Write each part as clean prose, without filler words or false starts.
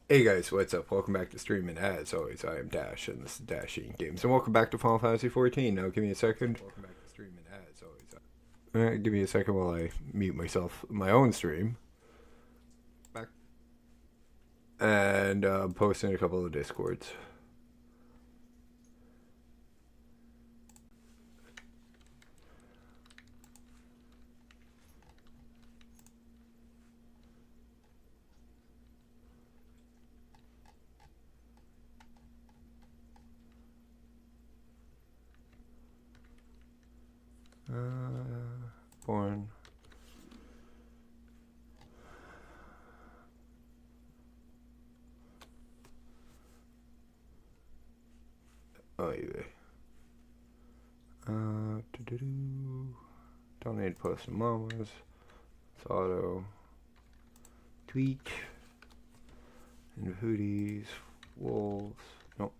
Hey guys, what's up? Welcome back to streaming. As always, I am Dash, and this is Dash Eating Games, and welcome back to Final Fantasy 14. Now, give me a second. Welcome back to streaming. As always, give me a second while I mute myself, my own stream, back, and posting a couple of discords. Born. Oh, yeah. Doo-doo-doo. Don't need to post some mamas. It's auto. Tweet. And hoodies. Wolves. Nope.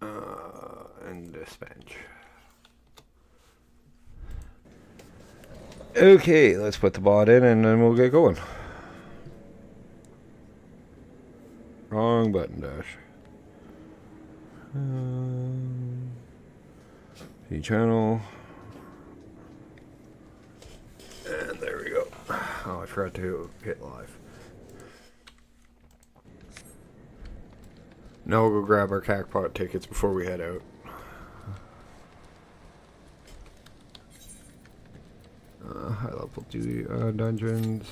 And this bench. Okay, let's put the bot in and then we'll get going. Wrong button, Dash. See channel. And there we go. Oh, I forgot to hit live. Now we'll go grab our Cacpot tickets before we head out. High level duty dungeons.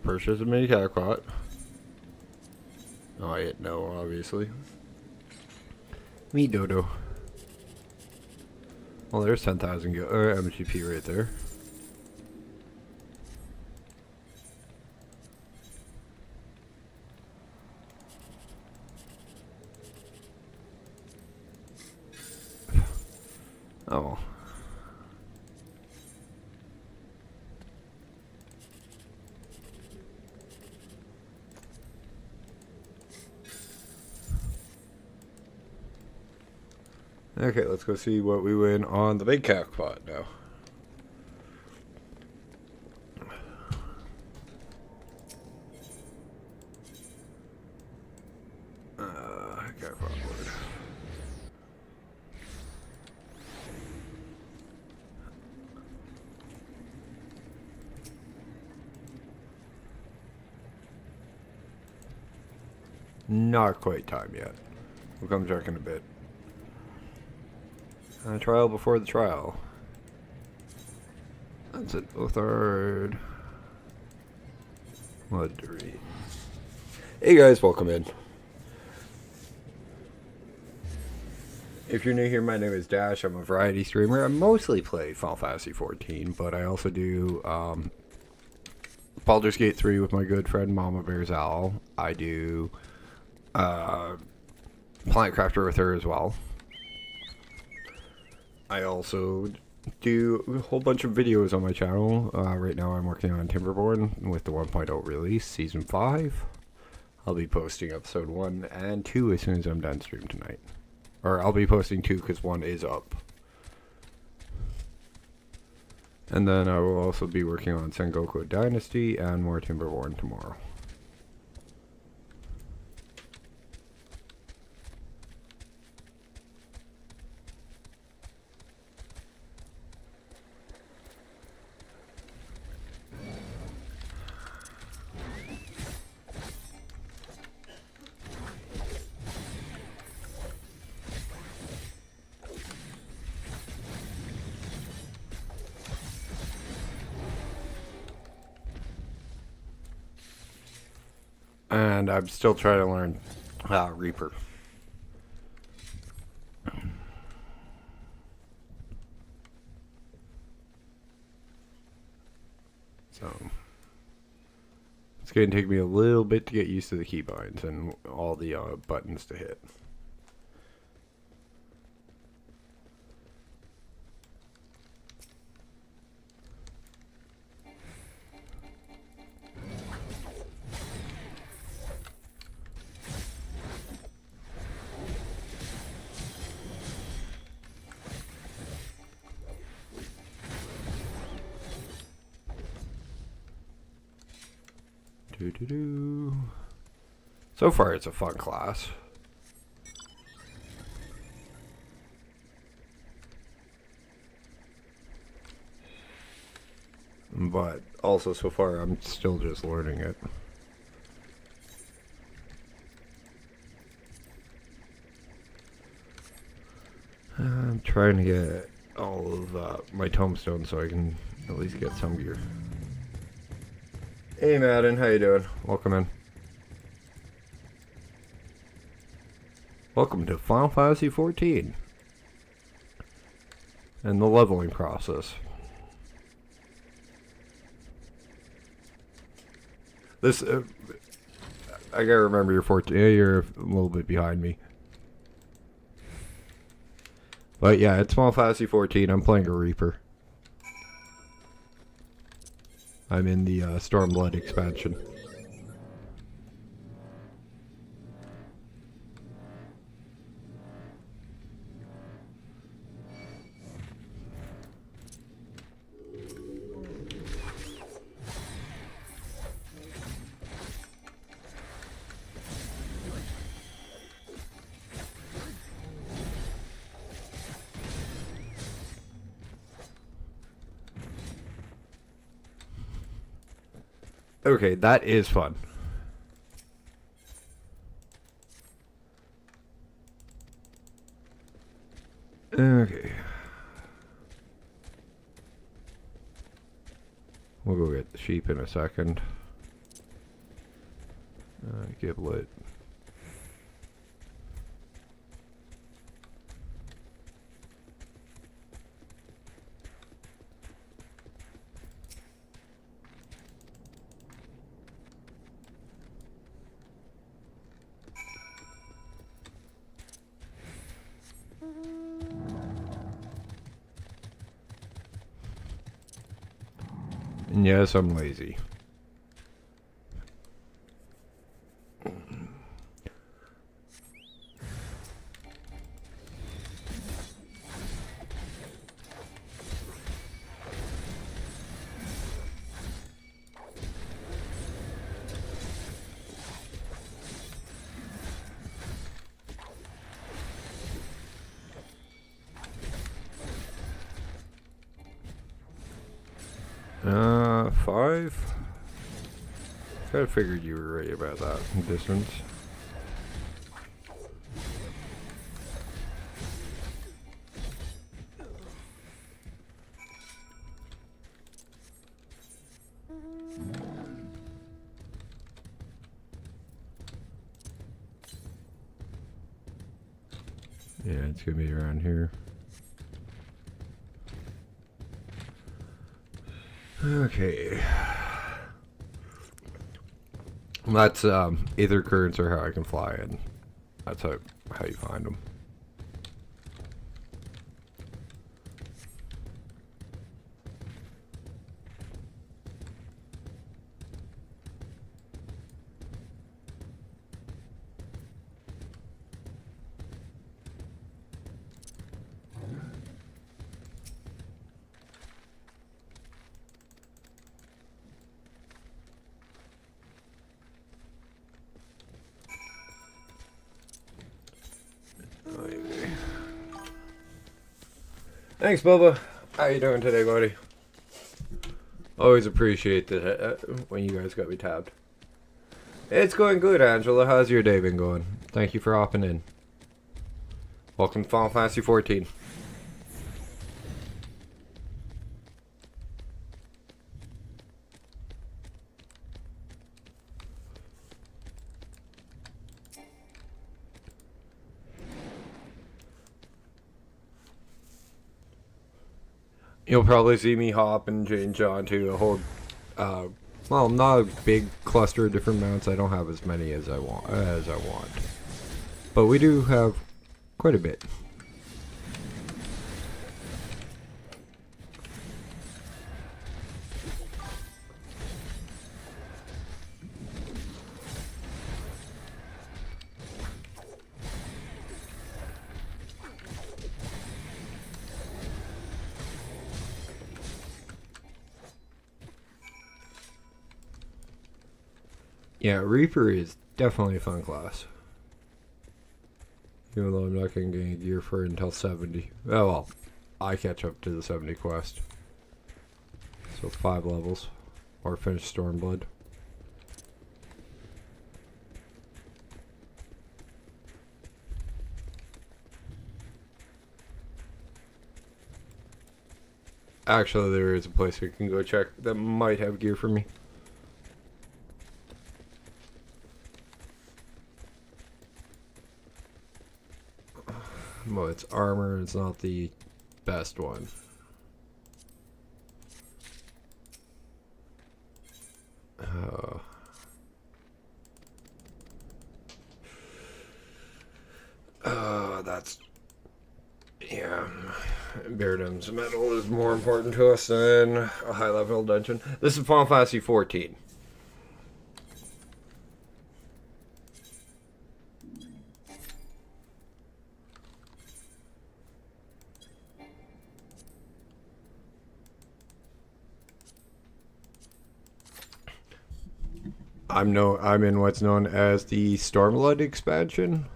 Purchase a mini Cacpot. Oh, I hit no, obviously. Me Dodo. Well, there's 10,000 MGP right there. Oh. Okay, let's go see what we win on the big Cacpot now. Cacpot board. Not quite time yet. We'll come check in a bit. Trial before the trial. That's it. Othard. Mud to read. Hey guys, welcome in. If you're new here, my name is Dash. I'm a variety streamer. I mostly play Final Fantasy 14, but I also do Baldur's Gate 3 with my good friend Mama Bear's Owl. I do Planet Crafter with her as well. I also do a whole bunch of videos on my channel. Right now I'm working on Timberborn with the 1.0 release, Season 5. I'll be posting episode 1 and 2 as soon as I'm done stream tonight. Or I'll be posting 2 because 1 is up. And then I will also be working on Sengoku Dynasty and more Timberborn tomorrow. And I'm still trying to learn Reaper. So it's going to take me a little bit to get used to the keybinds and all the buttons to hit. So far, it's a fun class. But also, so far, I'm still just learning it. I'm trying to get all of my tombstones so I can at least get some gear. Hey Madden, how you doing? Welcome in. Welcome to Final Fantasy XIV and the leveling process. This, I gotta remember you're 14. Yeah, you're a little bit behind me. But yeah, it's Final Fantasy XIV. I'm playing a Reaper. I'm in the Stormblood expansion. Okay, that is fun. Okay. We'll go get the sheep in a second. Giblet. And yes, I'm lazy. Five? Kinda figured you were right about that distance. Yeah, it's gonna be around here. Okay. That's either currents or how I can fly, and that's how you find them. Thanks, Bubba. How you doing today, buddy? Always appreciate that when you guys got me tabbed. It's going good, Angela. How's your day been going? Thank you for hopping in. Welcome to Final Fantasy XIV. You'll probably see me hop and change onto a whole, well, not a big cluster of different mounts. I don't have as many as I want, but we do have quite a bit. Yeah, Reaper is definitely a fun class. Even though I'm not going to get gear for it until 70. Oh well, I catch up to the 70 quest. So 5 levels. Or finish Stormblood. Actually, there is a place we can go check that might have gear for me. Well, it's armor. It's not the best one. That's... Yeah. Beardham's metal is more important to us than a high level dungeon. This is Final Fantasy 14. I'm in what's known as the Stormblood expansion.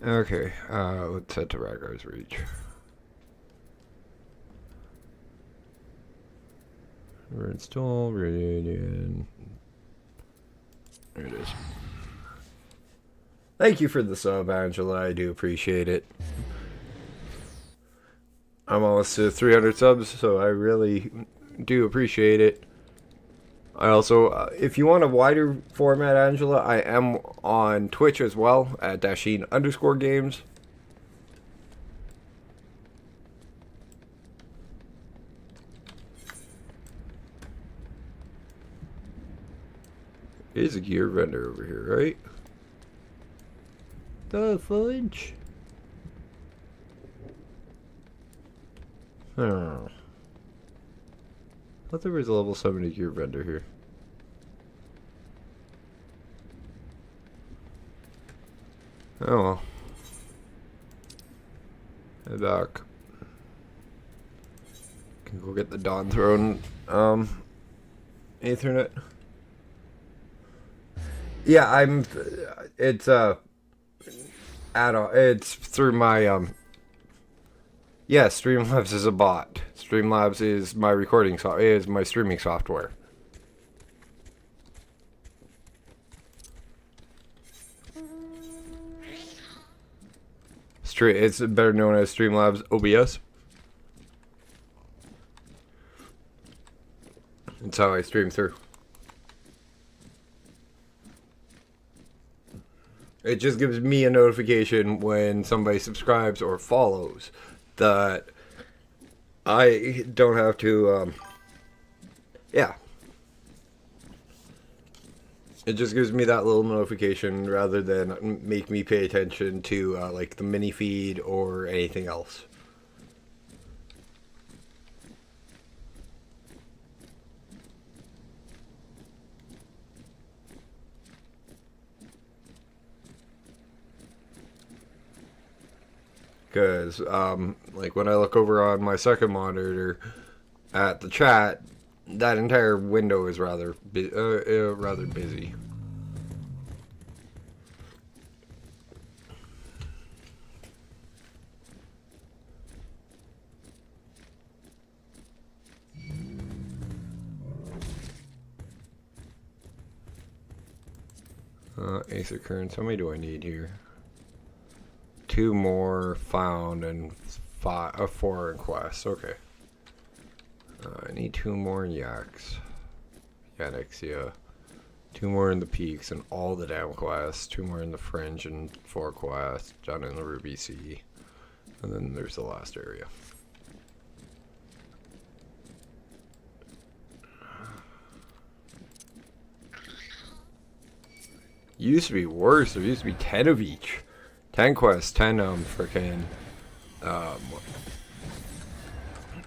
Okay, let's head to Ragar's Reach. We're install Radiant. There it is. Thank you for the sub, Angela. I do appreciate it. I'm almost to 300 subs, so I really do appreciate it. I also, if you want a wider format, Angela, I am on Twitch as well at Dasheen_games. There's a gear vendor over here, right? The fudge. Oh. I thought there was a level 70 gear vendor here. Oh well. Head back. Can go get the Dawn Throne Ethernet. Yeah, it's add-on. It's through my yeah, Streamlabs is a bot. Streamlabs is my is my streaming software. It's better known as Streamlabs OBS. That's how I stream through. It just gives me a notification when somebody subscribes or follows that I don't have to, yeah. It just gives me that little notification rather than make me pay attention to, like, the mini feed or anything else. Because, like, when I look over on my second monitor at the chat, that entire window is rather busy. Ace of Currents. How many do I need here? 2 more found and 4 in quests. Okay. I need 2 more in Yaks. Yanixia. 2 more in the Peaks and all the damn quests. 2 more in the Fringe and 4 quests down in the Ruby Sea. And then there's the last area. Used to be worse. There used to be 10 of each. 10 quests, 10 frickin'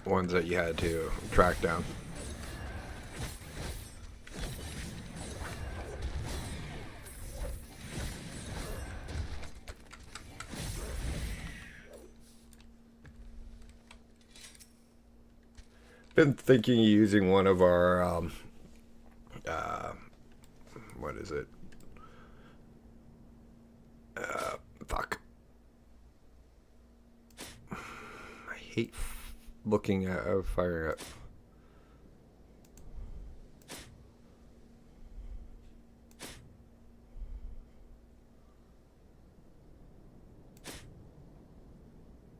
ones that you had to track down. Been thinking of using one of our what is it? Fuck. I hate looking at firing up.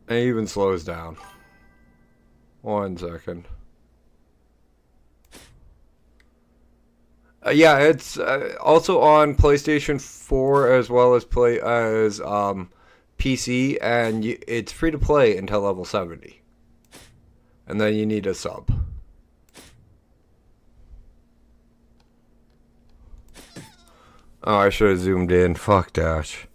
It even slows down. 1 second. Yeah, it's also on PlayStation 4 as well as PC, and it's free to play until level 70. And then you need a sub. Oh, I should have zoomed in. Fuck Dash.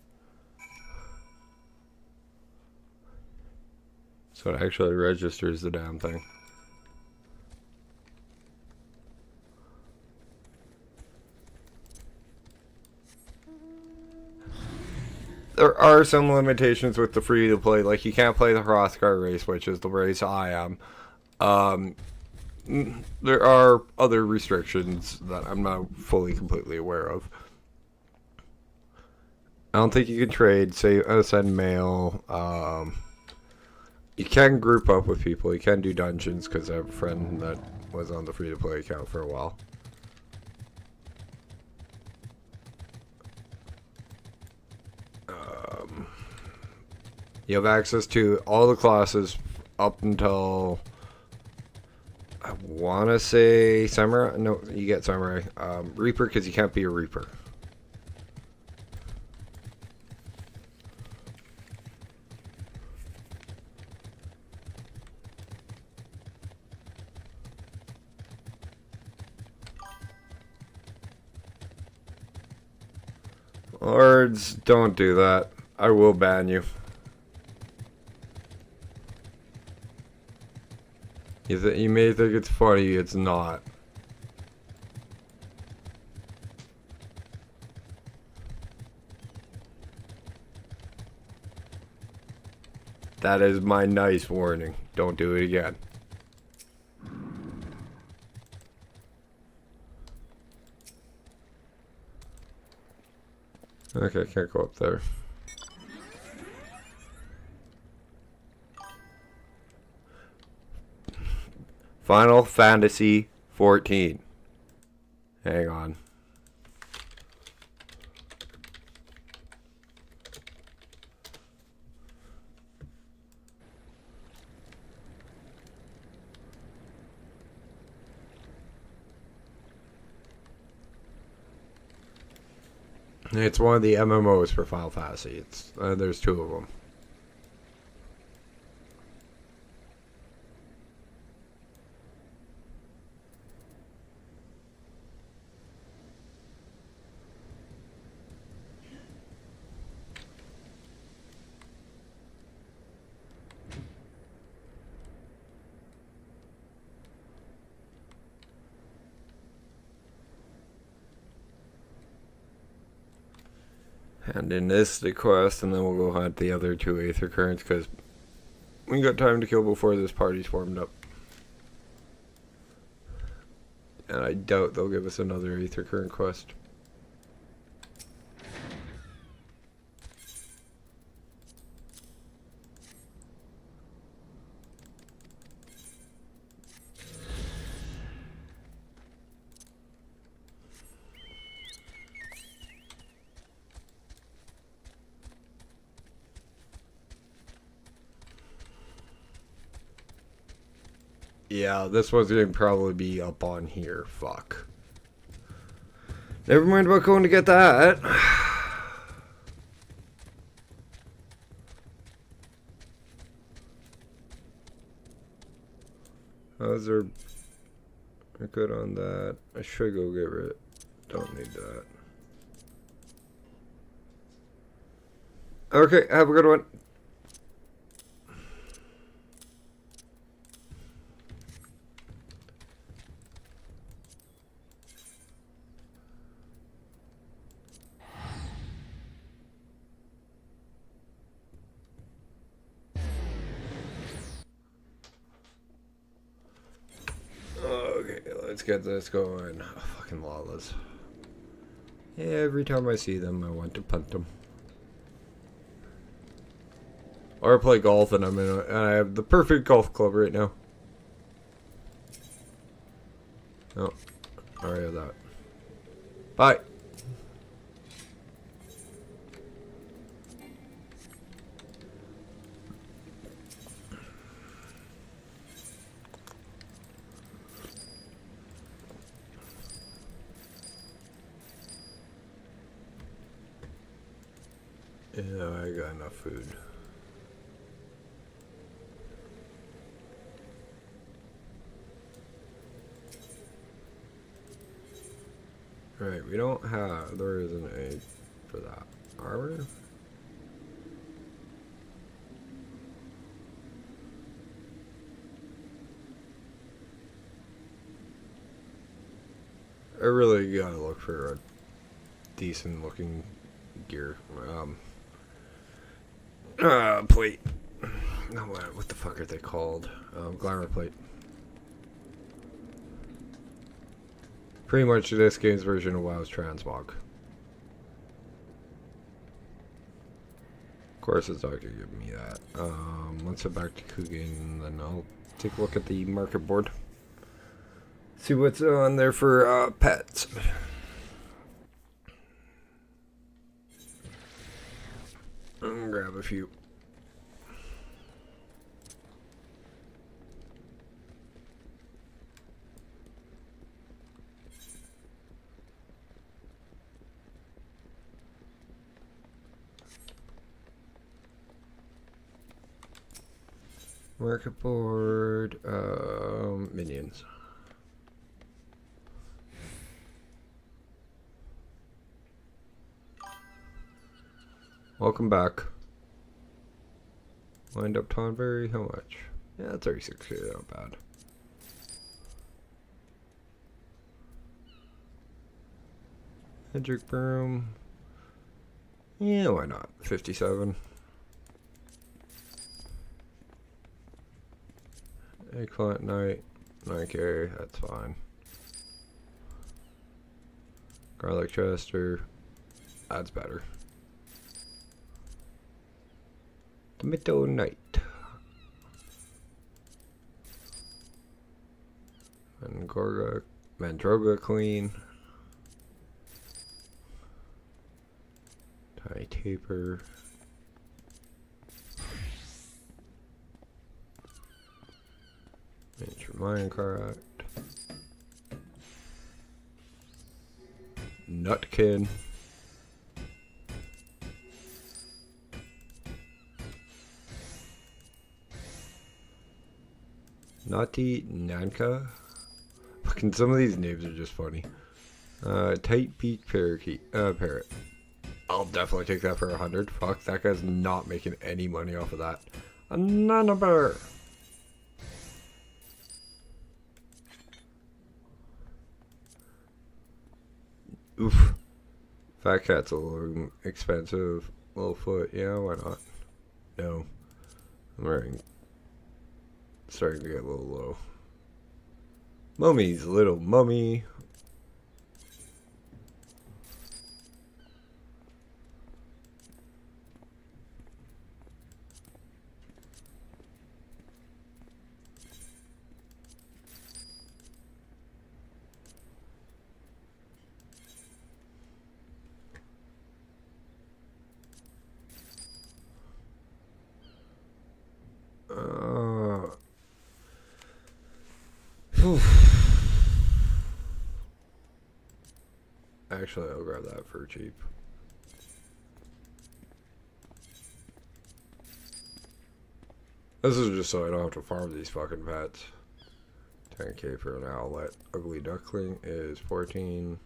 So it actually registers the damn thing. There are some limitations with the free-to-play, like you can't play the Hrothgar race, which is the race I am. There are other restrictions that I'm not fully completely aware of. I don't think you can trade, send mail. You can group up with people. You can do dungeons, because I have a friend that was on the free-to-play account for a while. You have access to all the classes up until, I want to say Samurai. No, you get Samurai. Reaper, because you can't be a Reaper. Lords, don't do that. I will ban you. You may think it's funny, it's not. That is my nice warning. Don't do it again. Okay, I can't go up there. Final Fantasy 14. Hang on. It's one of the MMOs for Final Fantasy. There's 2 of them. Hand in this the quest, and then we'll go hunt the other 2 Aether Currents, because we got time to kill before this party's formed up. And I doubt they'll give us another Aether Current quest. Yeah, this one's going to probably be up on here. Fuck. Never mind about going to get that. How's there... We're good on that. I should go get rid... Don't need that. Okay, have a good one. Okay, let's get this going. Oh, fucking lawless. Every time I see them, I want to punt them. Or play golf, and and I have the perfect golf club right now. Oh, I already have that. Bye. Yeah, I got enough food. Right, we don't have, there isn't a for that. Armor? I really gotta look for a decent looking gear. Plate. No, what the fuck are they called? Glamour plate. Pretty much this game's version of WoW's transmog. Of course it's not gonna give me that. Let's head back to Kugin and then I'll take a look at the market board. See what's on there for pets. I'm gonna grab a few. Market board, minions. Welcome back. Wind up Tonberry, how much? Yeah, 36k, not bad. Hendrick Broom. Yeah, why not? 57. Eggplant Knight, 9k, that's fine. Garlic Chester, that's better. Tomato Knight. Mandroga Queen. Tiny Taper. Miniature Minecart. Nutkin. Naughty Nanka. Fucking some of these names are just funny. Tight beak parrot. I'll definitely take that for 100. Fuck, that guy's not making any money off of that. A nana bear. Oof. Fat cat's a little expensive. Little foot, yeah, why not? No. I'm starting to get a little low. Mummy's little mummy. Actually, I'll grab that for cheap. This is just so I don't have to farm these fucking pets. 10k for an owlet. Ugly duckling is 14.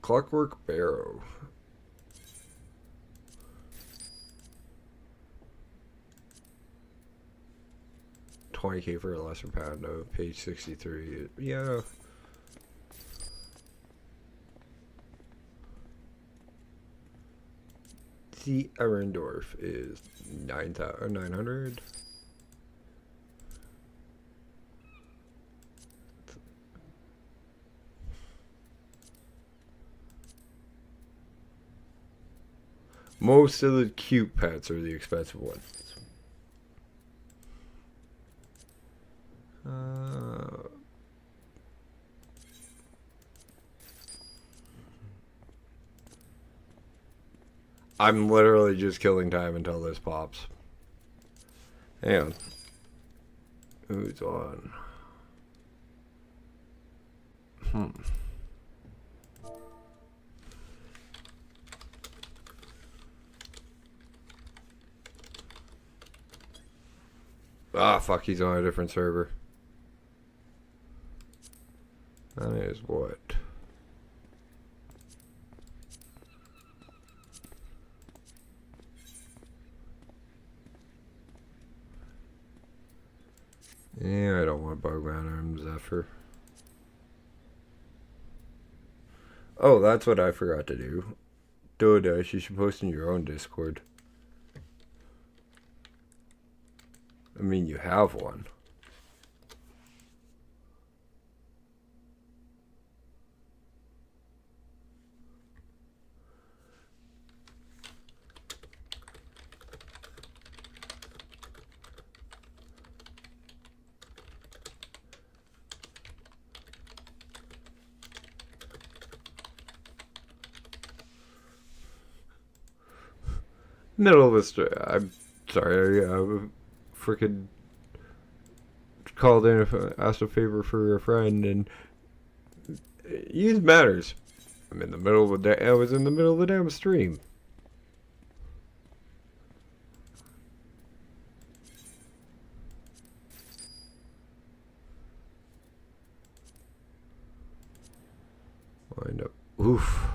Clockwork barrow. $20k for a lesser panda. Page 63. Yeah. The Arendorf is 900. Most of the cute pets are the expensive ones. I'm literally just killing time until this pops. Hang on. Who's on? Ah, fuck, he's on a different server. That is what? Yeah, I don't want Bugman or Zephyr. Oh, that's what I forgot to do. Dodash, you should post in your own Discord. I mean, you have one. Middle of a story. I'm sorry, I freaking called in, asked a favor for a friend, and use matters. I'm in the middle of the day. I was in the middle of the damn stream. Wind up. Oof.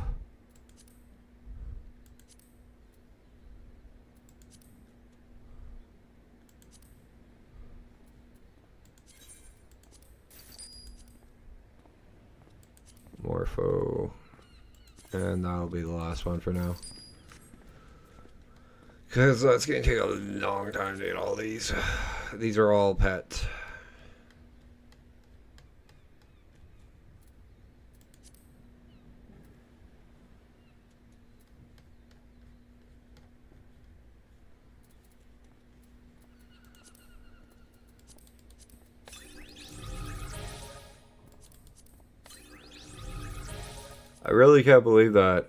Morpho. And that'll be the last one for now. Because that's going to take a long time to get all these. These are all pets. I really can't believe that.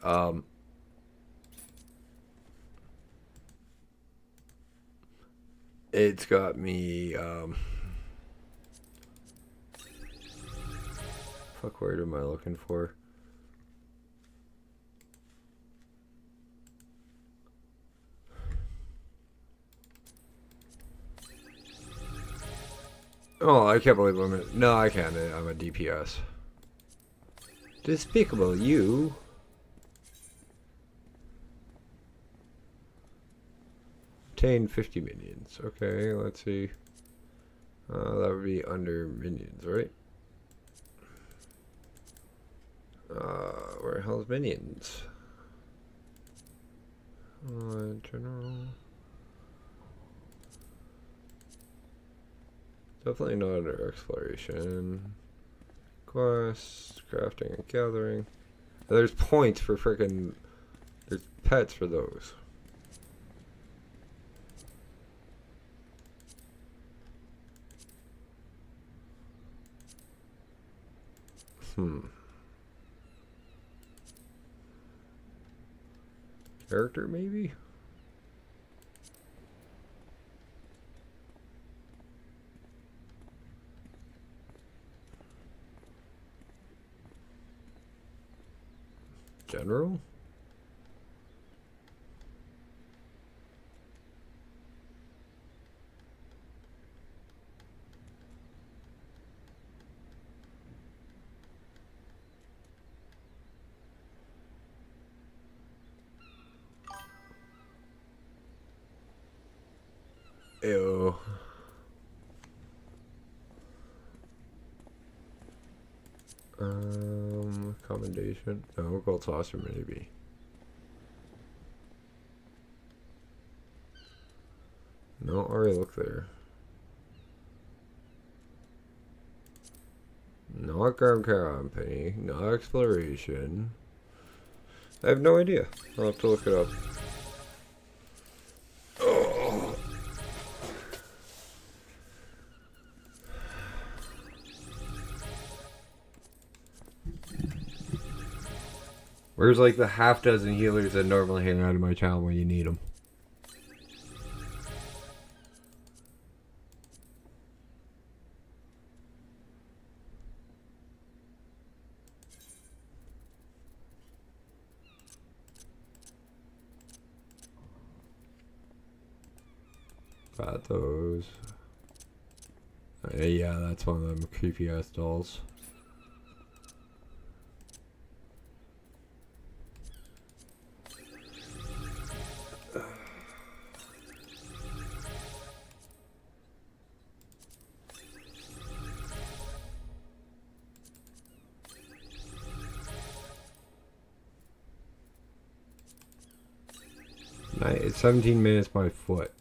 It's got me. Fuck, word am I looking for? Oh, I can't believe I'm in. No, I can't. I'm a DPS. Despicable you. Obtain 50 minions. Okay, let's see. That would be under minions, right? Where the hell is minions? General. Definitely not under exploration. Quests, crafting and gathering. There's points for frickin'. There's pets for those. Character, maybe? General? Ew. Commendation. No, gold saucer maybe. No, already look there. Not Ground Company, not exploration. I have no idea. I'll have to look it up. Where's like the half dozen healers that normally hang out in my channel when you need them? Got those. Yeah, that's one of them creepy ass dolls. It's 17 minutes by foot.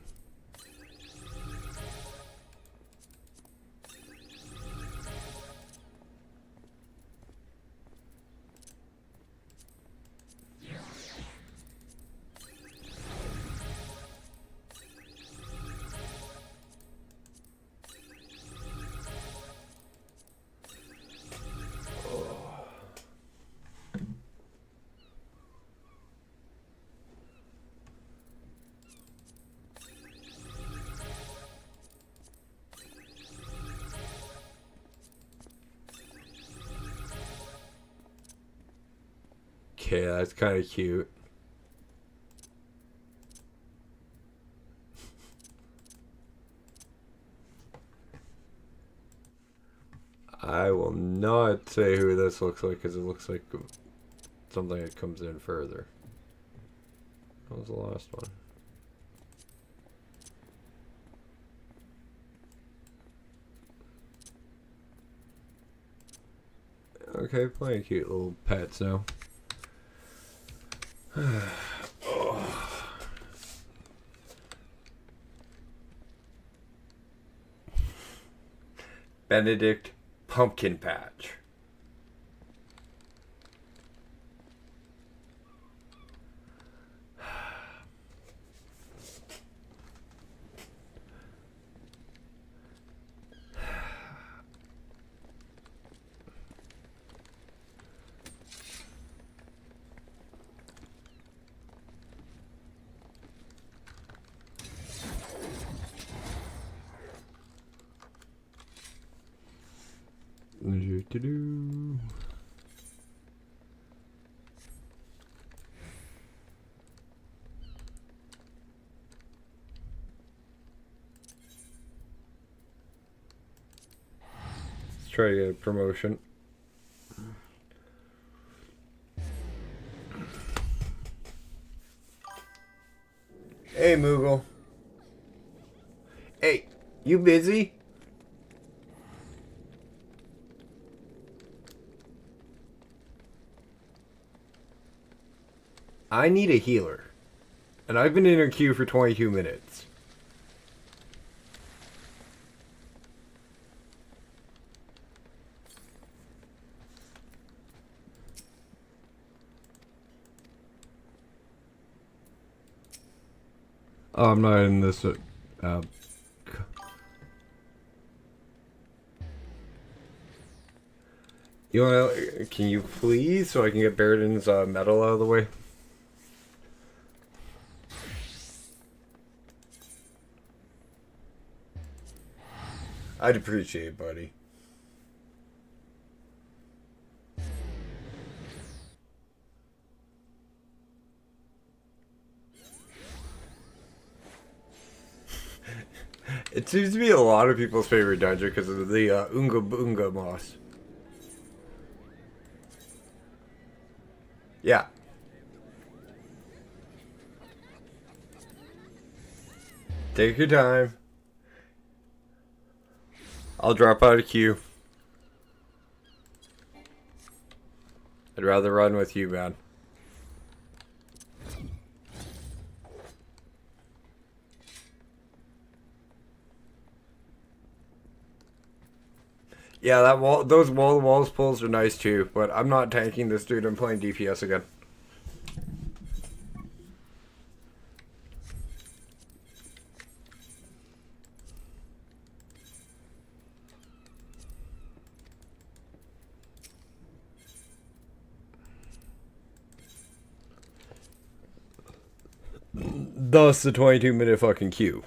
Okay, that's kind of cute. I will not say who this looks like because it looks like something that comes in further. What was the last one? Okay, playing cute little pets now. Oh. Benedict Pumpkin Patch. Do-do-do. Let's try to get a promotion. Hey, Moogle. Hey, you busy? I need a healer. And I've been in a queue for 22 minutes. Oh, I'm not in this. You wanna? Can you please, so I can get Baradin's medal out of the way? I'd appreciate it, buddy. It seems to be a lot of people's favorite dungeon because of the Unga Bunga moss. Yeah. Take your time. I'll drop out of queue. I'd rather run with you, man. Yeah, that wall, those walls pulls are nice too, but I'm not tanking this dude. I'm playing DPS again. Thus the 22-minute fucking queue.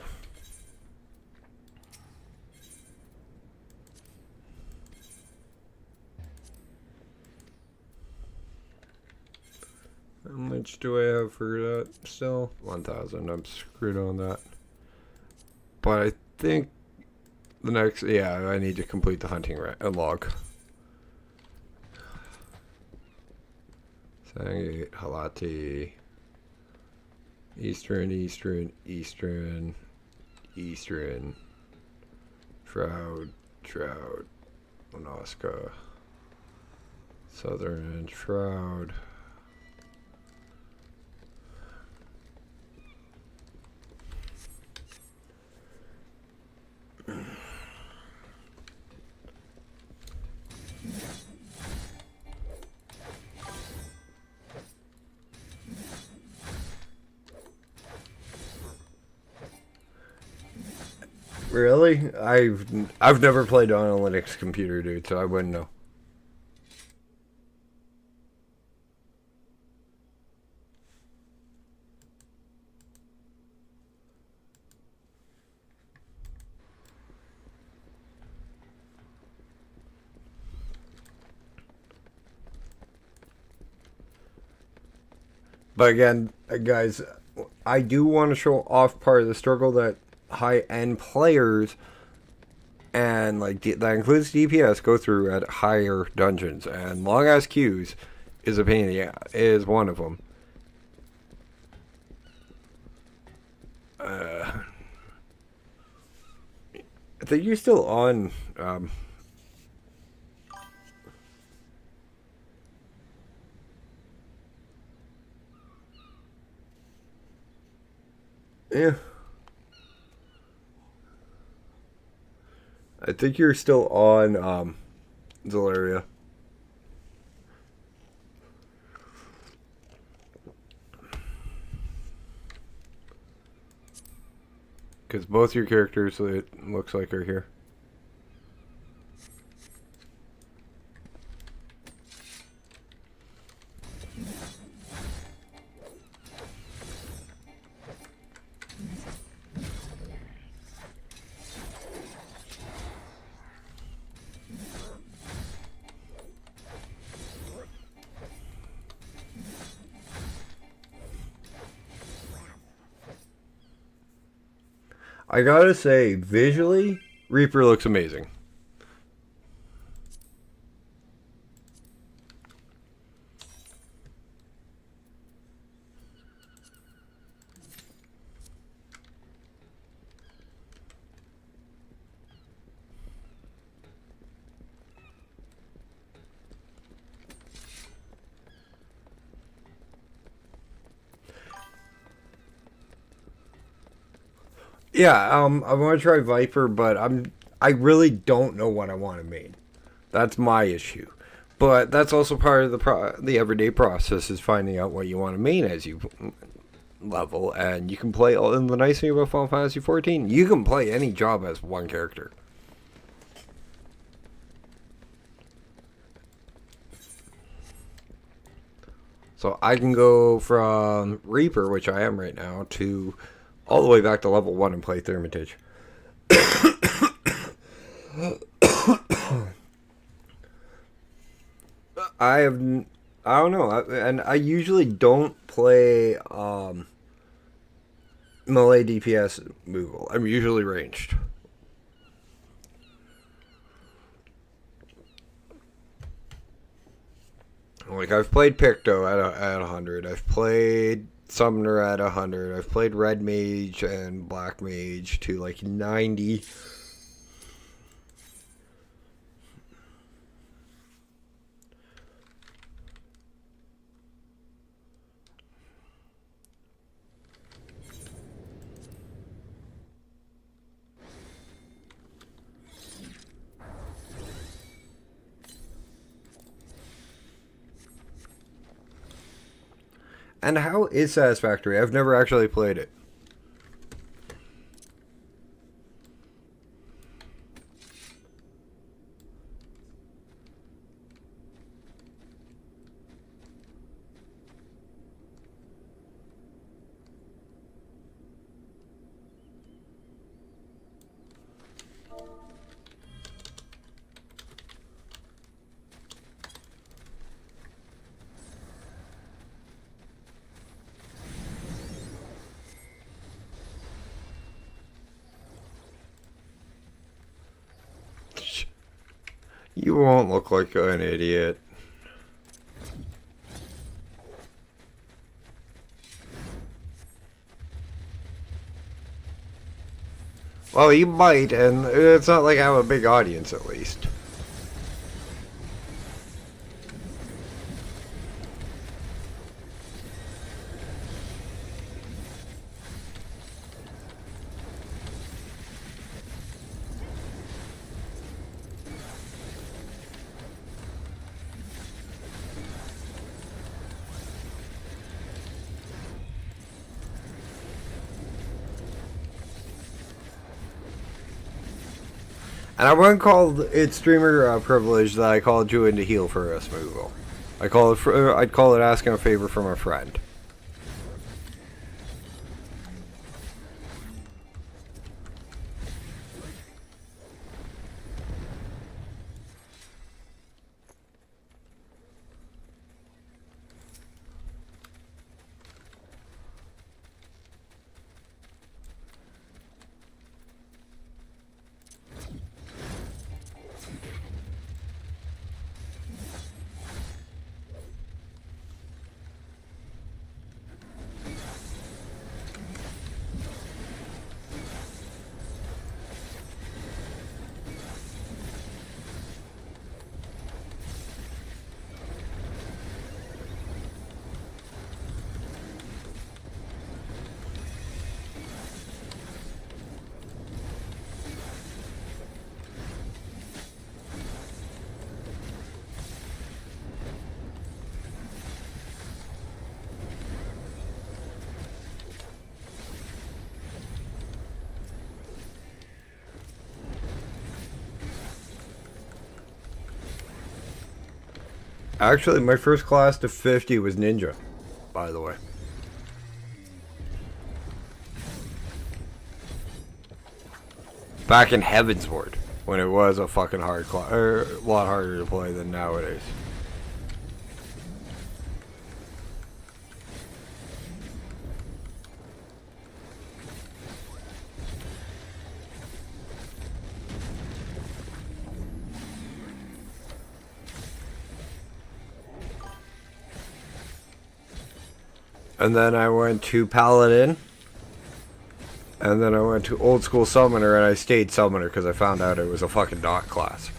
How much do I have for that still? 1,000. I'm screwed on that. But I think the next... Yeah, I need to complete the hunting log. Sangate, Halati... Eastern, Shroud, Monosca, Southern Shroud. Really? I've never played on a Linux computer, dude, so I wouldn't know. But again, guys, I do want to show off part of the struggle that high-end players, and like that includes DPS, go through at higher dungeons, and long-ass queues is a pain in the ass, is one of them. I think you're still on. Yeah. I think you're still on Zalaria. Because both your characters, it looks like, are here. I gotta say, visually, Reaper looks amazing. Yeah, I want to try Viper, but I really don't know what I want to main. That's my issue. But that's also part of the everyday process, is finding out what you want to main as you level, and you can play. And the nice thing about Final Fantasy 14, you can play any job as one character. So I can go from Reaper, which I am right now, to all the way back to level 1 and play Thermitage. I don't know, and I usually don't play melee DPS Moogle. I'm usually ranged. Like, I've played Picto at 100. I've played Summoner at 100. I've played Red Mage and Black Mage to like 90. And how is Satisfactory? I've never actually played it. You won't look like an idiot. Well, you might, and it's not like I have a big audience, at least. And I wouldn't call it streamer privilege that I called you in to heal for us, Moogle. I'd call it asking a favor from a friend. Actually, my first class to 50 was Ninja, by the way. Back in Heavensward, when it was a fucking hard class, a lot harder to play than nowadays. And then I went to Paladin. And then I went to Old School Summoner, and I stayed Summoner because I found out it was a fucking dot class.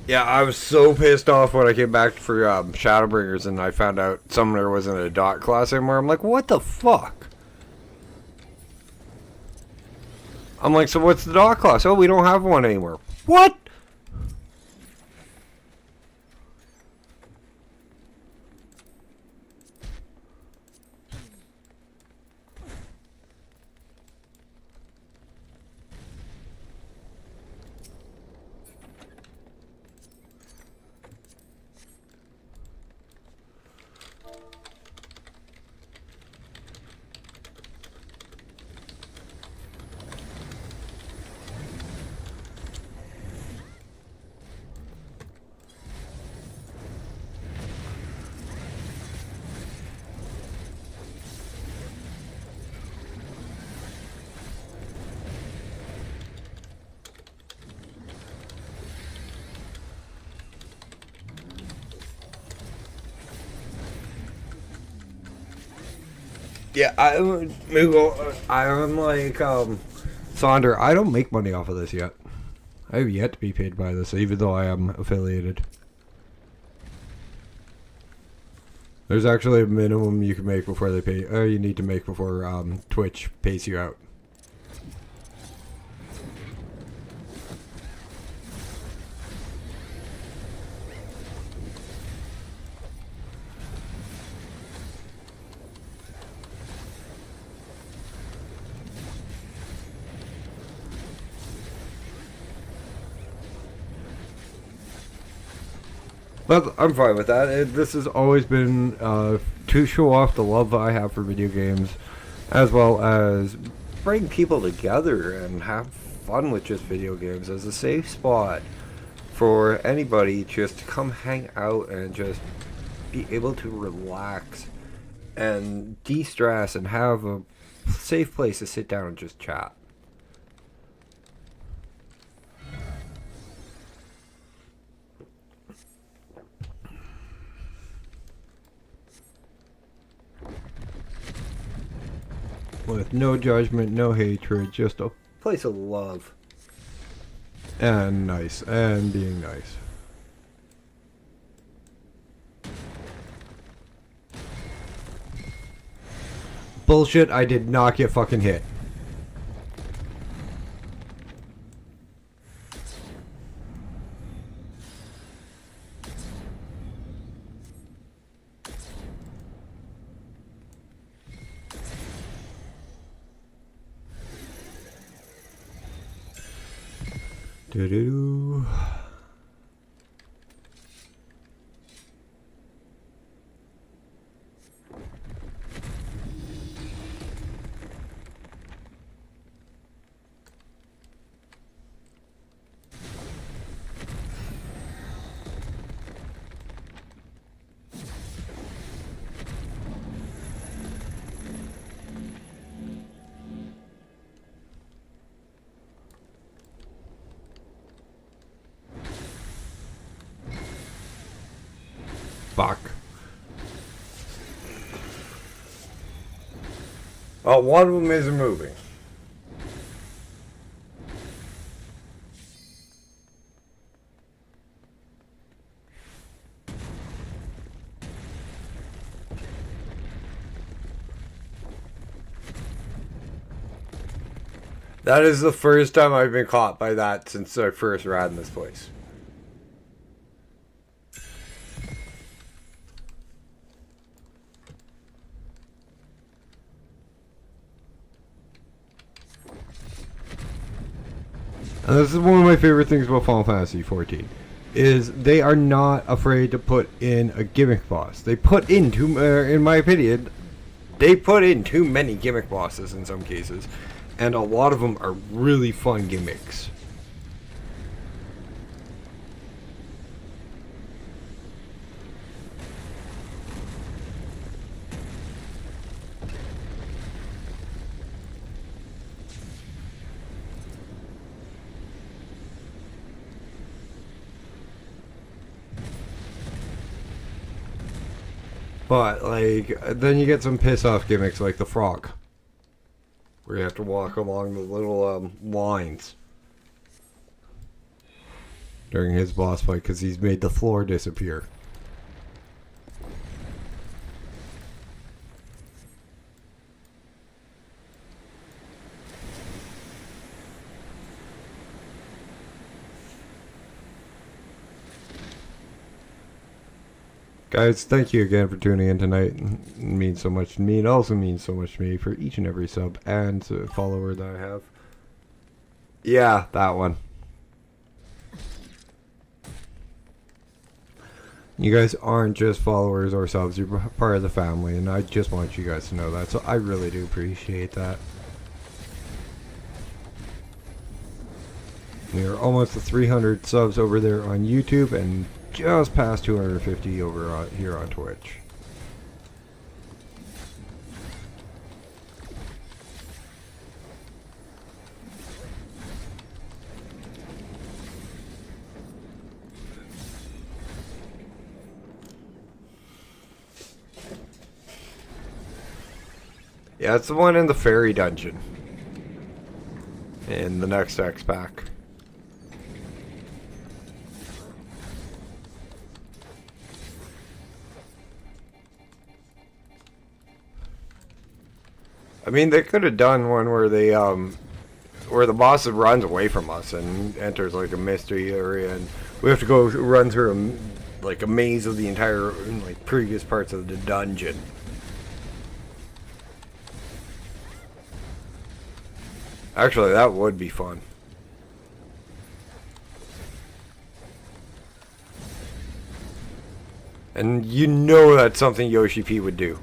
Yeah, I was so pissed off when I came back for Shadowbringers and I found out Summoner wasn't a dot class anymore. I'm like, what the fuck? I'm like, so what's the dot class? Oh, we don't have one anymore. What? Yeah, I'm like, Sonder, I don't make money off of this yet. I have yet to be paid by this, even though I am affiliated. There's actually a minimum you can make before they pay, or you need to make before Twitch pays you out. But I'm fine with that. This has always been to show off the love I have for video games, as well as bring people together and have fun with just video games as a safe spot for anybody just to come hang out and just be able to relax and de-stress and have a safe place to sit down and just chat. With no judgment, no hatred, just a place of love. And nice, and being nice. Bullshit, I did not get fucking hit. Doo-doo-doo. Fuck. Oh, one of them isn't moving. That is the first time I've been caught by that since I first ran this place. And this is one of my favorite things about Final Fantasy XIV, is they are not afraid to put in a gimmick boss. They put in in my opinion, they put in too many gimmick bosses in some cases, and a lot of them are really fun gimmicks. But, like, then you get some piss-off gimmicks like the frog, where you have to walk along the little lines during his boss fight because he's made the floor disappear. Guys, thank you again for tuning in tonight. It means so much to me. It also means so much to me for each and every sub and follower that I have. Yeah, that one. You guys aren't just followers or subs, you're part of the family, and I just want you guys to know that, so I really do appreciate that. We are almost to 300 subs over there on YouTube, and just past 250 over here on Twitch. Yeah, it's the one in the fairy dungeon in the next X pack. I mean, they could have done one where they, where the boss runs away from us and enters like a mystery area, and we have to go run through like a maze of the entire like previous parts of the dungeon. Actually, that would be fun. And you know that's something Yoshi P would do.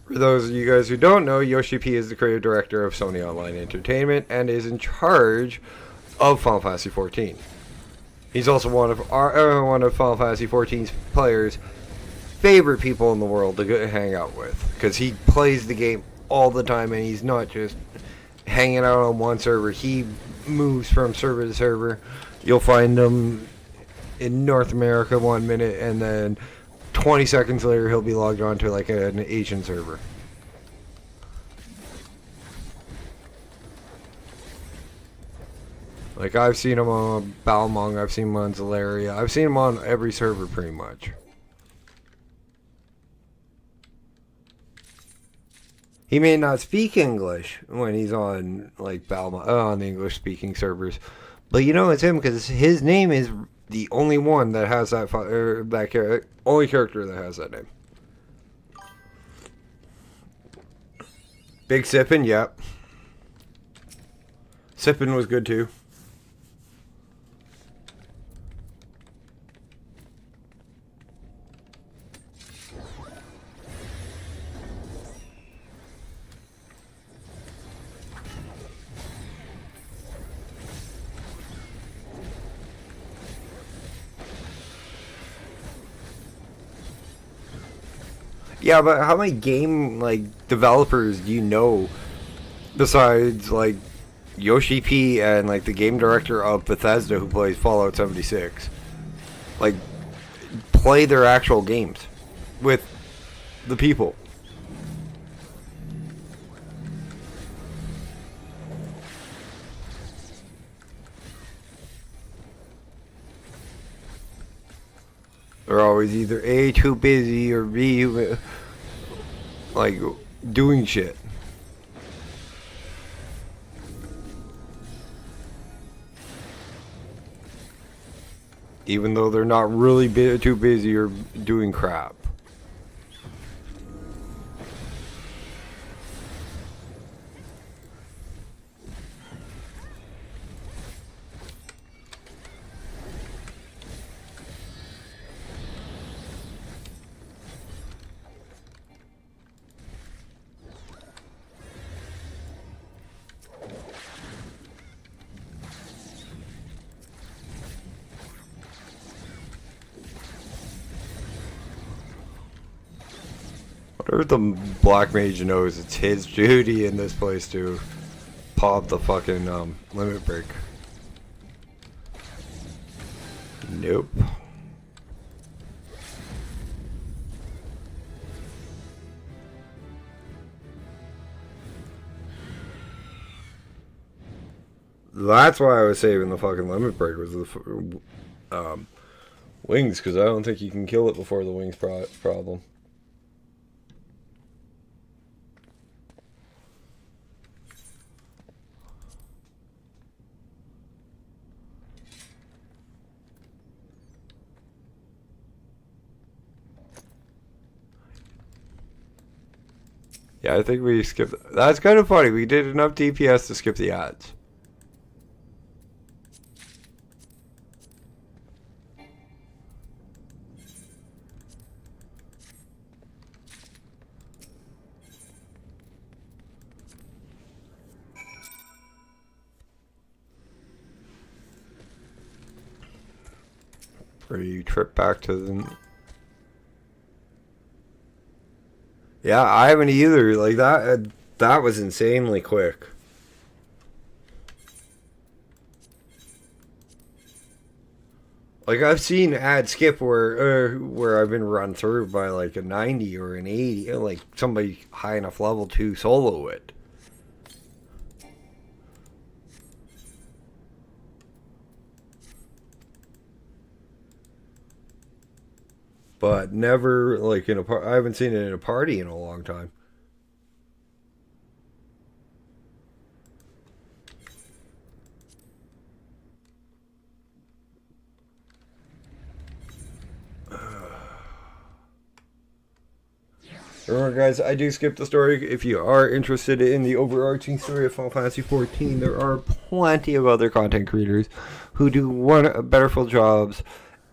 For those of you guys who don't know, Yoshi P is the creative director of Sony Online Entertainment and is in charge of Final Fantasy XIV. He's also one of Final Fantasy XIV's players' favorite people in the world to hang out with, because he plays the game all the time and he's not just hanging out on one server. He moves from server to server. You'll find him in North America 1 minute and then 20 seconds later he'll be logged on to like an Asian server. Like, I've seen him on Balmong, I've seen him on Exhilarating, I've seen him on every server pretty much. He may not speak English when he's on like Balmong, on the English speaking servers, but you know it's him because his name is the only one that has that, only character that has that name. Big Sippin', yep. Sippin' was good too. Yeah, but how many game like developers do you know besides like Yoshi P and like the game director of Bethesda who plays Fallout 76? Like, play their actual games with the people. They're always either A, too busy, or B, like, doing shit. Even though they're not really too busy or doing crap. Whatever the Black Mage knows, it's his duty in this place to pop the fucking limit break. Nope. That's why I was saving the fucking limit break, was the wings, because I don't think you can kill it before the wings problem. Yeah, I think we skipped. That's kind of funny. We did enough DPS to skip the ads. Or you trip back to the... Yeah, I haven't either. Like, that was insanely quick. Like, I've seen ad skip where I've been run through by like a 90 or an 80, like somebody high enough level to solo it. But never like in a I haven't seen it in a party in a long time. Remember, guys, I do skip the story. If you are interested in the overarching story of Final Fantasy XIV, there are plenty of other content creators who do better full jobs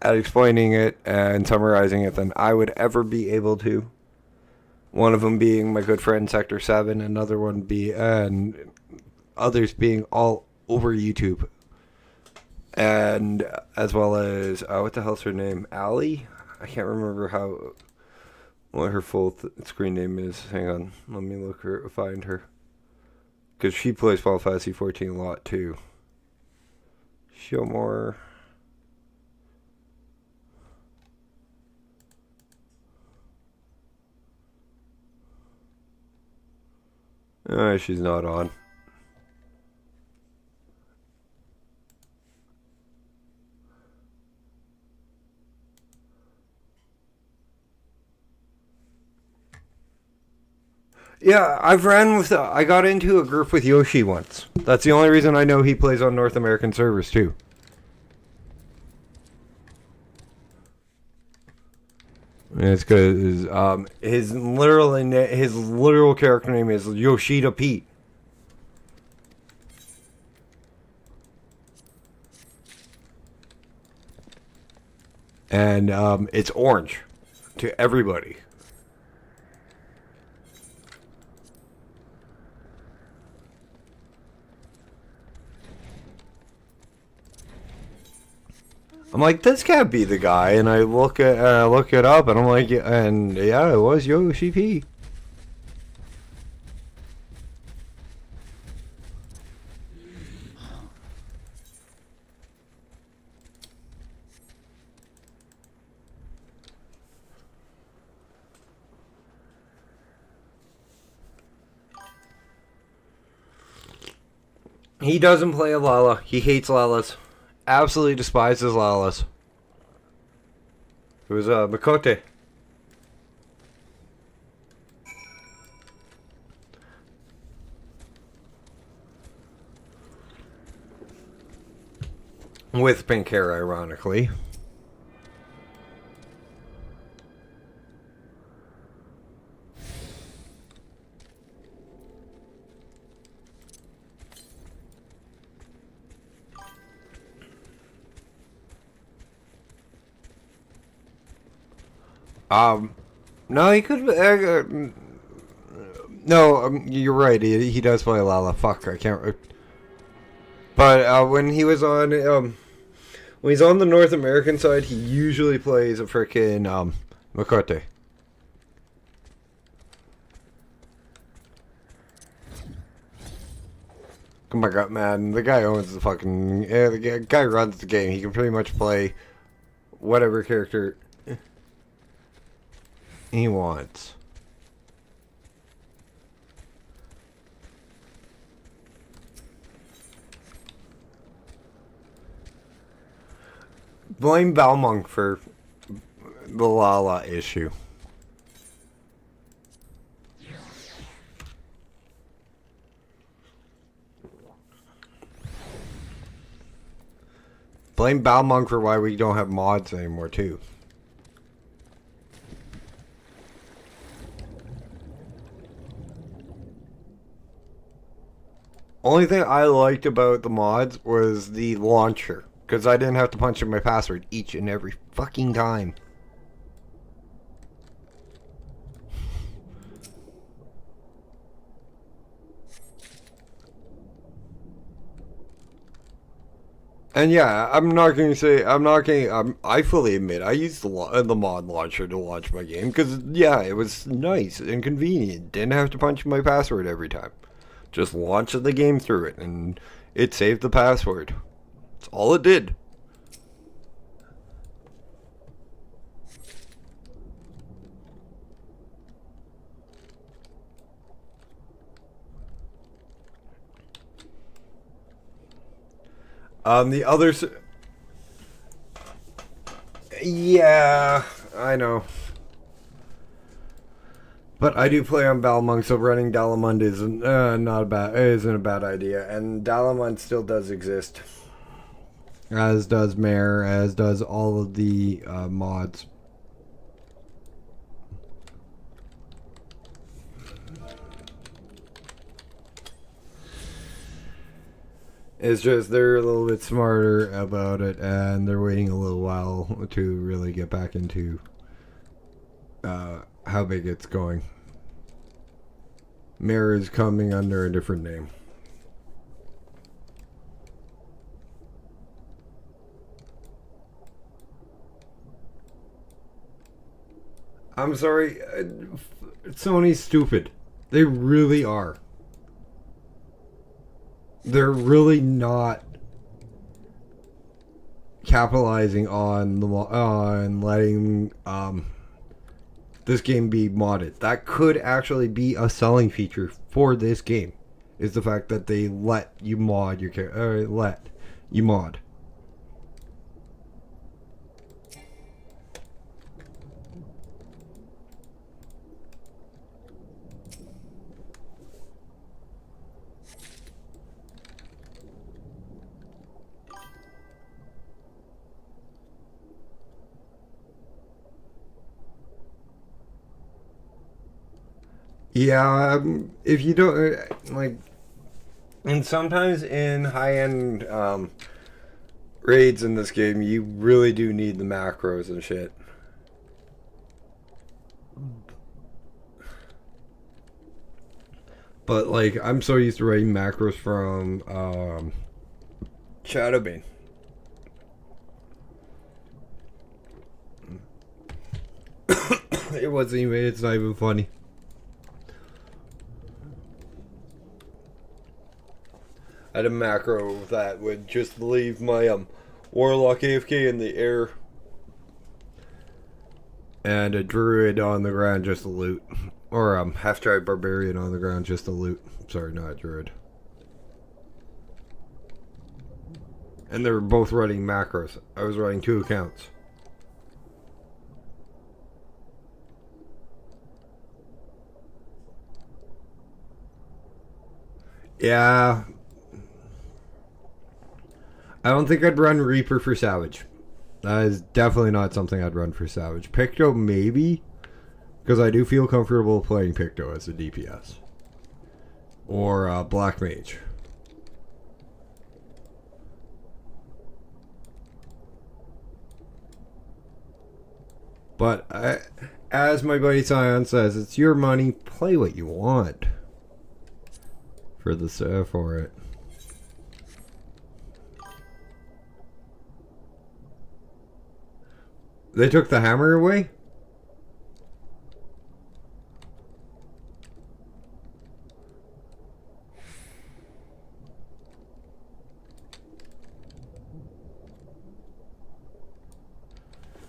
at explaining it and summarizing it than I would ever be able to. One of them being my good friend Sector 7, another one and others being all over YouTube. And as well as, what the hell's her name? Allie? I can't remember what her full screen name is. Hang on, let me find her. Because she plays Final Fantasy XIV a lot too. Show more. She's not on. Yeah, I got into a group with Yoshi once. That's the only reason I know he plays on North American servers too. It's because his literal character name is Yoshida Pete. And it's orange to everybody. I'm like, this can't be the guy, and I look it up, and I'm like, and yeah, it was Yoshi P. He doesn't play a Lala. He hates Lalas. Absolutely despises Lalas. It was Makote. With pink hair, ironically. No, he could. No, you're right. He does play Lala. Fuck, I can't. But when he's on the North American side, he usually plays a frickin' Makote. Oh my god, man! The guy owns the fucking. The guy runs the game. He can pretty much play whatever character he wants. Blame Balmung for the Lala issue. Blame Balmung for why we don't have mods anymore too. Only thing I liked about the mods was the launcher. Because I didn't have to punch in my password each and every fucking time. And yeah, I fully admit, I used the mod launcher to launch my game. Because, yeah, it was nice and convenient. Didn't have to punch in my password every time. Just launched the game through it, and it saved the password. That's all it did. The others... Yeah, I know. But I do play on Balmung, so running Dalamund isn't a bad idea. And Dalamund still does exist. As does Mare, as does all of the mods. It's just they're a little bit smarter about it, and they're waiting a little while to really get back into how big it's going. Mirror is coming under a different name. I'm sorry, Sony's stupid. They really are. They're really not capitalizing on letting this game be modded. That could actually be a selling feature for this game. Is the fact that they let you mod your character, let you mod. Yeah, if you don't like, and sometimes in high-end raids in this game, you really do need the macros and shit. But like, I'm so used to writing macros from Shadowbane. It wasn't even. It's not even funny. I had a macro that would just leave my warlock AFK in the air and a druid on the ground just to loot, or half-tribe barbarian on the ground just to loot. Sorry, not a druid. And they were both running macros. I was running 2 accounts. Yeah. I don't think I'd run Reaper for Savage. That is definitely not something I'd run for Savage. Picto, maybe. Because I do feel comfortable playing Picto as a DPS. Or Black Mage. But as my buddy Sion says, it's your money. Play what you want. For it. They took the hammer away?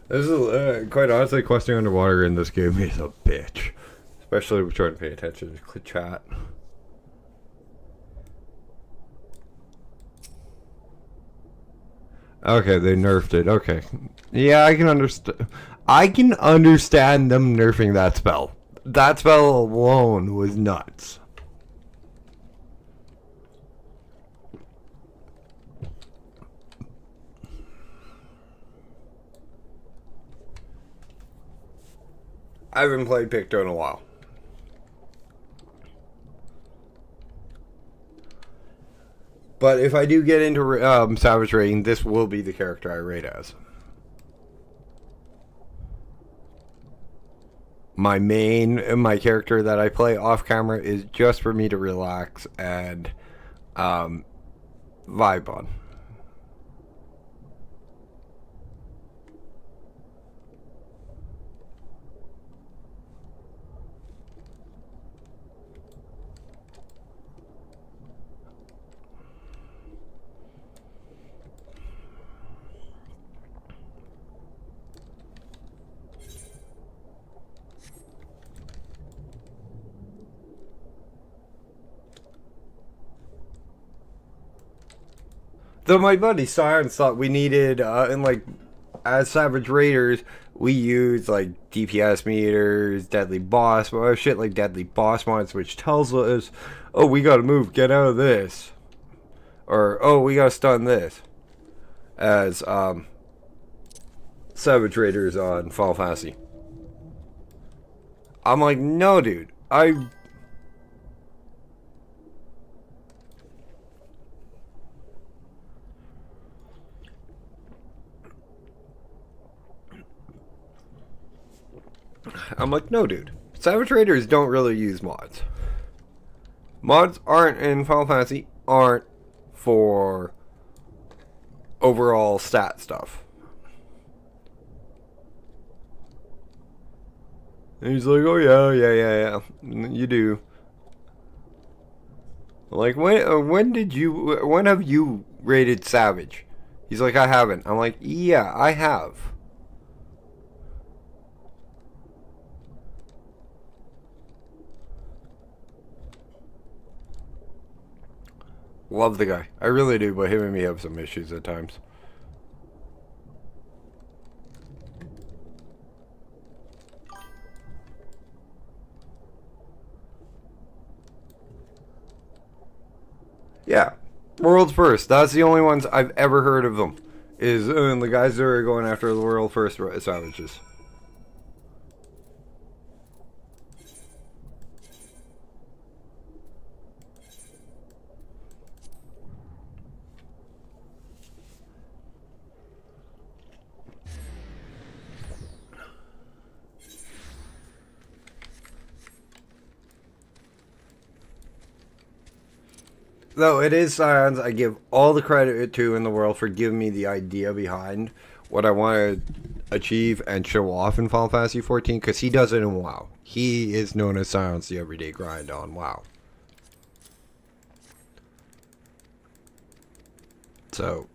This is quite honestly, questing underwater in this game is a bitch. Especially if we're trying to pay attention to chat. Okay, they nerfed it. Okay. Yeah, I can understand. I can understand them nerfing that spell. That spell alone was nuts. I haven't played Picto in a while. But if I do get into Savage raiding, this will be the character I raid as. My character that I play off camera is just for me to relax and vibe on. Though my buddy Science thought we needed, and like, as Savage Raiders, we use like DPS meters, deadly boss, shit like deadly boss mods, which tells us, oh, we gotta move, get out of this. Or, oh, we gotta stun this. As, Savage Raiders on Final Fantasy. I'm like, no, dude. I'm like, no, dude. Savage Raiders don't really use mods. Mods aren't in Final Fantasy aren't for overall stat stuff. And he's like, oh yeah, you do. Like, when have you rated Savage? He's like, I haven't. I'm like, yeah, I have. Love the guy. I really do, but him and me have some issues at times. Yeah. World's First. That's the only ones I've ever heard of them. Is the guys that are going after the World First Savages. Though it is Scions, I give all the credit to in the world for giving me the idea behind what I want to achieve and show off in Final Fantasy 14, because he does it in WoW. He is known as Scions, the everyday grind on WoW. So,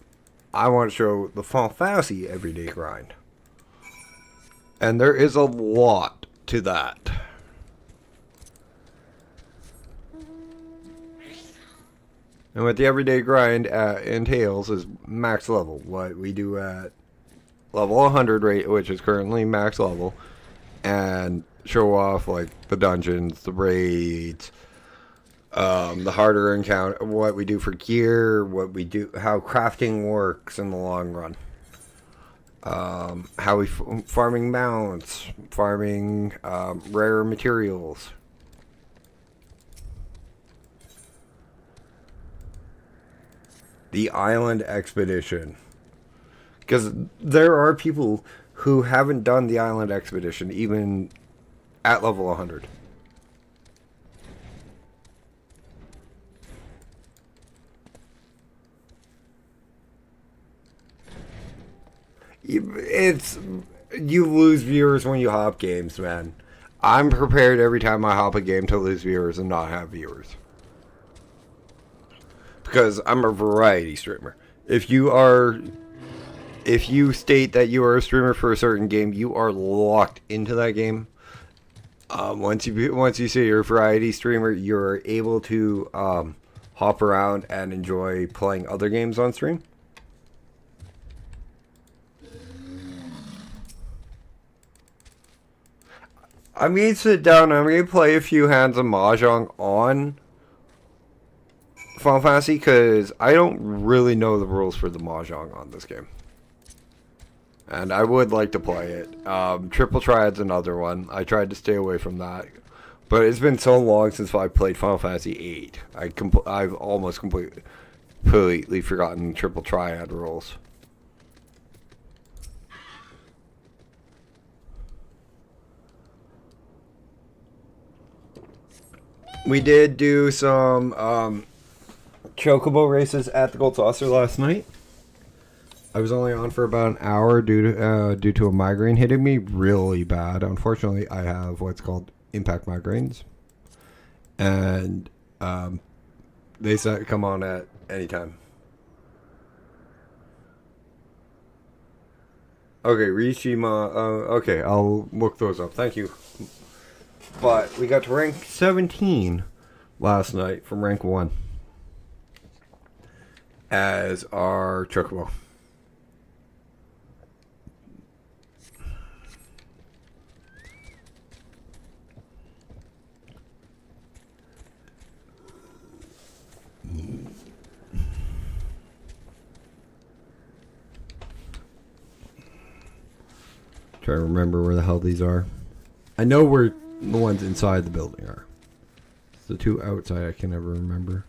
I want to show the Final Fantasy everyday grind. And there is a lot to that. And what the everyday grind entails is max level. What we do at level 100 rate, which is currently max level, and show off like the dungeons, the raids, the harder encounter, what we do for gear, what we do, how crafting works in the long run, how we farming mounts, farming rare materials. The island expedition. Because there are people who haven't done the island expedition even at level 100. It's, you lose viewers when you hop games, man. I'm prepared every time I hop a game to lose viewers and not have viewers. Because I'm a variety streamer. If you state that you are a streamer for a certain game, you are locked into that game. Once you say you're a variety streamer, you're able to hop around and enjoy playing other games on stream. I'm gonna sit down and I'm gonna play a few hands of Mahjong on Final Fantasy, because I don't really know the rules for the Mahjong on this game. And I would like to play it. Triple Triad's another one. I tried to stay away from that. But it's been so long since I played Final Fantasy VIII. I've almost completely forgotten Triple Triad rules. We did do some chocobo races at the Gold Saucer last night. I was only on for about an hour due to a migraine hitting me really bad. Unfortunately, I have what's called impact migraines, and they said come on at any time. Okay, Rishima. Okay, I'll look those up. Thank you. But we got to rank 17 last night from rank 1 as our chocobo. Try to remember where the hell these are. I know where the ones inside the building are. It's the two outside I can never remember.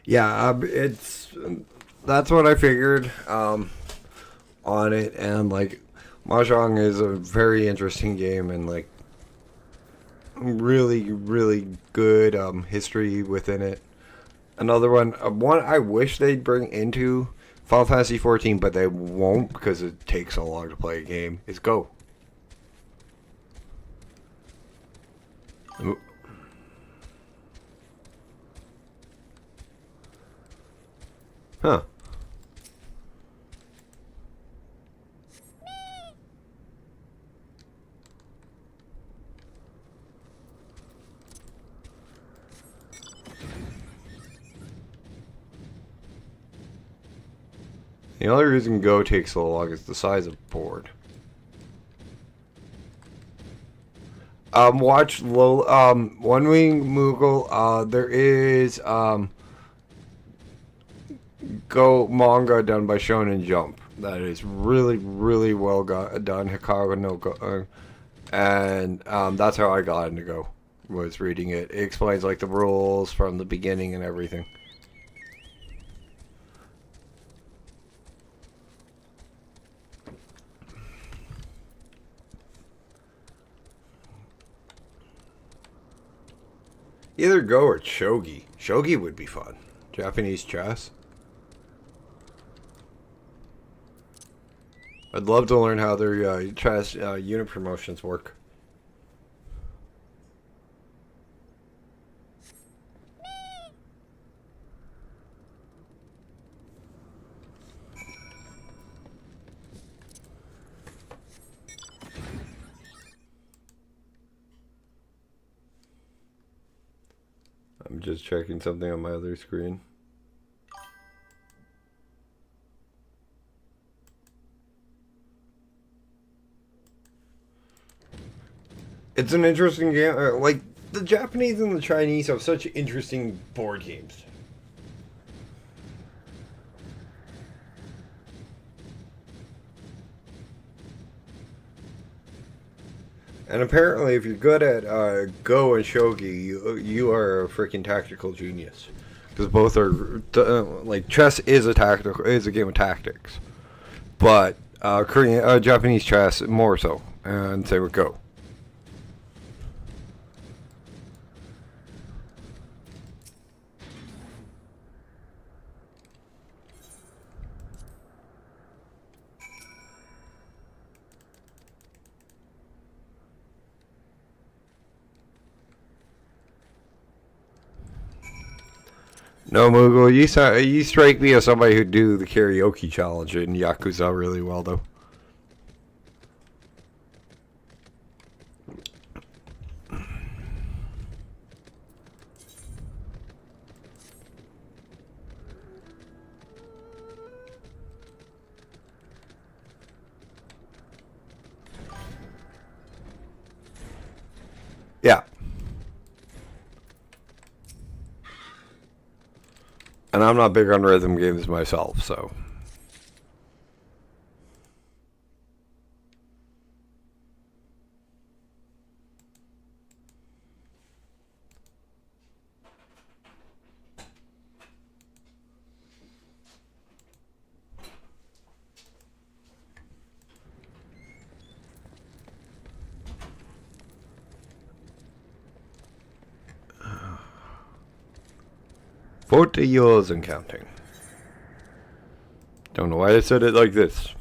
Yeah, that's what I figured on it, and like Mahjong is a very interesting game, and like really really good history within it. Another one I wish they'd bring into Final Fantasy 14, but they won't because it takes so long to play a game. Is Go. Huh. The only reason Go takes so long is the size of the board. Watch One Wing Moogle. There is Go manga done by Shonen Jump. That is really really well done. Hikaru no Go, and that's how I got into Go. Was reading it. It explains like the rules from the beginning and everything. Either Go or Shogi. Shogi would be fun. Japanese chess. I'd love to learn how their chess unit promotions work. I'm just checking something on my other screen. It's an interesting game. Like, the Japanese and the Chinese have such interesting board games. And apparently, if you're good at Go and Shogi, you are a freaking tactical genius. Because both are like chess is a game of tactics, but Japanese chess more so, and same with Go. No, Mughal, you strike me as somebody who'd do the karaoke challenge in Yakuza really well, though. Yeah. And I'm not big on rhythm games myself, so. $40 years and counting. Don't know why I said it like this.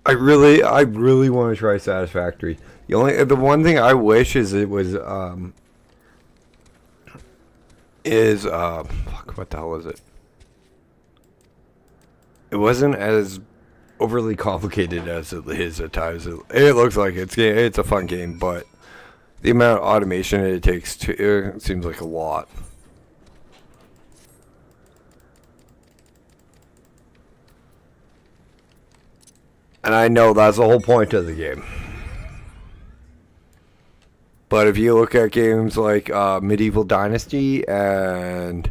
I really want to try Satisfactory. The one thing I wish is it was fuck, what the hell was it? It wasn't as overly complicated as it is at times. It looks like it's a fun game, but the amount of automation it takes it seems like a lot. And I know that's the whole point of the game. But if you look at games like Medieval Dynasty and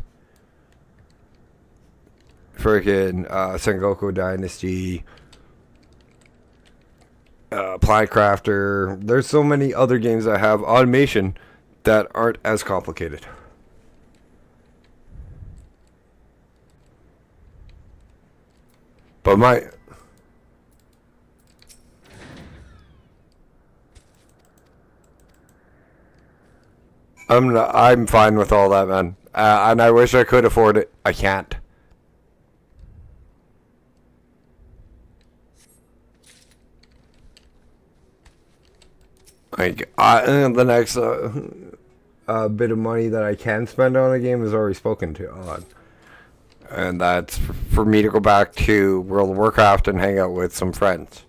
freaking Sengoku Dynasty, Planet Crafter, there's so many other games that have automation that aren't as complicated. But I'm fine with all that, man. And I wish I could afford it. I can't. Like, the next bit of money that I can spend on a game is already spoken to on. And that's for me to go back to World of Warcraft and hang out with some friends.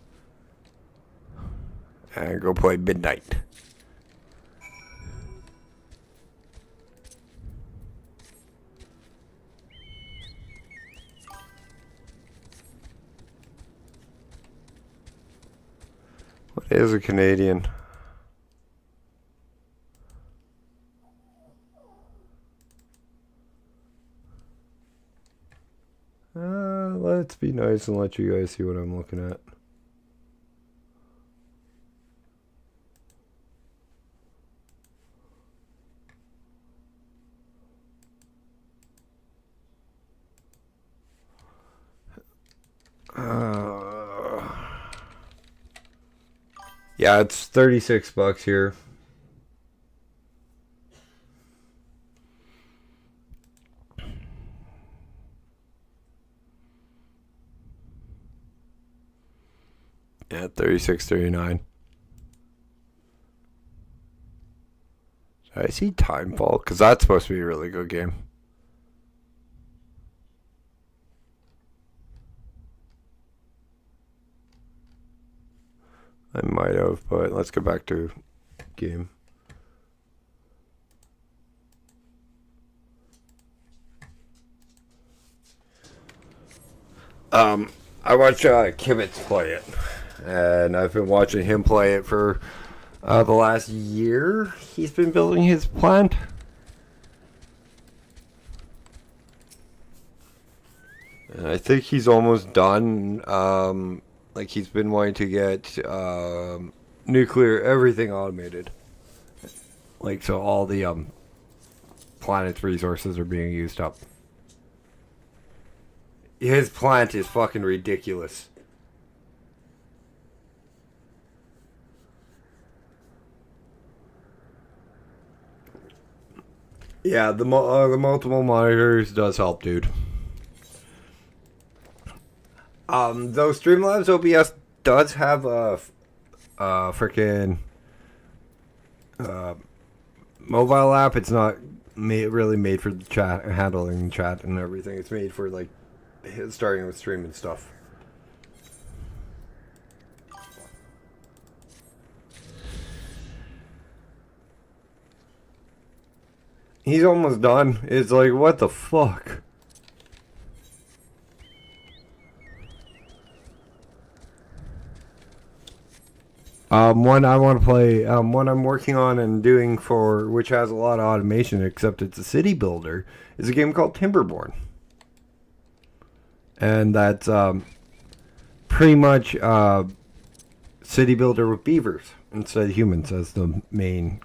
And go play Midnight. What is a Canadian? Let's be nice and let you guys see what I'm looking at. Yeah, it's $36 here. Yeah, 36.39. Did I see Timefall? Because that's supposed to be a really good game. I might have, but let's go back to game. I watch Kibitz play it, and I've been watching him play it for the last year. He's been building his plant. And I think he's almost done. Like, he's been wanting to get nuclear, everything automated. Like, so all the planet's resources are being used up. His plant is fucking ridiculous. Yeah, the multiple monitors does help, dude. Though Streamlabs OBS does have a freaking mobile app. It's not really made for the chat, handling chat and everything. It's made for like starting with stream and stuff. He's almost done. It's like, what the fuck? One I want to play, one I'm working on and doing for, which has a lot of automation, except it's a city builder, is a game called Timberborn. And that's pretty much city builder with beavers instead of humans as the main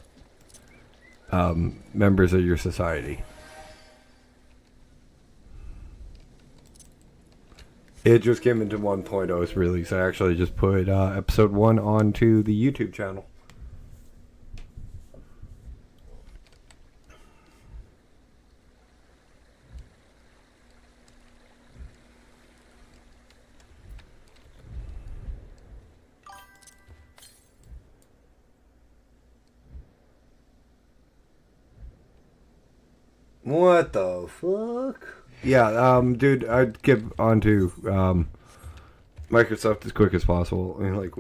members of your society. It just came into 1.0's release. I actually just put episode 1 onto the YouTube channel. What the fuck? Yeah, dude, I'd get onto Microsoft as quick as possible. I mean, like,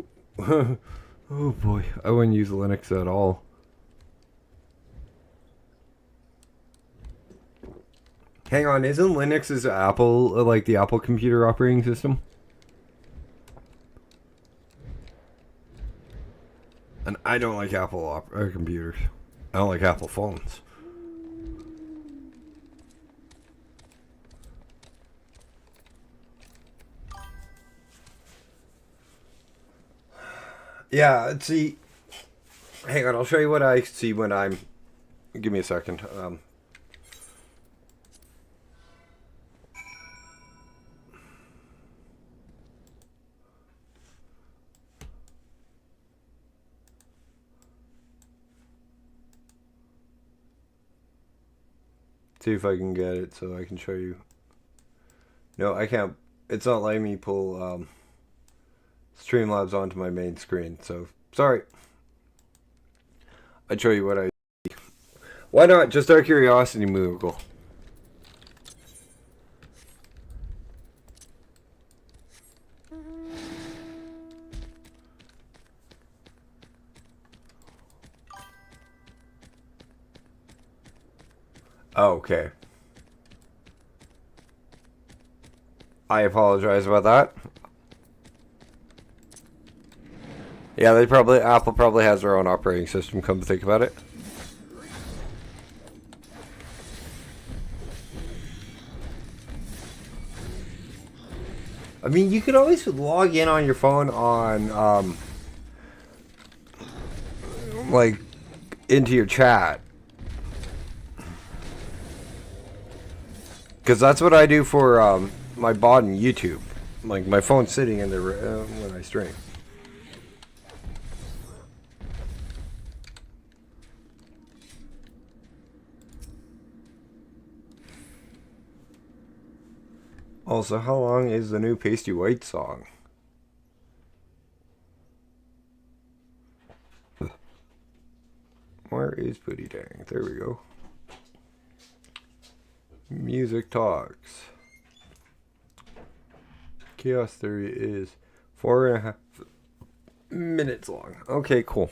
oh boy, I wouldn't use Linux at all. Hang on, isn't Linux Apple, like the Apple computer operating system? And I don't like Apple computers. I don't like Apple phones. Yeah, see, hang on, I'll show you what I see when I'm, give me a second. See if I can get it so I can show you. No, I can't. It's not letting me pull Streamlabs onto my main screen, so sorry. I'd show you what I see. Why not? Just out of curiosity, Moogle. Oh, okay. I apologize about that. Yeah, Apple probably has their own operating system, come to think about it. I mean, you could always log in on your phone on, like, into your chat. Because that's what I do for, my bot in YouTube. Like, my phone's sitting in there when I stream. Also, how long is the new Pasty White song? Where is Pooty Dang? There we go. Music Talks. Chaos Theory is 4.5 minutes long. Okay, cool.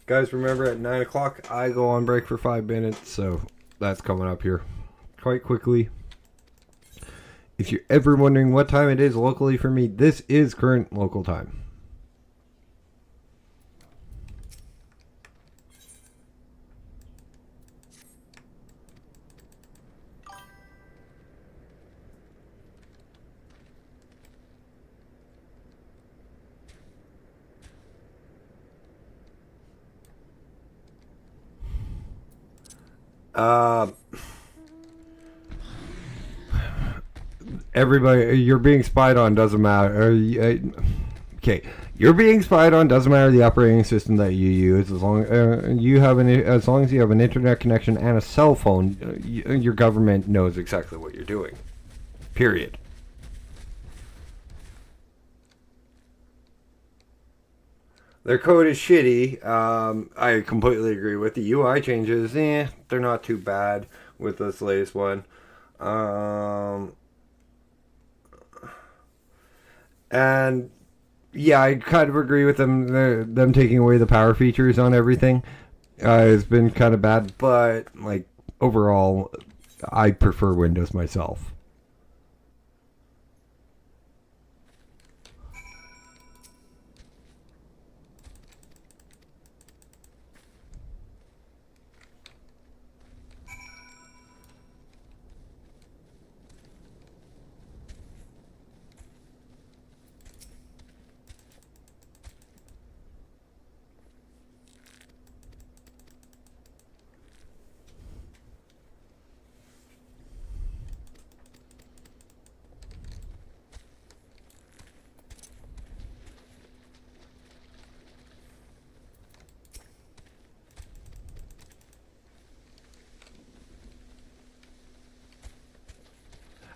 Guys, remember at 9 o'clock, I go on break for 5 minutes, so that's coming up here quite quickly. If you're ever wondering what time it is locally for me, this is current local time. Everybody, you're being spied on, doesn't matter. Okay, you're being spied on, doesn't matter the operating system that you use, as long as you have an internet connection and a cell phone, your government knows exactly what you're doing. Period. Their code is shitty. I completely agree with the UI changes. They're not too bad with this latest one. And yeah, I kind of agree with them taking away the power features on everything. It's been kind of bad, but like overall, I prefer Windows myself.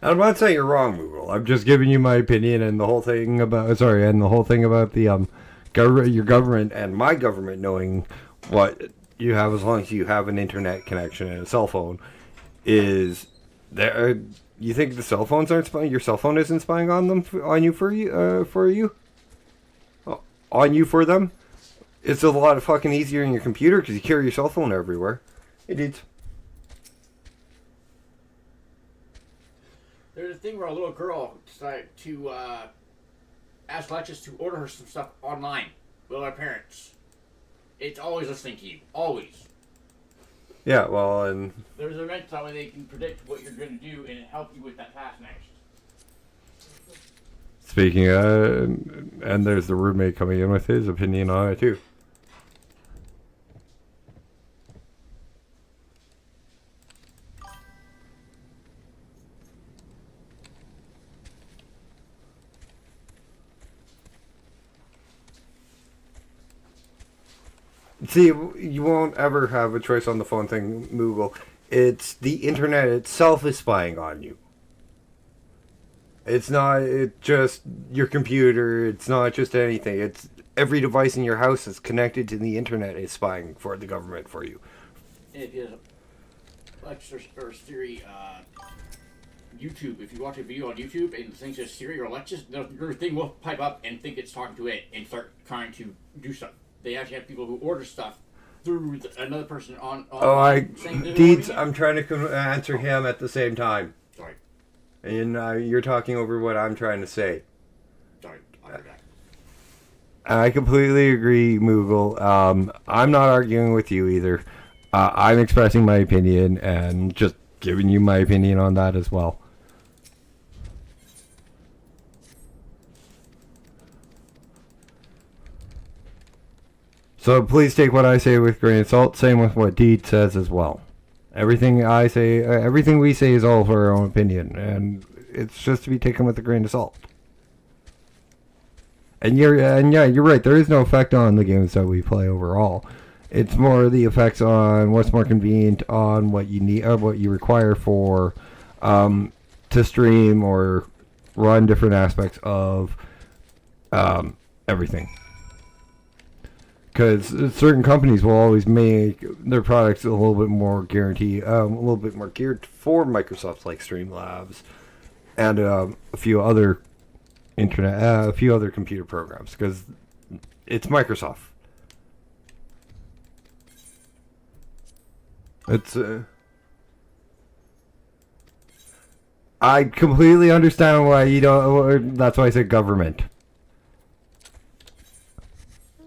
I'm not saying you're wrong, Google. I'm just giving you my opinion and the whole thing about the your government and my government knowing what you have as long as you have an internet connection and a cell phone is there. You think the cell phones aren't spying? Your cell phone isn't spying on them on you for you on you for them. It's a lot of fucking easier in your computer because you carry your cell phone everywhere. It is. There's a thing where a little girl decided to ask Alexis to order her some stuff online with her parents. It's always listening to you. Always. Yeah, well, and There's events that way they can predict what you're going to do and help you with that task next. speaking of, and there's the roommate coming in with his opinion on it too. See, you won't ever have a choice on the phone thing, Moogle. It's the internet itself is spying on you. It's not just your computer. It's not just anything. It's every device in your house that's connected to the internet is spying for the government for you. It is Alexis or Siri. YouTube. If you watch a video on YouTube and the thing says Siri or Alexis, your thing will pipe up and think it's talking to it and start trying to do stuff. They actually have people who order stuff through another person on. Deeds. I'm trying to answer him at the same time. Sorry. And you're talking over what I'm trying to say. Sorry, I forgot. I completely agree, Moogle. I'm not arguing with you either. I'm expressing my opinion and just giving you my opinion on that as well. So please take what I say with grain of salt. Same with what Deed says as well. Everything I say, everything we say is all for our own opinion, and it's just to be taken with a grain of salt. And yeah, you're right. There is no effect on the games that we play overall. It's more the effects on what's more convenient, on what you need, what you require for to stream or run different aspects of everything. Because certain companies will always make their products a little bit more guaranteed, a little bit more geared for Microsoft, like Streamlabs, and a few other a few other computer programs. Because it's Microsoft. It's. I completely understand why you don't. That's why I said government.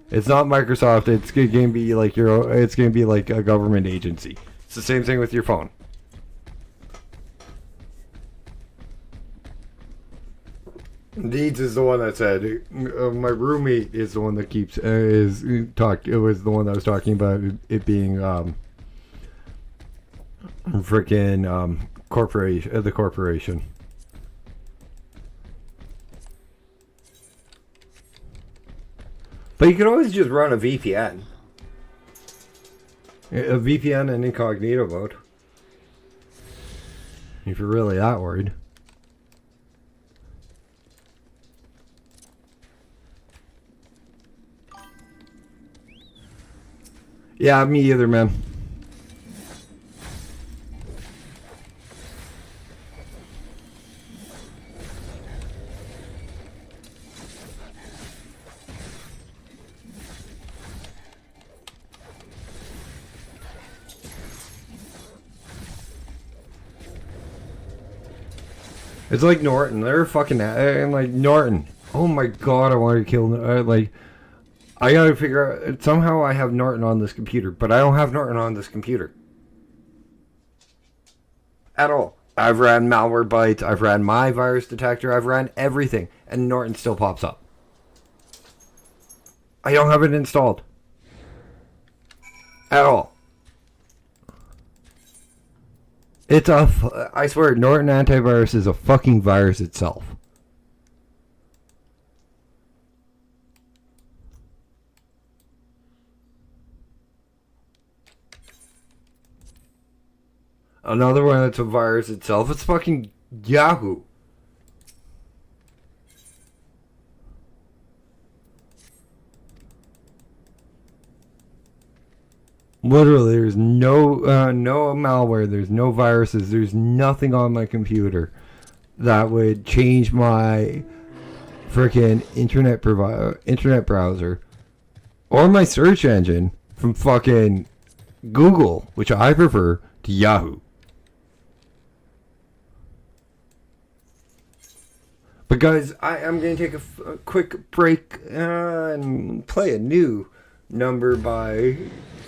It's not Microsoft. It's going to be like It's going to be like a government agency. It's the same thing with your phone. Deeds is the one that said. My roommate is the one that keeps It was the one that was talking about it being freaking corporation. The corporation. But you can always just run a VPN. A VPN and incognito mode. If you're really that worried. Yeah, me either, man. It's like Norton. They're fucking. I'm like Norton. Oh my god, I want to kill. I gotta figure out. Somehow I have Norton on this computer, but I don't have Norton on this computer at all. I've ran Malwarebytes. I've ran my virus detector. I've ran everything, and Norton still pops up. I don't have it installed at all. It's I swear, Norton Antivirus is a fucking virus itself. Another one that's a virus itself. It's fucking Yahoo. Literally, there's no malware. There's no viruses. There's nothing on my computer that would change my freaking internet browser or my search engine from fucking Google, which I prefer, to Yahoo. But guys, I am going to take a quick break and play a new number by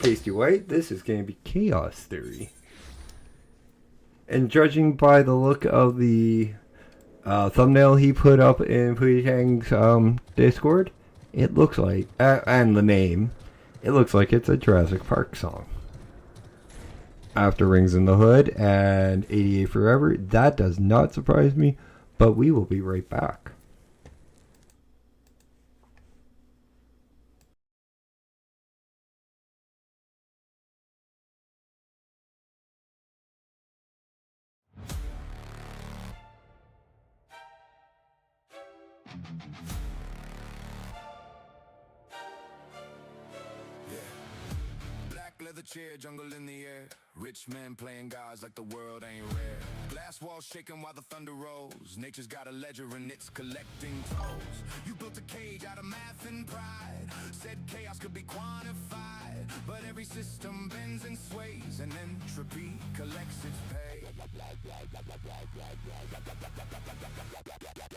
Tasty White. This is going to be Chaos Theory. And judging by the look of the thumbnail he put up in Pootie Discord, it looks like, and the name, it looks like it's a Jurassic Park song. After Rings in the Hood and 88 Forever, that does not surprise me, but we will be right back. Leather chair, jungle in the air. Rich men playing gods like the world ain't rare. Glass walls shaking while the thunder rolls. Nature's got a ledger and it's collecting tolls. You built a cage out of math and pride. Said chaos could be quantified, but every system bends and sways, and entropy collects its pay.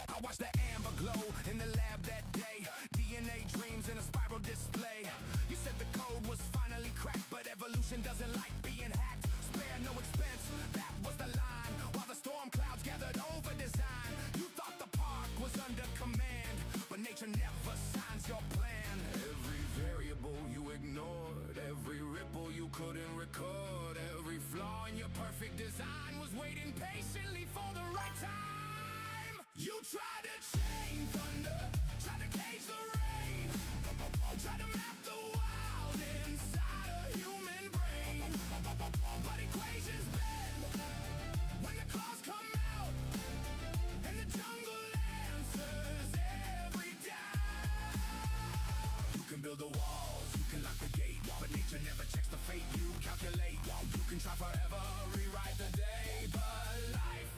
I watched the amber glow in the lab that day. DNA dreams in a spiral display. You said the code was finally cracked, but evolution doesn't like being hacked. Spare no expense, that was the line. While the storm clouds gathered over design. You thought the park was under command, but nature never signs your plan. Every variable you ignored, every ripple you couldn't record, every flaw in your perfect design was waiting patiently for the right time. You tried to chain thunder, tried to cage the rain, tried to map the wild inside a human brain, but equations bend when the claws come out, and the jungle answers every time. You can build the walls, you can lock the gate, but nature never checks the fate you calculate. You can try forever, rewrite the day, but life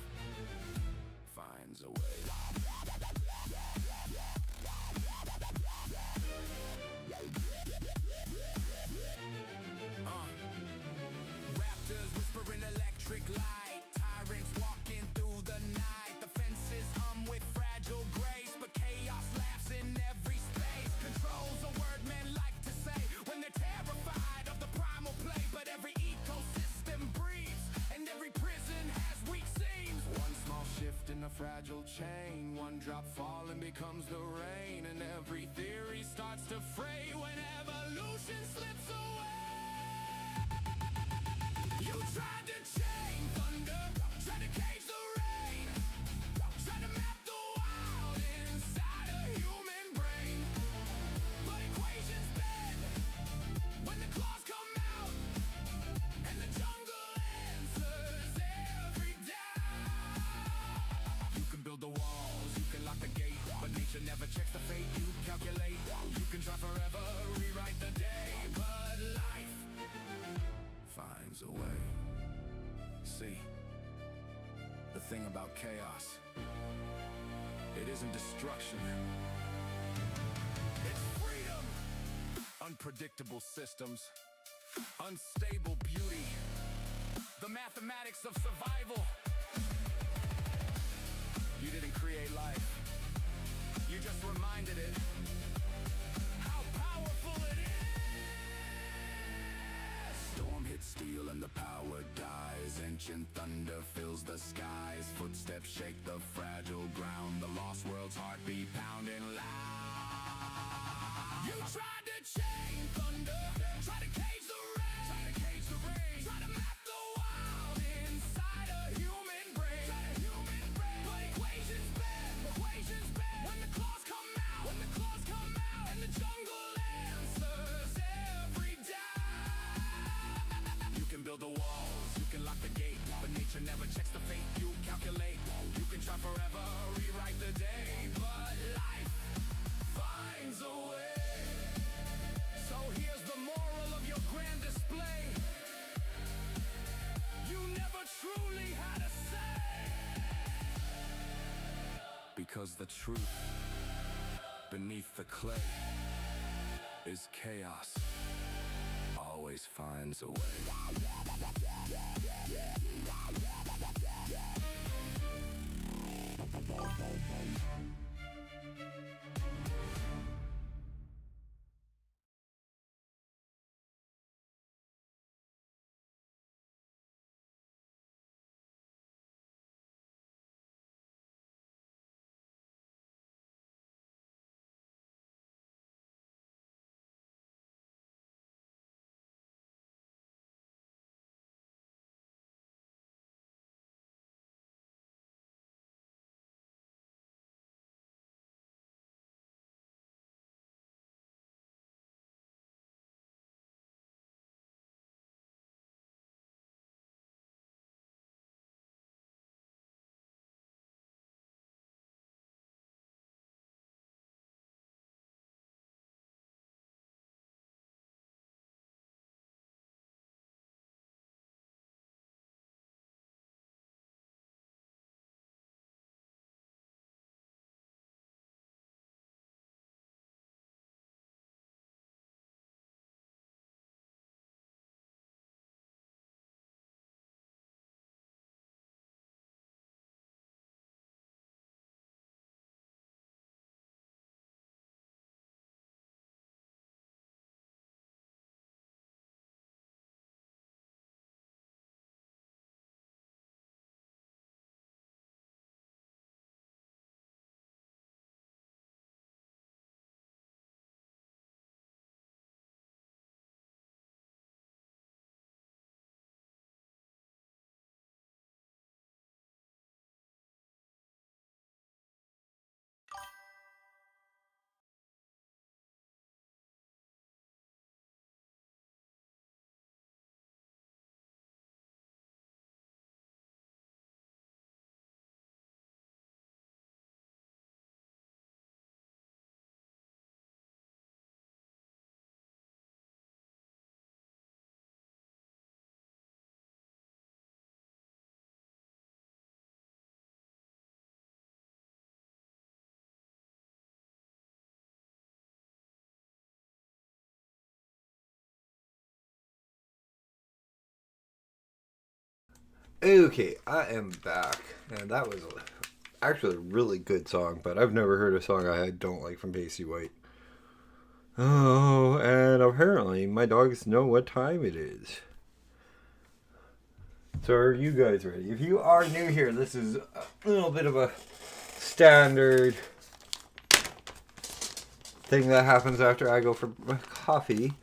finds a way. Raptors whispering electric light, tyrants walking through the night. The fences hum with fragile grace, but chaos laughs in every space. Control's a word men like to say when they're terrified of the primal play. But every ecosystem breathes, and every prison has weak seams. One small shift in a fragile chain, one drop falling becomes the rain, and every theory starts to fray when evolution slips away. You tried to chain thunder, tried to cage the rain, tried to map the wild inside a human brain, but equations bend when the claws come out, and the jungle answers every time. You can build the walls, you can lock the gate, but nature never checks the fate you calculate. You can try forever, rewrite the day, but life finds a way. See, the thing about chaos, it isn't destruction, it's freedom. Unpredictable systems, unstable beauty, the mathematics of survival. You didn't create life, you just reminded it how powerful it is. Storm hits steel and the power dies. Ancient thunder fills the skies. Footsteps shake the fragile ground. The lost world's heartbeat pounding loud. You tried to chain thunder, tried to cage the rain, tried to map the wild inside a human brain, but equations bend when the claws come out, and the jungle answers every time. You can build the walls, you can lock the gate, but nature never checks the fate you calculate. You can try forever, rewrite the day, but life finds a way. So here's the moral of your grand display: you never truly had a say, because the truth beneath the clay is chaos always finds a way. Okay, I am back. And that was actually a really good song, but I've never heard a song I don't like from Pasty White. Oh, and apparently my dogs know what time it is. So are you guys ready? If you are new here, this is a little bit of a standard thing that happens after I go for coffee.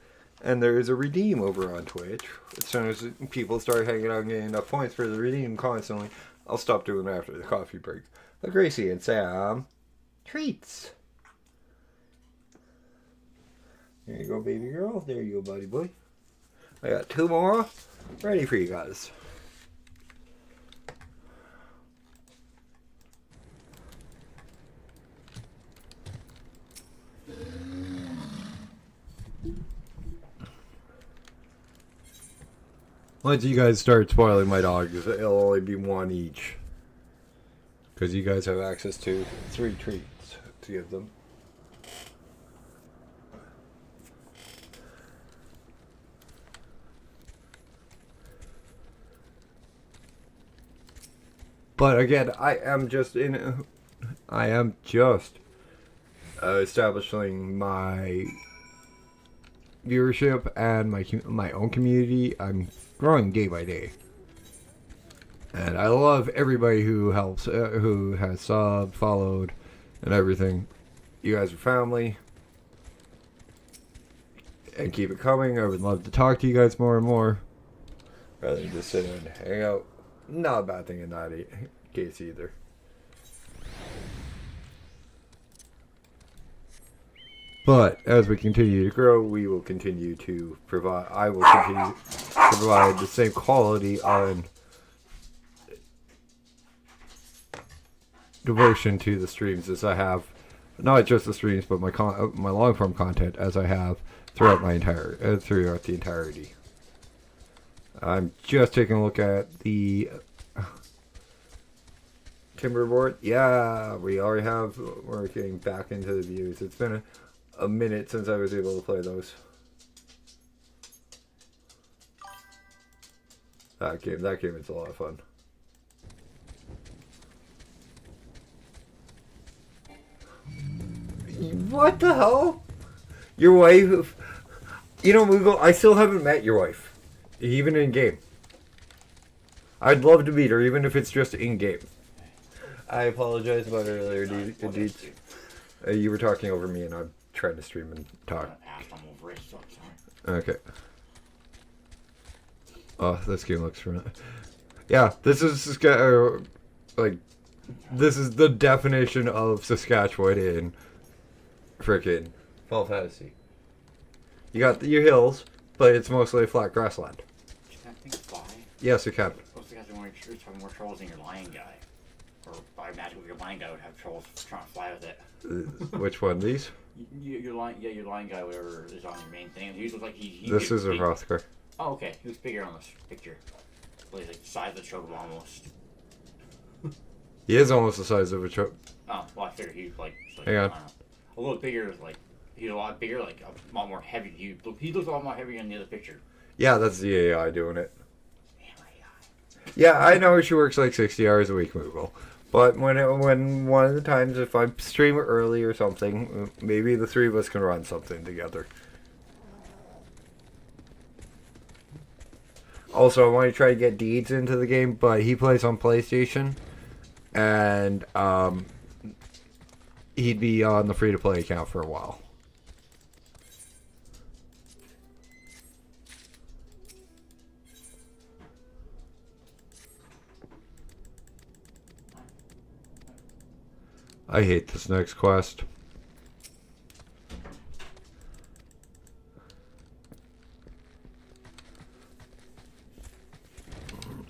And there is a redeem over on Twitch. As soon as people start hanging out and getting enough points for the redeem constantly, I'll stop doing it after the coffee break. But Gracie and Sam, treats. There you go, baby girl. There you go, buddy boy. I got 2 more ready for you guys. Once you guys start spoiling my dogs, it'll only be 1 each. Because you guys have access to 3 treats to give them. But again, I am just establishing my viewership and my own community. I'm growing day by day, and I love everybody who helps, who has subbed, followed, and everything. You guys are family, and keep it coming. I would love to talk to you guys more and more, rather than just sit and hang out. Not a bad thing in that case either. But as we continue to grow, we will continue to provide. I will continue to provide the same quality on devotion to the streams as I have, not just the streams, but my long form content as I have throughout throughout the entirety. I'm just taking a look at the Timberboard. Yeah, we already have. We're getting back into the views. It's been a minute since I was able to play those. That game is a lot of fun. What the hell? Your wife? You know, Moogle, I still haven't met your wife, even in game. I'd love to meet her, even if it's just in game. I apologize about earlier, Deeds. You were talking over me, and I'm trying to stream and talk. Okay. Oh, this game looks familiar. Yeah, this is this is the definition of Saskatchewan in frickin' Final Fantasy. You got your hills, but it's mostly a flat grassland. Can that thing fly? Yes, it can. Most guys are having more troubles than your lion guy. Or by magic, your lion guy would have troubles trying to fly with it. Which one? These? Your lion guy, whatever is on your main thing. He looks like he This is a Rothgar. Oh, okay. He was bigger on this picture. Well, he's like the size of the chocobo almost. He is almost the size of a chocobo. Oh, well, I figured he was like hang on. A little bigger, like he's a lot bigger, like a lot more heavy. He looks a lot more heavy in the other picture. Yeah, that's the AI doing it. Yeah, I know she works like 60 hours a week, Moogle. But when one of the times, if I stream early or something, maybe the 3 of us can run something together. Also, I want to try to get Deeds into the game, but he plays on PlayStation, and he'd be on the free-to-play account for a while. I hate this next quest.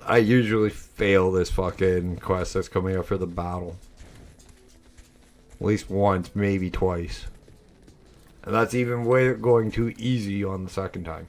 I usually fail this fucking quest that's coming up for the battle. At least once, maybe twice. And that's even going too easy on the second time.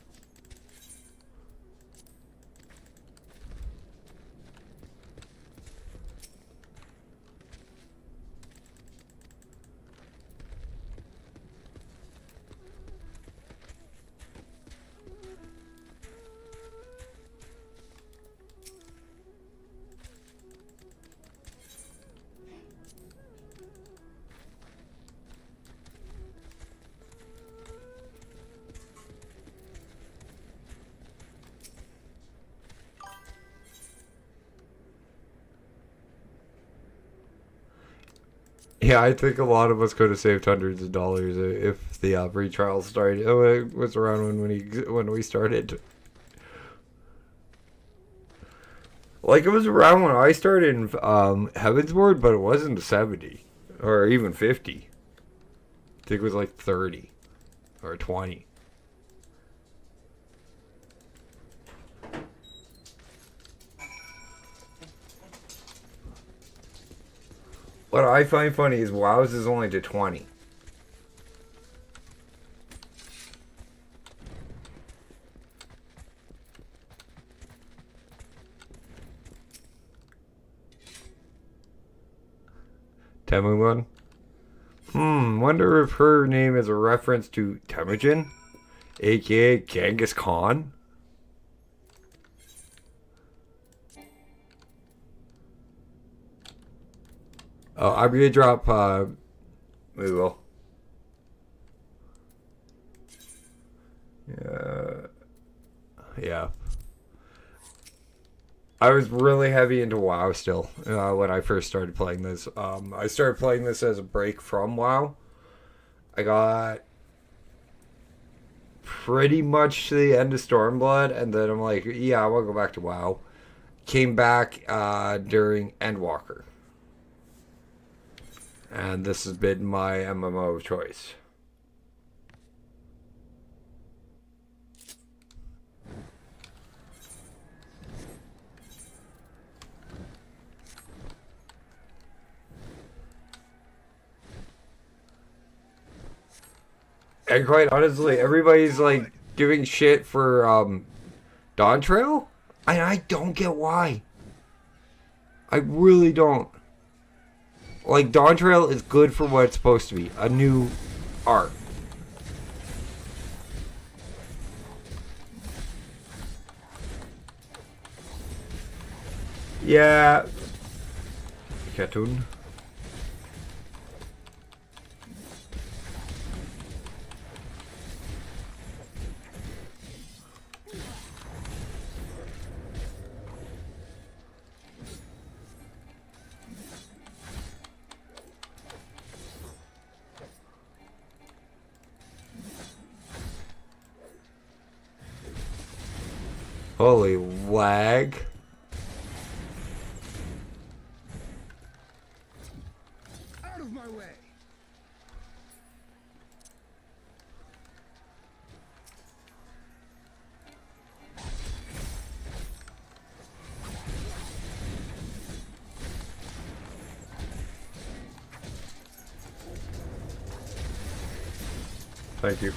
Yeah, I think a lot of us could have saved hundreds of dollars if the free trial started. Oh, it was around when we started. Like, it was around when I started in Heavensward, but it wasn't 70 or even 50. I think it was like 30 or 20. What I find funny is WoW's is only to 20. Temujin? Wonder if her name is a reference to Temujin, aka Genghis Khan? Oh, I'm gonna drop, we will. Yeah. I was really heavy into WoW still when I first started playing this. I started playing this as a break from WoW. I got pretty much to the end of Stormblood, and then I'm like, yeah, I want to go back to WoW. Came back during Endwalker. And this has been my MMO of choice. And quite honestly, everybody's like giving shit for Dawn Trail, and I don't get why. I really don't. Like, Dawn Trail is good for what it's supposed to be, a new art. Yeah. Cartoon. Holy lag. Out of my way. Thank you.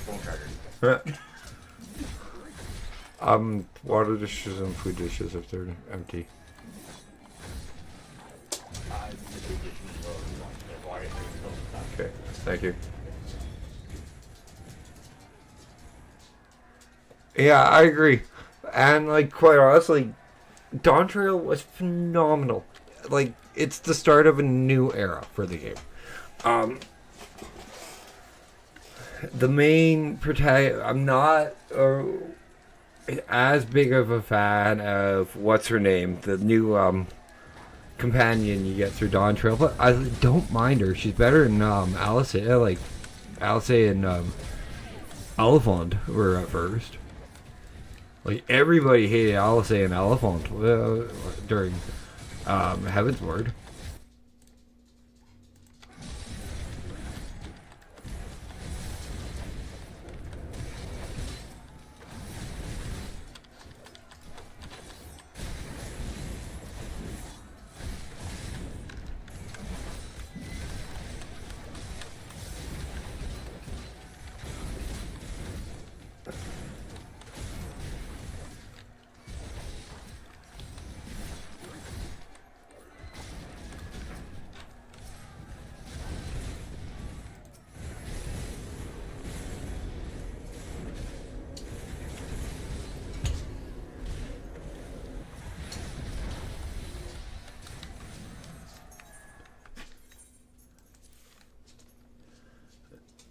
Phone charger. Water dishes and food dishes if they're empty. Okay, thank you. Yeah, I agree. And, like, quite honestly, Dawn Trail was phenomenal. Like, it's the start of a new era for the game. The main protagonist, I'm not as big of a fan of what's her name, the new companion you get through Dawn Trail, but I don't mind her. She's better than Alice. Like Alice and Elephant were at first. Like, everybody hated Alice and Elephant during Heavensward.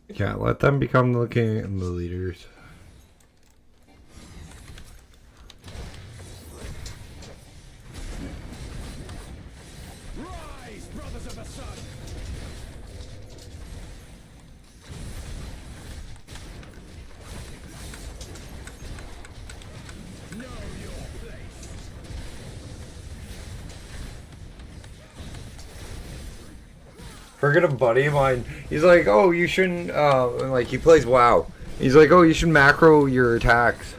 Yeah, let them become the leaders. Rise. face, brothers of the sun. Know your place. Forget a buddy of mine. He's like, oh, you shouldn't, like, he plays WoW. He's like, oh, you should macro your attacks.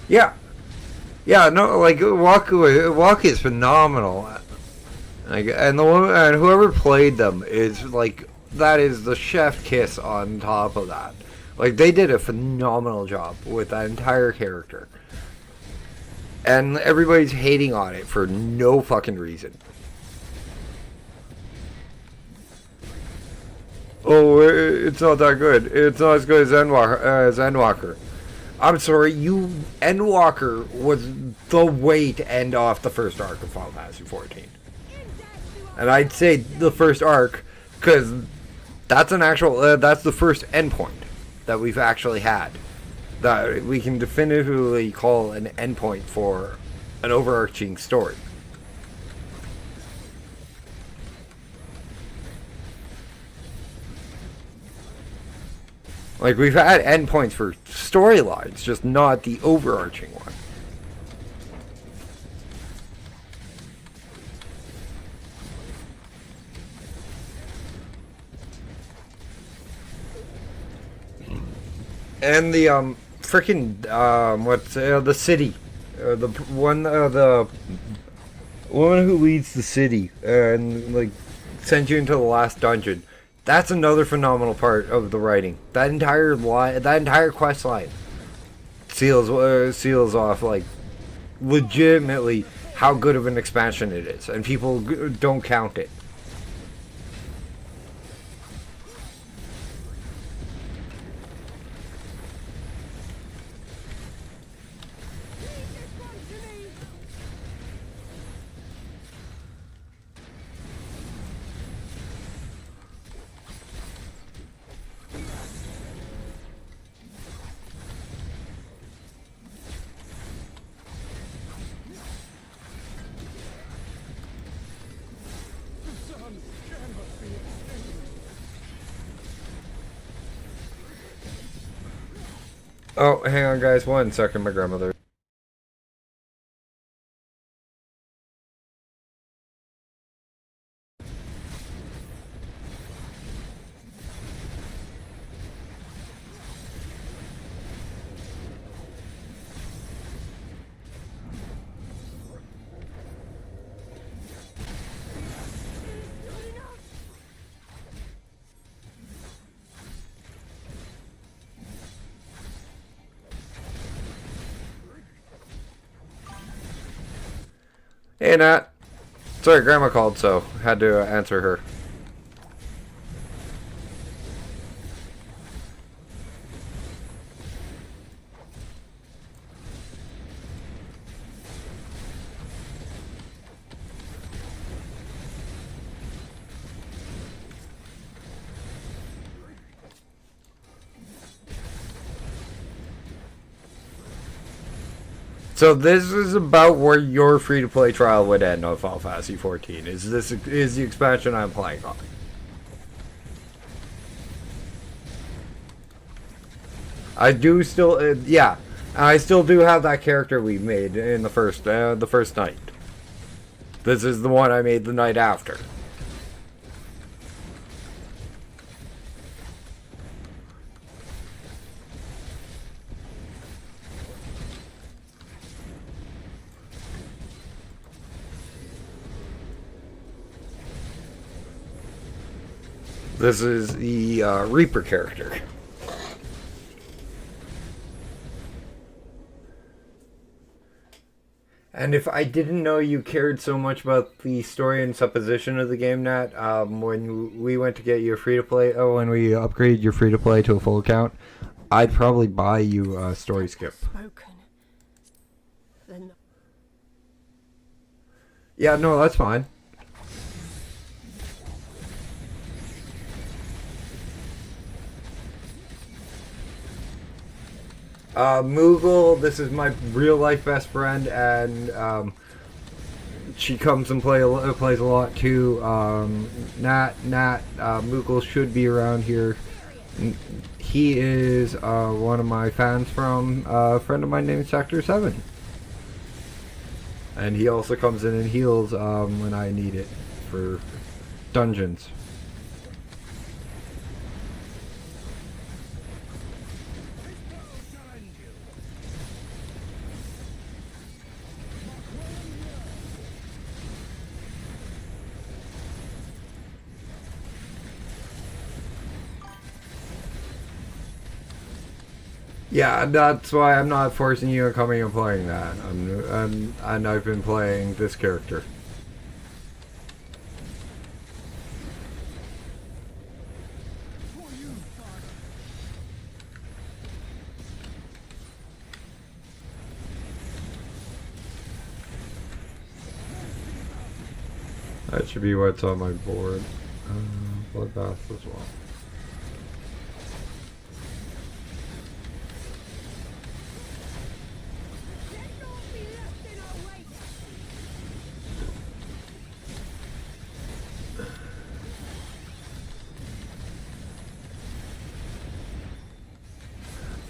Yeah. Yeah, no, like, walk is phenomenal. Like, and the woman, and whoever played them is, like, that is the chef kiss on top of that. Like, they did a phenomenal job with that entire character. And everybody's hating on it for no fucking reason. Oh, it's not that good. It's not as good as Endwalker. I'm sorry, Endwalker was the way to end off the first arc of Final Fantasy XIV. And I'd say the first arc, because that's an actual, that's the first endpoint that we've actually had. That we can definitively call an endpoint for an overarching story. Like, we've had endpoints for storylines, just not the overarching one. And the freaking the city, the woman who leads the city and like sends you into the last dungeon. That's another phenomenal part of the writing. That entire quest line seals off like legitimately how good of an expansion it is, and people don't count it. Oh, hang on, guys. 1 second, my grandmother. Hey, Nat. Sorry, Grandma called, so had to answer her. So this is about where your free-to-play trial would end on Final Fantasy XIV. Is the expansion I'm playing on? I do still, yeah, I still do have that character we made in the first night. This is the one I made the night after. This is the Reaper character. And if I didn't know you cared so much about the story and supposition of the game, Nat, when we went to get your free-to-play, when we upgraded your free-to-play to a full account, I'd probably buy you a story skip. Spoken. Then Yeah, no, that's fine. Moogle, this is my real life best friend, and she comes and plays a lot too. Nat, Moogle should be around here. He is one of my fans from a friend of mine named Sector 7. And he also comes in and heals when I need it for dungeons. Yeah, that's why I'm not forcing you on coming and playing that. And I've been playing this character. That should be what's on my board. Bloodbath as well.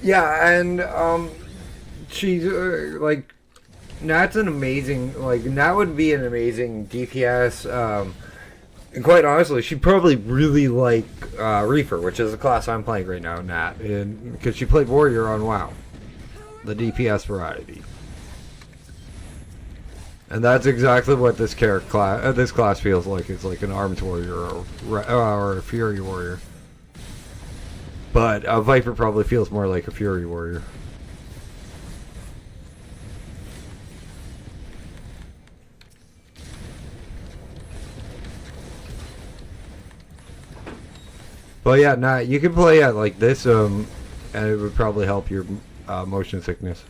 Yeah, and she's like, Nat's an amazing, like, Nat would be an amazing DPS. And quite honestly, she'd probably really like Reaper, which is the class I'm playing right now, Nat, because she played Warrior on WoW, the DPS variety. And that's exactly what this class feels like. It's like an armed warrior or a fury warrior. But Viper probably feels more like a fury warrior. But yeah, nah, you can play it like this, and it would probably help your motion sickness.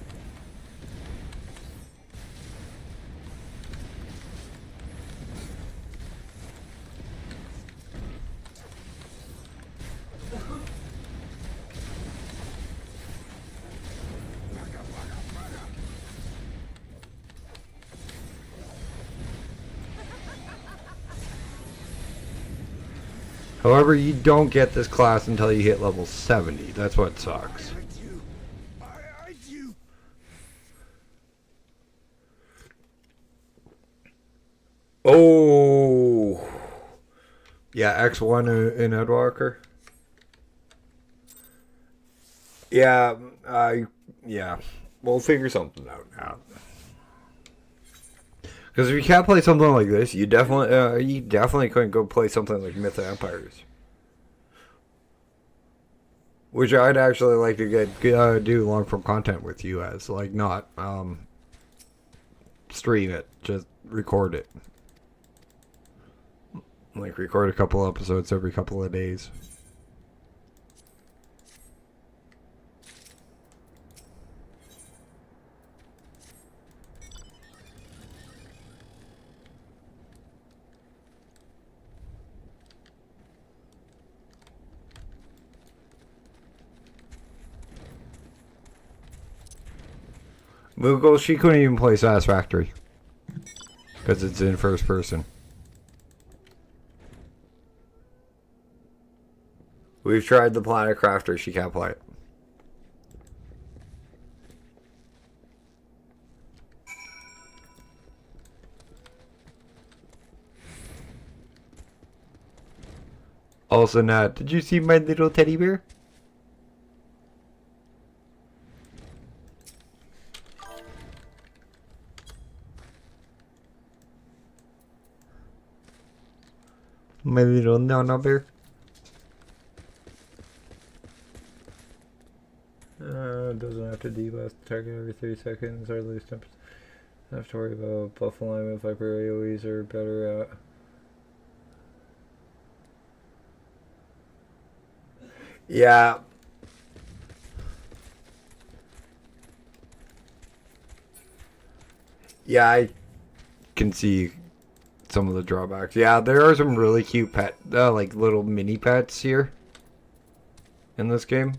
However, you don't get this class until you hit level 70. That's what sucks. Oh! Yeah, X1 in Edwalker. Yeah, yeah. We'll figure something out now. Because if you can't play something like this, you definitely couldn't go play something like Myth of Empires, which I'd actually like to do long form content with you as, like, not stream it, just record it, like record a couple episodes every couple of days. Moogle, she couldn't even play Satisfactory because it's in first person. We've tried the Planet Crafter, she can't play it. Also, Nat, did you see my little teddy bear? My little Nana bear. Doesn't have to deblast the target every 30 seconds or lose temps. Don't have to worry about buff alignment. Viper AoEs are better at. Yeah. Yeah, I can see some of the drawbacks. Yeah, there are some really cute pet, like little mini pets here in this game.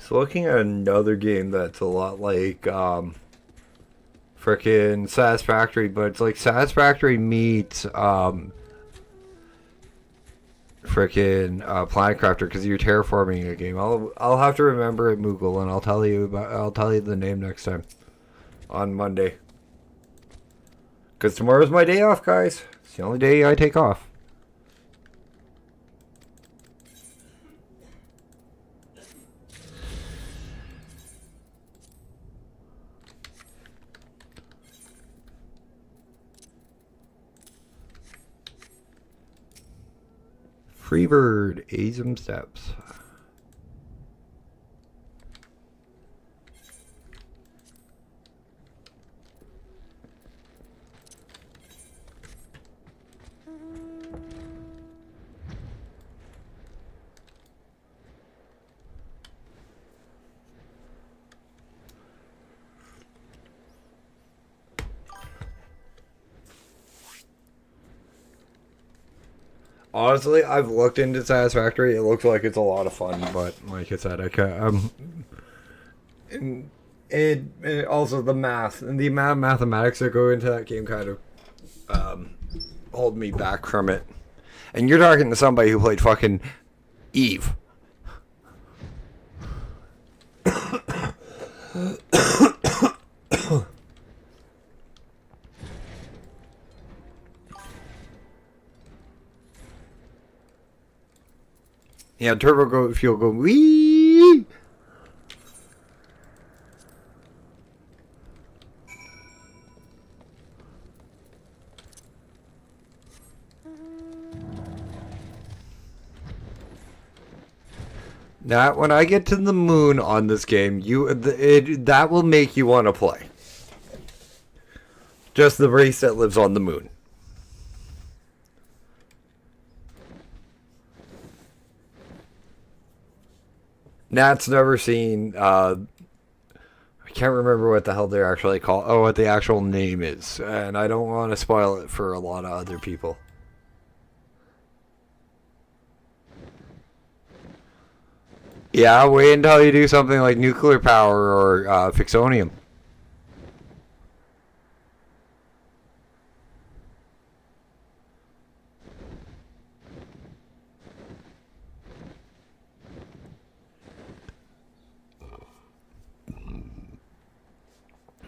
was looking at another game that's a lot like frickin' Satisfactory, but it's like Satisfactory meets frickin' Planet Crafter because you're terraforming a game. I'll have to remember it, Moogle, and I'll tell you the name next time on Monday. Because tomorrow's my day off, guys. It's the only day I take off. Freebird, Azum Steps. Honestly, I've looked into Satisfactory. It looks like it's a lot of fun, but like I said, I can't. It also the math and the amount of mathematics that go into that game kind of hold me back from it. And you're talking to somebody who played fucking Eve. Yeah, turbo fuel go wee. Now, when I get to the moon on this game, that will make you want to play. Just the race that lives on the moon. Nat's never seen, I can't remember what the hell they're actually called. Oh, what the actual name is. And I don't want to spoil it for a lot of other people. Yeah, wait until you do something like nuclear power or Fixonium.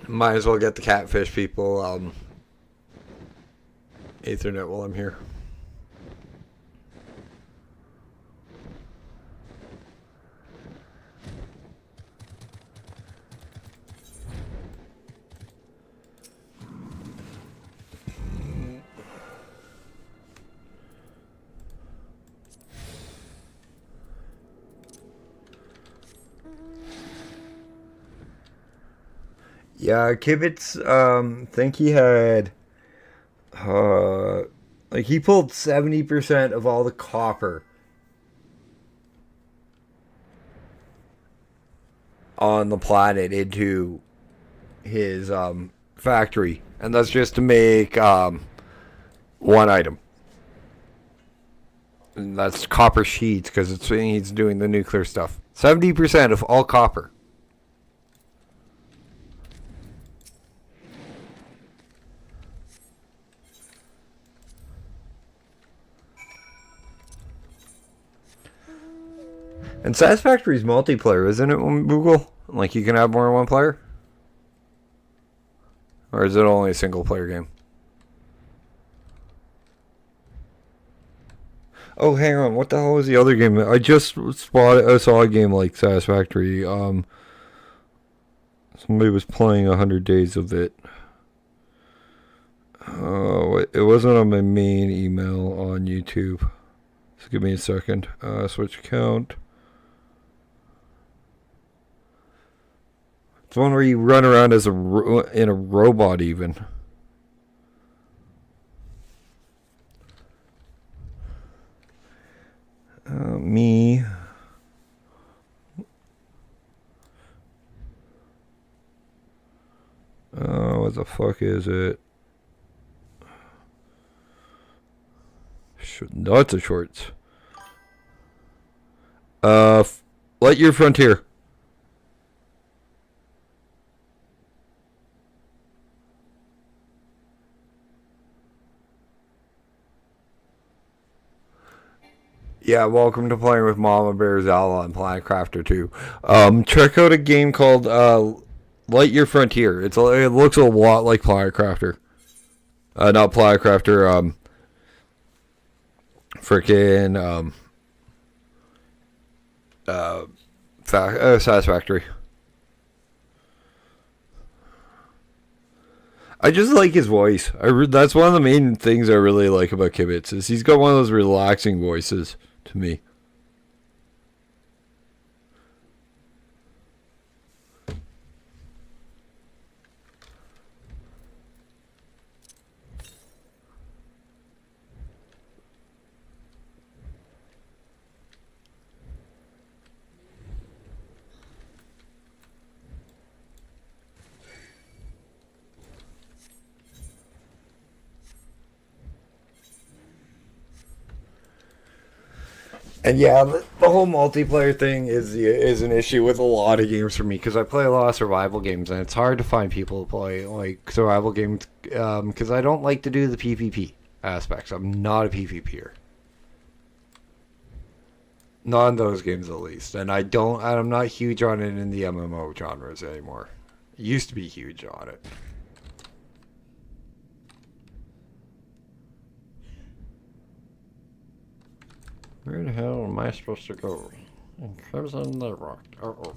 Might as well get the catfish people Ethernet while I'm here. Yeah, Kibitz, think he had, like he pulled 70% of all the copper on the planet into his, factory. And that's just to make, one item. And that's copper sheets, because he's doing the nuclear stuff. 70% of all copper. And Satisfactory's multiplayer, isn't it, Google? Like, you can have more than one player? Or is it only a single player game? Oh, hang on. What the hell was the other game? I saw a game like Satisfactory. Somebody was playing 100 days of it. Oh, it wasn't on my main email on YouTube. So give me a second. Switch account. It's one where you run around as in a robot, even. Me. What the fuck is it? Lots of shorts. Lightyear Frontier. Yeah, welcome to playing with Mama Bear Zala and Planet Crafter 2. Check out a game called Light Your Frontier. It looks a lot like Planet Crafter. Not Planet Crafter, freaking Satisfactory. I just like his voice. That's one of the main things I really like about Kibitz is he's got one of those relaxing voices to me. And yeah, the whole multiplayer thing is an issue with a lot of games for me because I play a lot of survival games and it's hard to find people to play like survival games because I don't like to do the PvP aspects. I'm not a PvPer, not in those games at least, and I'm not huge on it in the MMO genres anymore. I used to be huge on it. Where the hell am I supposed to go? Crimson the rock. Oh.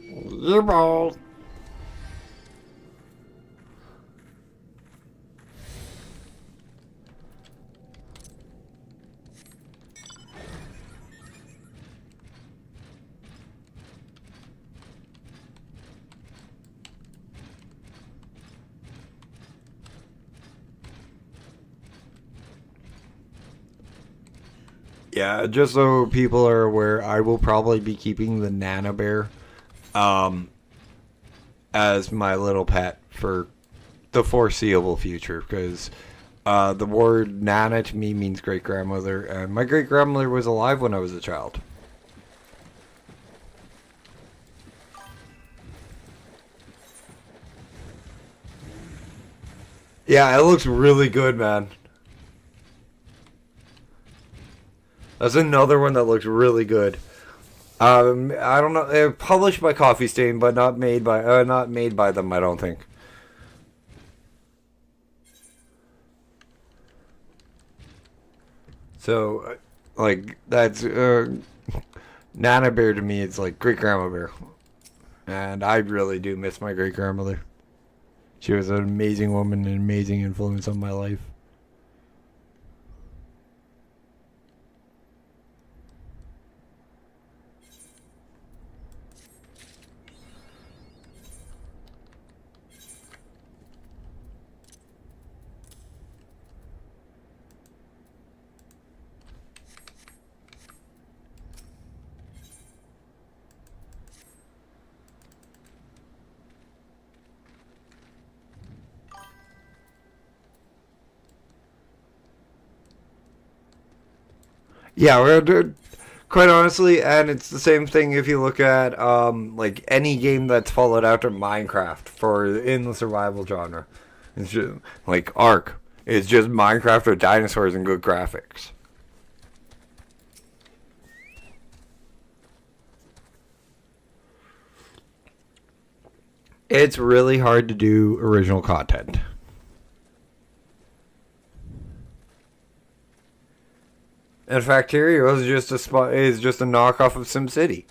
You ball. Yeah, just so people are aware, I will probably be keeping the Nana Bear as my little pet for the foreseeable future because the word Nana to me means great grandmother, and my great grandmother was alive when I was a child. Yeah, it looks really good, man. That's another one that looks really good. I don't know. Published by Coffee Stain, but not made by them. I don't think. So, like that's Nana Bear to me. It's like great grandma bear, and I really do miss my great grandmother. She was an amazing woman, an amazing influence on my life. Yeah, quite honestly, and it's the same thing if you look at like any game that's followed after Minecraft for in the survival genre. It's just like Ark. It's just Minecraft with dinosaurs and good graphics. It's really hard to do original content. In fact, Heroes is just a knockoff of SimCity.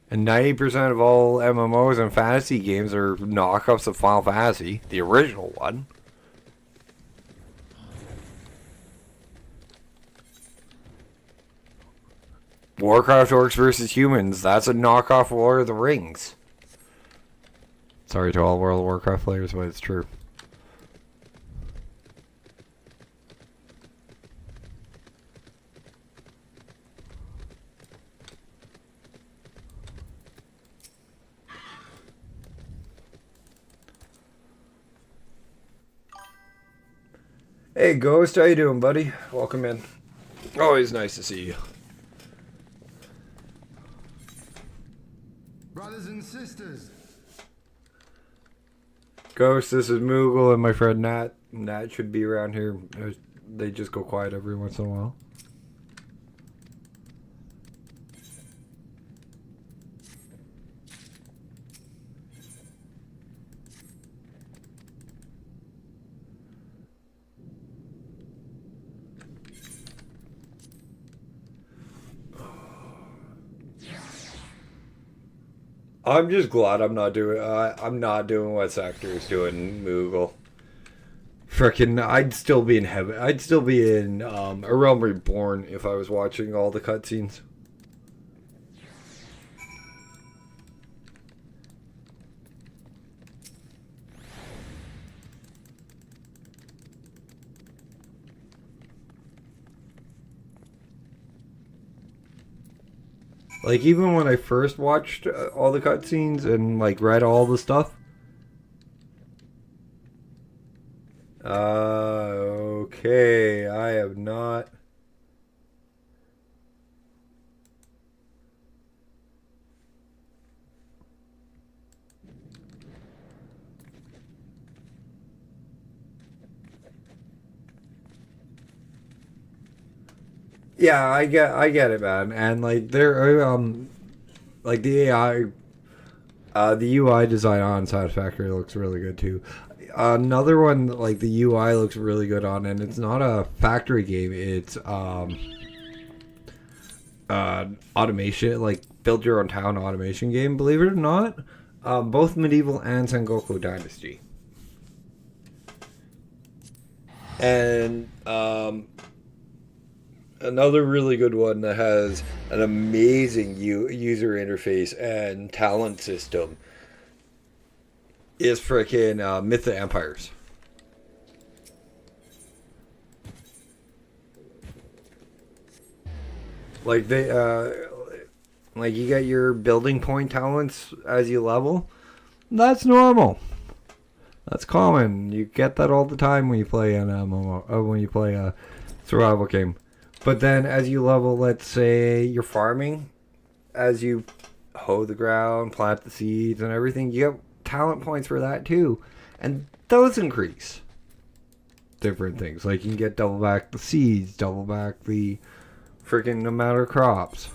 And 90% of all MMOs and fantasy games are knockoffs of Final Fantasy, the original one. Warcraft Orcs versus Humans, that's a knockoff of Lord of the Rings. Sorry to all World of Warcraft players, but it's true. Hey Ghost, how you doing, buddy? Welcome in. Always nice to see you. Brothers and sisters. Ghost, this is Moogle and my friend Nat. Nat should be around here. They just go quiet every once in a while. I'm just glad I'm not doing what Sector is doing, Moogle. Frickin', I'd still be in heaven. I'd still be in A Realm Reborn if I was watching all the cutscenes. Like, even when I first watched all the cutscenes and, like, read all the stuff. Okay, I have not. Yeah, I get it, man. And like like the AI, the UI design on Satisfactory looks really good too. Another one, like the UI looks really good on, and it's not a factory game. It's automation, like build your own town automation game. Believe it or not, both Medieval and Sengoku Dynasty. And another really good one that has an amazing user interface and talent system is frickin' Myth of Empires. Like like you get your building point talents as you level. That's normal. That's common. You get that all the time when you play an MMO, when you play a survival game. But then as you level, let's say you're farming, as you hoe the ground, plant the seeds and everything, you get talent points for that too. And those increase different things. Like you can get double back the seeds, double back the freaking amount of crops.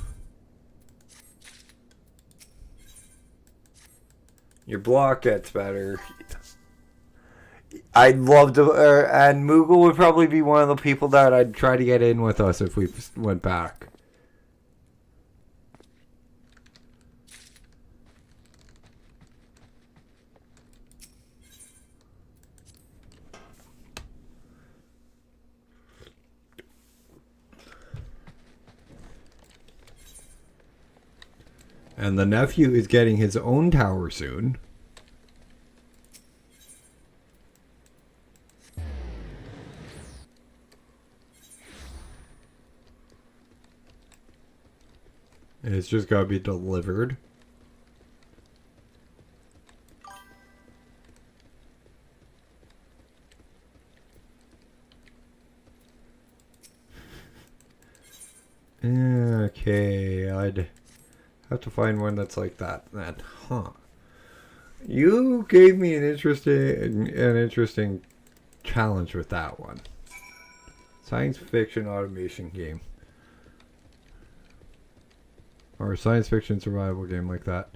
Your block gets better. I'd love to, and Moogle would probably be one of the people that I'd try to get in with us if we went back. And the nephew is getting his own tower soon. It's just gotta be delivered. Okay, I'd have to find one that's like that then. Huh. You gave me an interesting challenge with that one. Science fiction automation game. Or a science fiction survival game like that.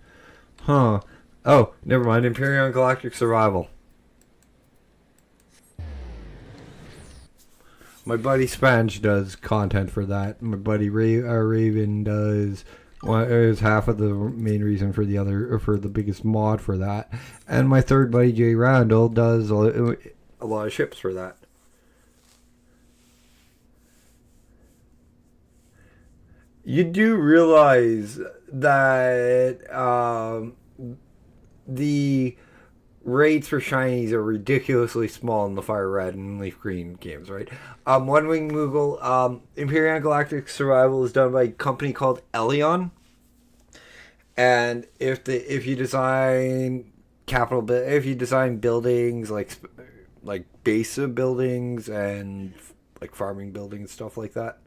Huh. Oh, never mind. Imperial Galactic Survival. My buddy Spange does content for that. My buddy Raven does... is half of the main reason for the biggest mod for that. And my third buddy Jay Randall does a lot of ships for that. You do realize that the rates for shinies are ridiculously small in the Fire Red and Leaf Green games, right? One Wing Moogle, Imperial Galactic Survival is done by a company called Elion. And if you design buildings like base of buildings and like farming buildings, stuff like that.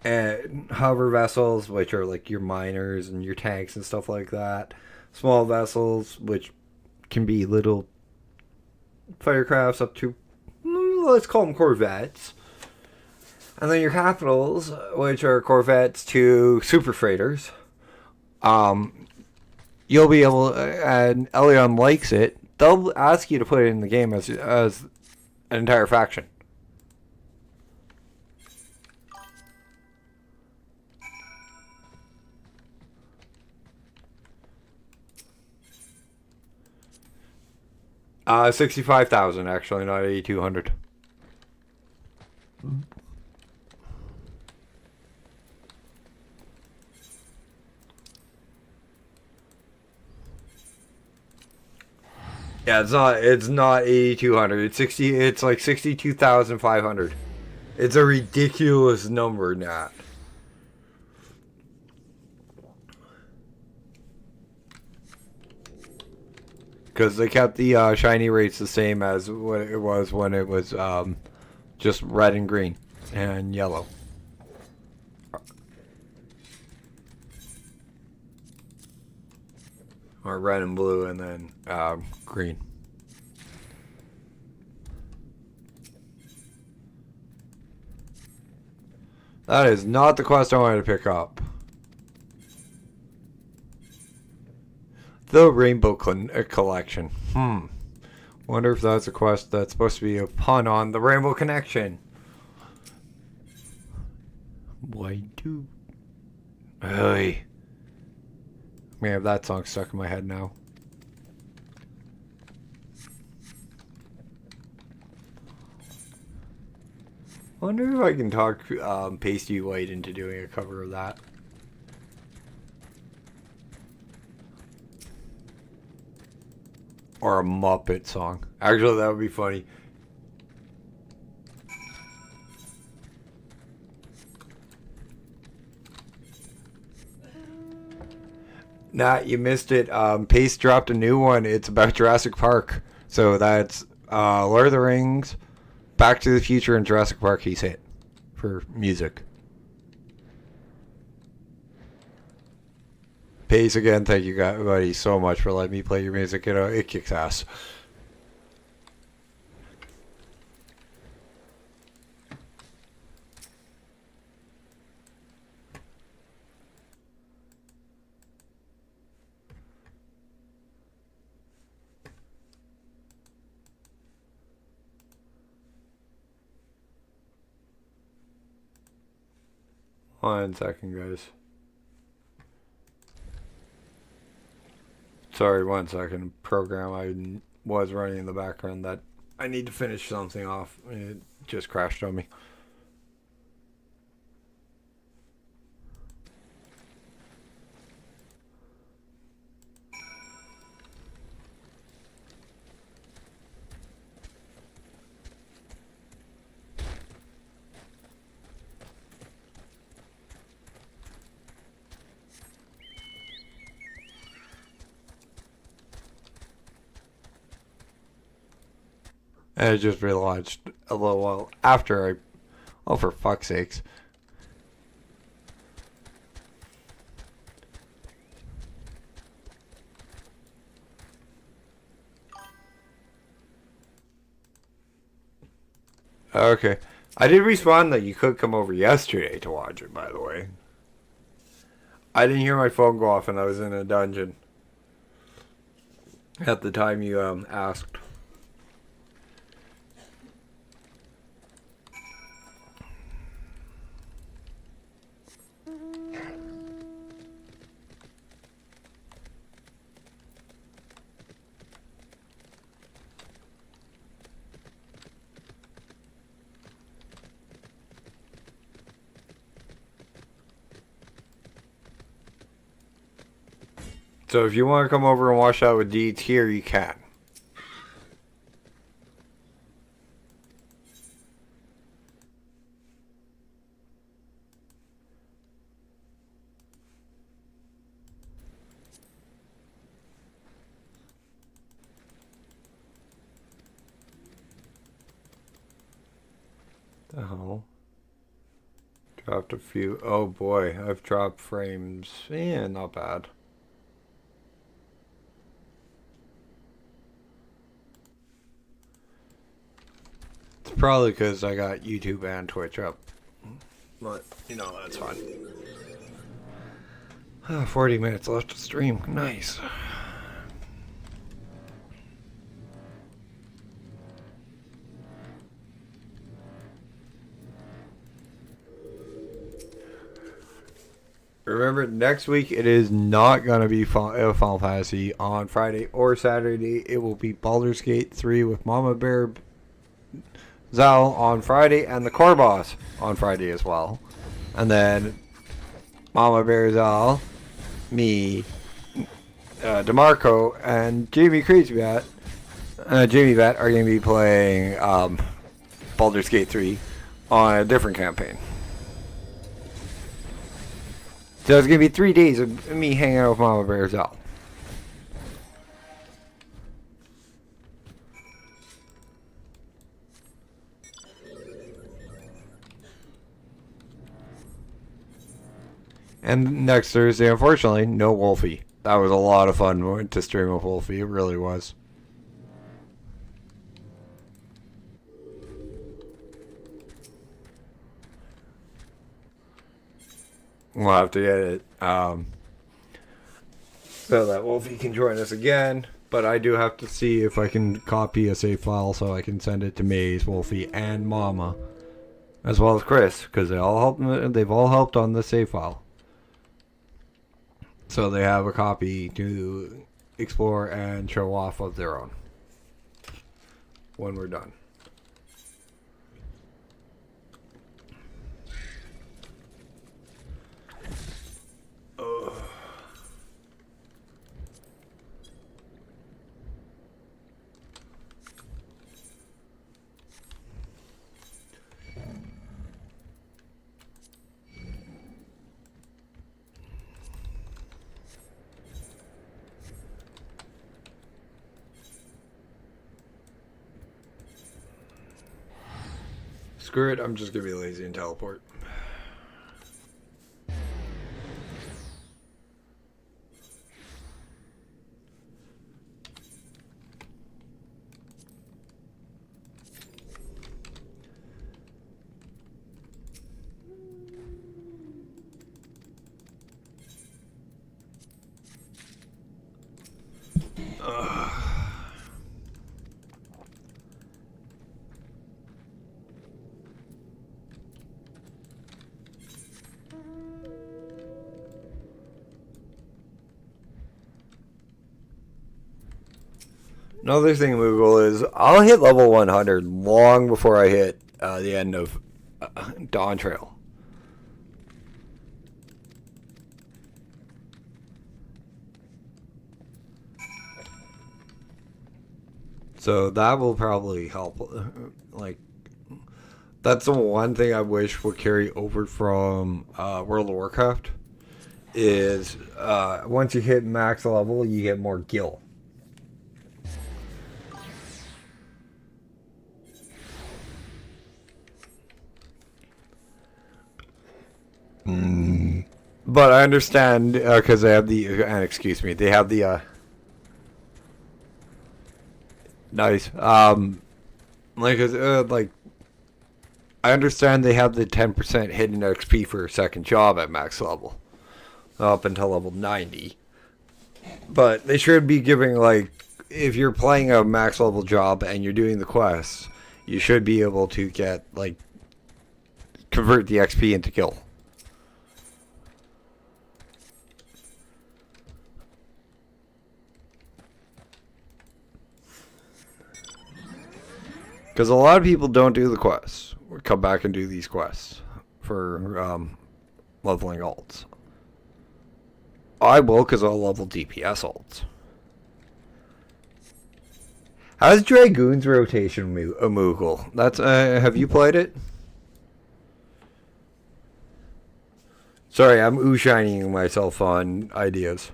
And hover vessels, which are like your miners and your tanks and stuff like that. Small vessels, which can be little firecrafts up to, let's call them corvettes. And then your capitals, which are corvettes to super freighters. You'll be able, and Elion likes it. They'll ask you to put it in the game as an entire faction. Uh, 65,000 actually, not 8,200. Yeah, it's not 8,200. It's like 62,500. It's a ridiculous number, Nat. Because they kept the shiny rates the same as what it was when it was just red and green and yellow. Or red and blue and then green. That is not the quest I wanted to pick up. The Rainbow Collection. Wonder if that's a quest that's supposed to be a pun on the Rainbow Connection. Why do? Hey. I have that song stuck in my head now. Wonder if I can talk Pasty White into doing a cover of that. Or a Muppet song. Actually, that would be funny. Nah, you missed it. Pace dropped a new one. It's about Jurassic Park. So that's Lord of the Rings, Back to the Future, and Jurassic Park he's hit for music. Pace, again, thank you guys, buddy, so much for letting me play your music. You know, it kicks ass. One second, guys. Sorry, 1 second. Program I was running in the background that I need to finish something off. It just crashed on me. And it just relaunched a little while after I... Oh, for fuck's sakes. Okay. I did respond that you could come over yesterday to watch it, by the way. I didn't hear my phone go off and I was in a dungeon at the time you asked. So if you want to come over and wash out with Deeds here, you can. The hell? Dropped a few. Oh boy, I've dropped frames. Yeah, not bad. It's probably because I got YouTube and Twitch up. But, you know, that's fine. 40 minutes left to stream. Nice. Remember, next week it is not going to be Final Fantasy on Friday or Saturday. It will be Baldur's Gate 3 with Mama Bear Zal on Friday and the core boss on Friday as well. And then Mama Bear Zal, me, DeMarco, and Jamie Crazy Bat, Jamie Bat are going to be playing Baldur's Gate 3 on a different campaign. So it's going to be 3 days of me hanging out with Mama Bear Zal. And next Thursday, unfortunately, no Wolfie. That was a lot of fun to stream with Wolfie. It really was. We'll have to get it so that Wolfie can join us again. But I do have to see if I can copy a save file so I can send it to Maze, Wolfie, and Mama, as well as Chris, because they've all helped on the save file. So they have a copy to explore and show off of their own when we're done. Screw it, I'm just gonna be lazy and teleport. Another thing, Moogle, is I'll hit level 100 long before I hit the end of Dawn Trail. So that will probably help. Like, that's the one thing I wish would carry over from World of Warcraft is once you hit max level, you get more gil. But I understand because they have the excuse me, they have the nice like I understand they have the 10% hidden XP for a second job at max level up until level 90. But they should be giving, like, if you're playing a max level job and you're doing the quests, you should be able to get, like, convert the XP into kill. Because a lot of people don't do the quests, or come back and do these quests for leveling ults. I will, because I'll level DPS ults. How's Dragoon's rotation, Moogle? That's have you played it? Sorry, I'm ooh-shining myself on ideas.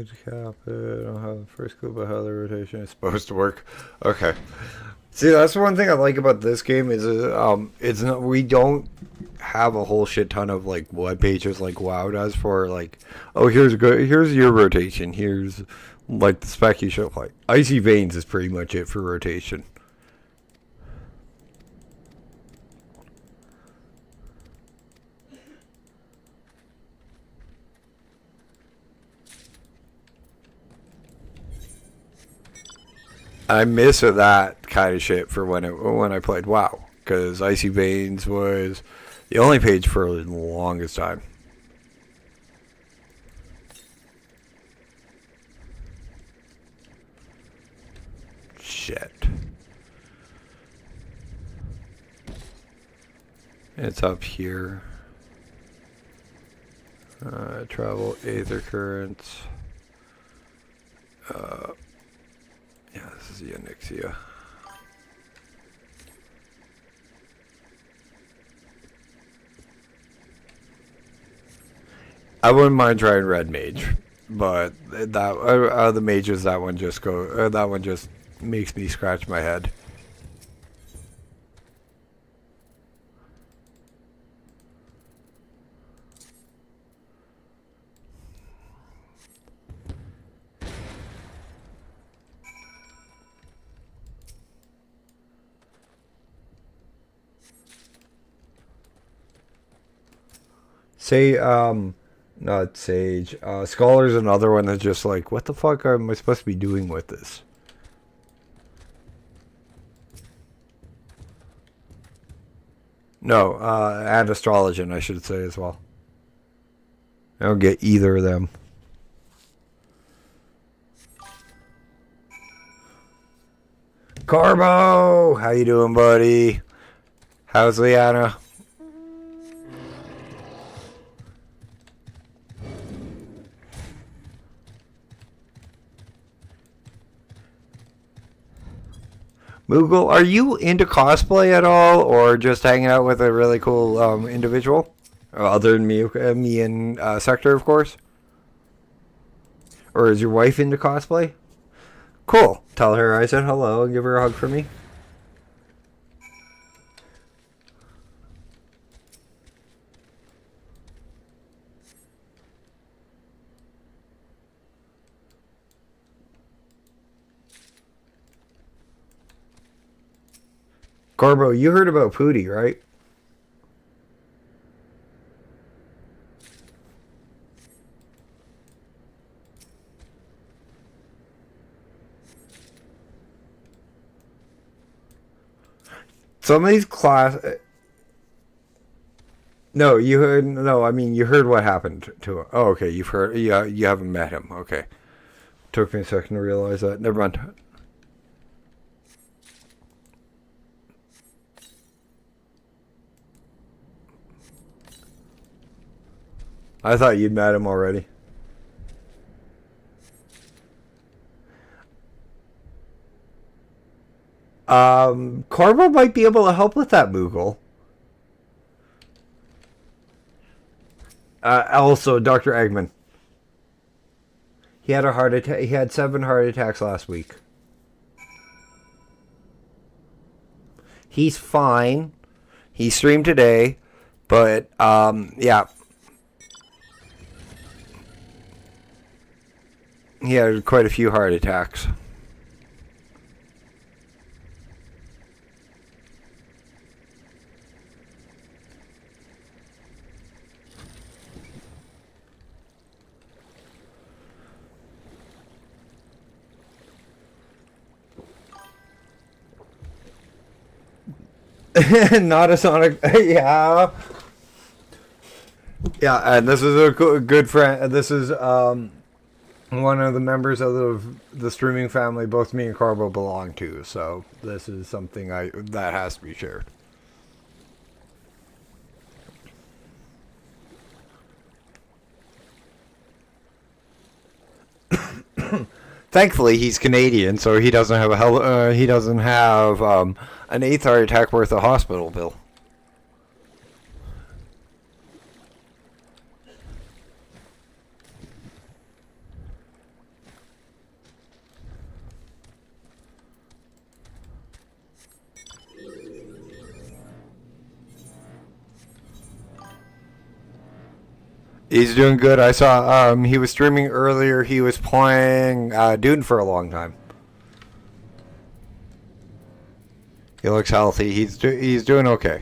to cap it. I don't have the first clue about how the rotation is supposed to work. Okay. See, that's one thing I like about this game is it's not, we don't have a whole shit ton of like web pages like WoW does for like, oh, here's your rotation, here's like the spec you should like. Icy Veins is pretty much it for rotation. I miss that kind of shit for when I played WoW, because Icy Veins was the only page for the longest time. Shit. It's up here. Travel Aether Currents. Yeah, this is the Onyxia. I wouldn't mind trying Red Mage, but that the mages, that one just makes me scratch my head. Say, not Sage. Scholar's another one that's just like, what the fuck am I supposed to be doing with this? No, and Astrologian, I should say as well. I don't get either of them. Carbo! How you doing, buddy? How's Liana? Moogle, are you into cosplay at all, or just hanging out with a really cool individual? Other than me and Sector, of course? Or is your wife into cosplay? Cool. Tell her I said hello and give her a hug for me. Garbo, you heard about Pootie, right? Some of these No, you heard. No, I mean you heard what happened to him. Oh, okay, you've heard. Yeah, you haven't met him. Okay, took me a second to realize that. Never mind. I thought you'd met him already. Carbo might be able to help with that, Moogle. Also, Dr. Eggman. He had a heart attack. He had 7 heart attacks last week. He's fine. He streamed today, but yeah. He had quite a few heart attacks. Not a Sonic. Yeah. Yeah, and this is a good friend. This is one of the members of the streaming family both me and Carbo belong to. So this is something that has to be shared. Thankfully, he's Canadian, so he doesn't have an 8th heart attack worth of hospital bill. He's doing good. I saw he was streaming earlier. He was playing Dune for a long time. He looks healthy. He's doing okay.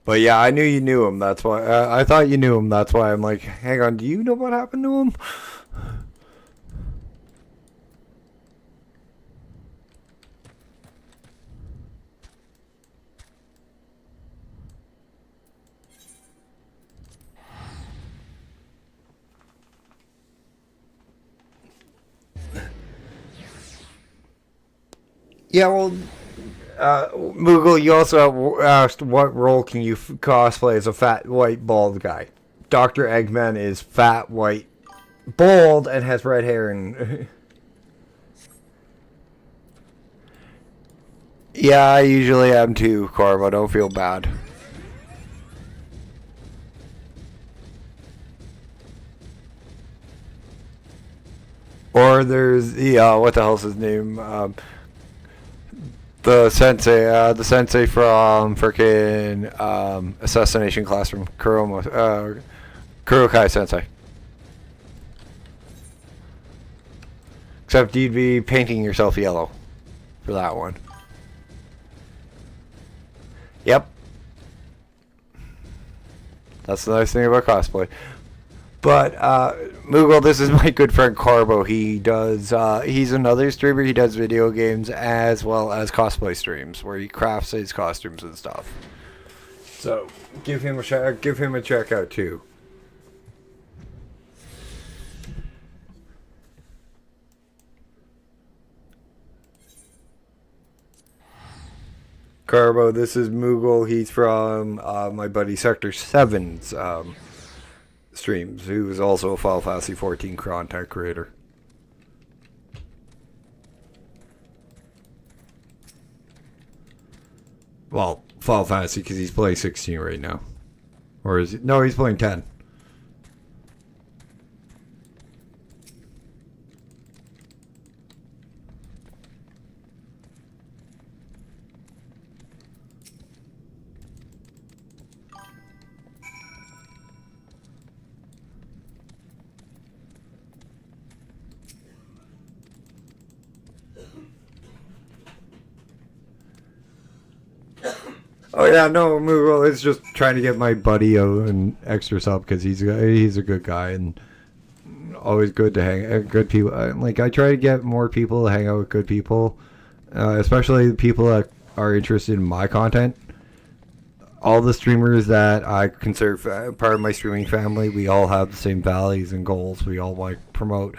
But yeah, I knew you knew him. That's why I thought you knew him. That's why I'm like, hang on. Do you know what happened to him? Yeah, well, Moogle, you also asked what role can you cosplay as a fat, white, bald guy. Dr. Eggman is fat, white, bald, and has red hair and... Yeah, I usually am too, Corvo. Don't feel bad. Or there's, yeah, what the hell's his name? The sensei from frickin' Assassination Classroom, Kurokai Sensei. Except you'd be painting yourself yellow for that one. Yep. That's the nice thing about cosplay. But, Moogle, this is my good friend Carbo. He does, he's another streamer. He does video games as well as cosplay streams where he crafts his costumes and stuff. So, give him a check out too. Carbo, this is Moogle. He's from, my buddy Sector 7's, streams, who is also a Final Fantasy 14 content creator. Well, Final Fantasy because he's playing 16 right now. Or is he? No, he's playing 10. Oh yeah, no, Moogle is just trying to get my buddy an extra sub because he's a good guy and always good to hang good people. Like I try to get more people to hang out with good people, especially people that are interested in my content. All the streamers that I consider part of my streaming family, we all have the same values and goals. We all like promote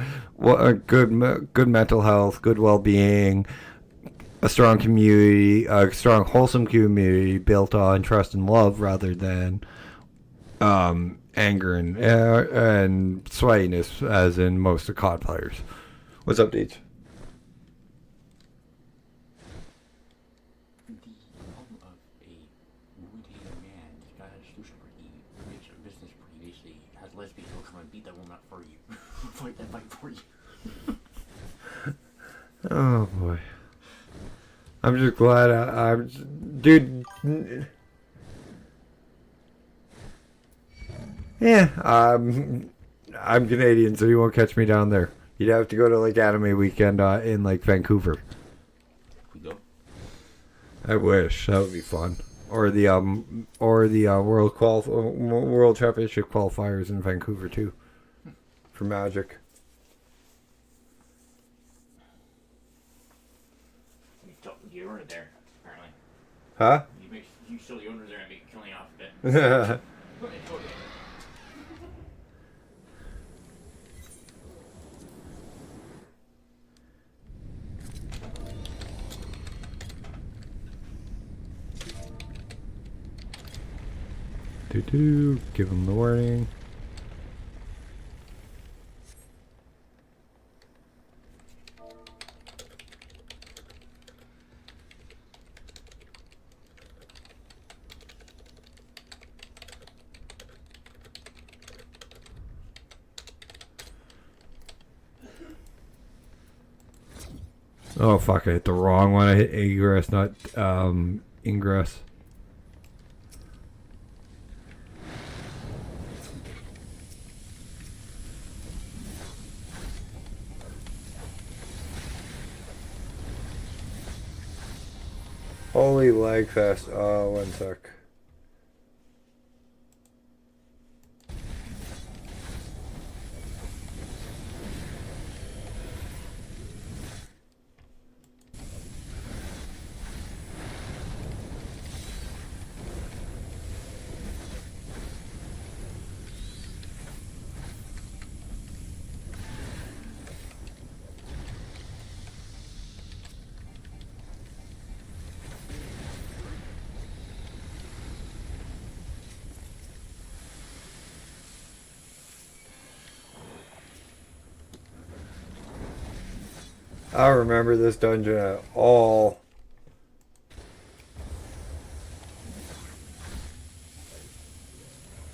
good mental health, good well-being. A strong community, a strong, wholesome community built on trust and love rather than anger and sweatiness, as in most of COD players. What's up, Deeds? The problem of a wounded man is got a solution where he makes a business where he basically has lesbians who come and beat that woman up for you. Fight that fight for you. Oh, boy. I'm just glad dude. Yeah, I'm Canadian, so you won't catch me down there. You'd have to go to like Anime Weekend in like Vancouver. We go. I wish that would be fun. Or the World Championship qualifiers in Vancouver too, for Magic. You owner there, apparently. Huh? You still the owner there and make a killing off of it. Give him the warning. Oh fuck, I hit the wrong one. I hit egress, not ingress. Holy lag fest. Oh, one sec. I don't remember this dungeon at all.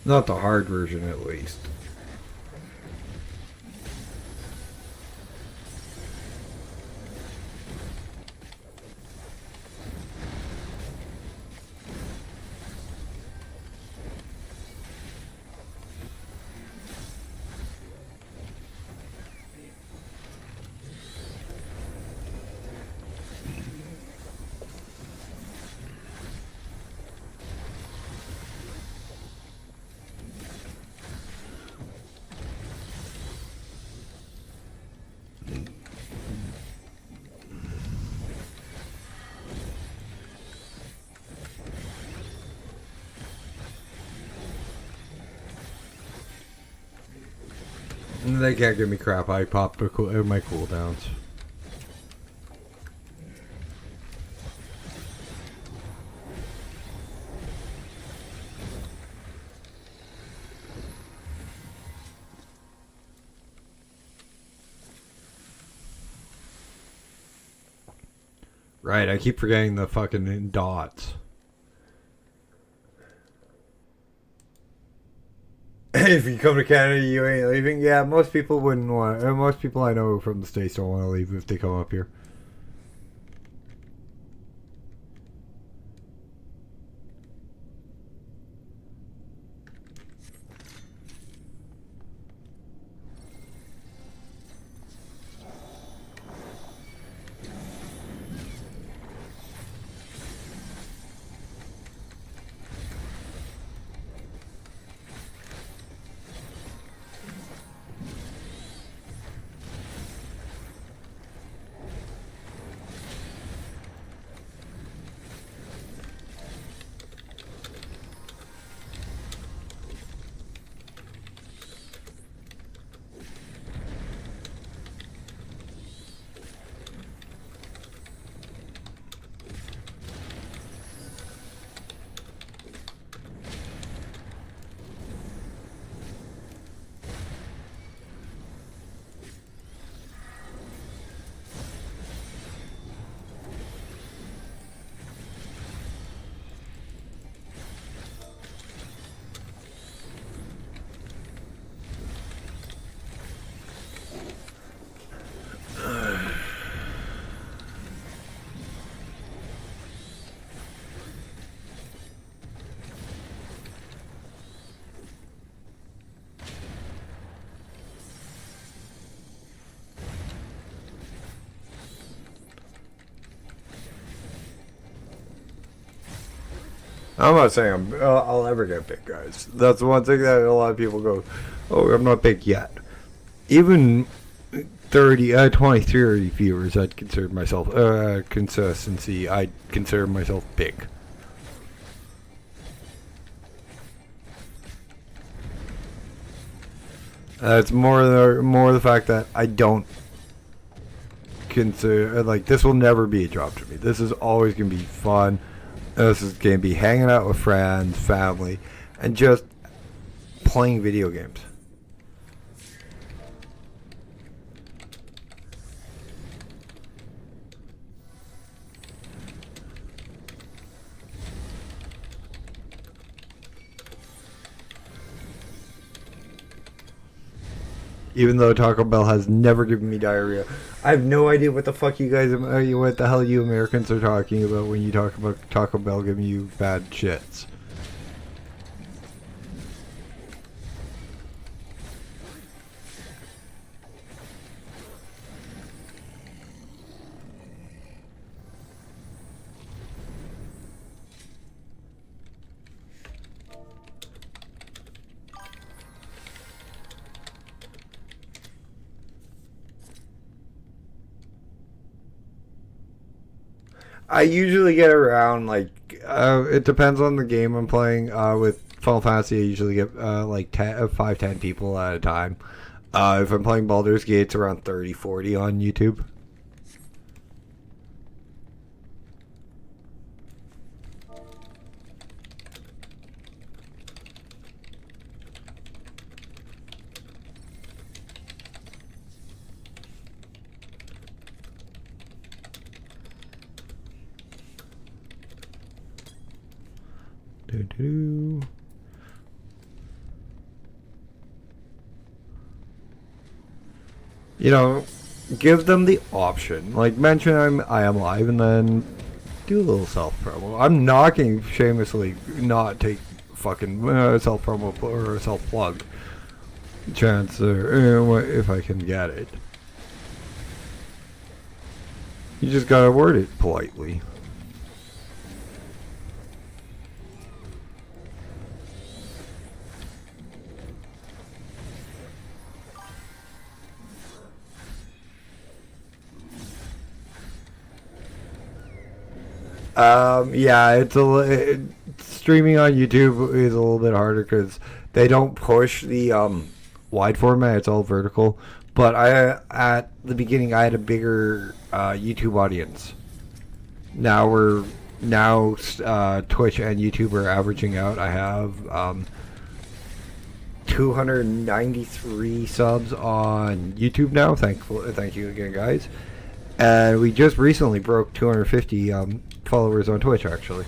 Not the hard version, at least. They can't give me crap. I popped my cooldowns. Right, I keep forgetting the fucking dots. If you come to Canada, you ain't leaving. Yeah, most people wouldn't want. Most people I know from the States don't want to leave if they come up here. I'm not saying I'll ever get big, guys. That's one thing that a lot of people go, oh, I'm not big yet. Even 20, 30 viewers, I'd consider myself, consistency, I'd consider myself big. It's more the fact that I don't consider, like, this will never be a job to me. This is always going to be fun. This is going to be hanging out with friends, family, and just playing video games. Even though Taco Bell has never given me diarrhea. I have no idea what the fuck you guys, what the hell you Americans are talking about when you talk about Taco Bell giving you bad shits. I usually get around, like, it depends on the game I'm playing. With Final Fantasy, I usually get, like, 5, 10 people at a time. If I'm playing Baldur's Gate, it's around 30, 40 on YouTube. You know, give them the option. Like, mention I am live, and then do a little self promo. I'm not going to shamelessly not take fucking self promo or self plug chance if I can get it. You just gotta word it politely. Yeah, streaming on YouTube is a little bit harder because they don't push the wide format. It's all vertical. But at the beginning, I had a bigger YouTube audience. Now Twitch and YouTube are averaging out. I have 293 subs on YouTube now. Thank you again, guys. And we just recently broke 250 followers on Twitch, actually.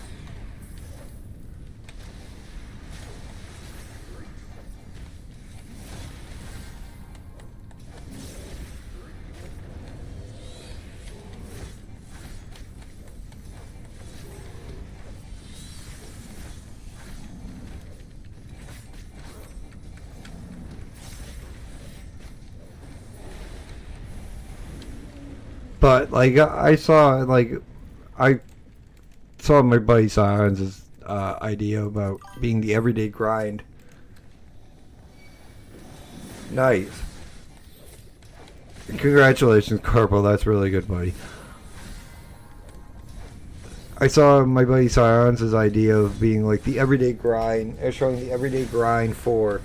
But like I saw my buddy Science's idea about being the everyday grind. Nice. Congratulations, Corporal. That's really good, buddy. I saw my buddy Science's idea of being like the everyday grind, showing the everyday grind for.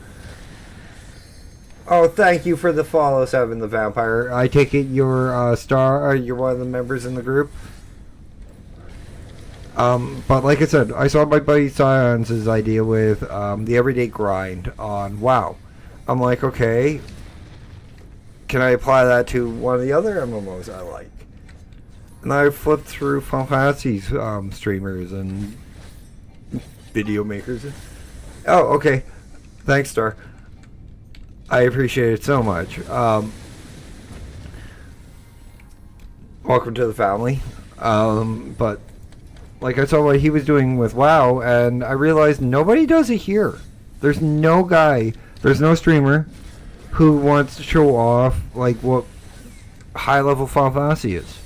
Oh, thank you for the follow, Seven the Vampire. I take it you're you're one of the members in the group. But like I said, I saw my buddy Science's idea with the everyday grind on WoW. I'm like, okay, can I apply that to one of the other MMOs I like? And I flipped through Final Fantasy's streamers and video makers. Oh, okay. Thanks, Star. I appreciate it so much. Welcome to the family. But like I saw what he was doing with WoW, and I realized nobody does it here. There's no guy, there's no streamer who wants to show off like what high level Final Fantasy is.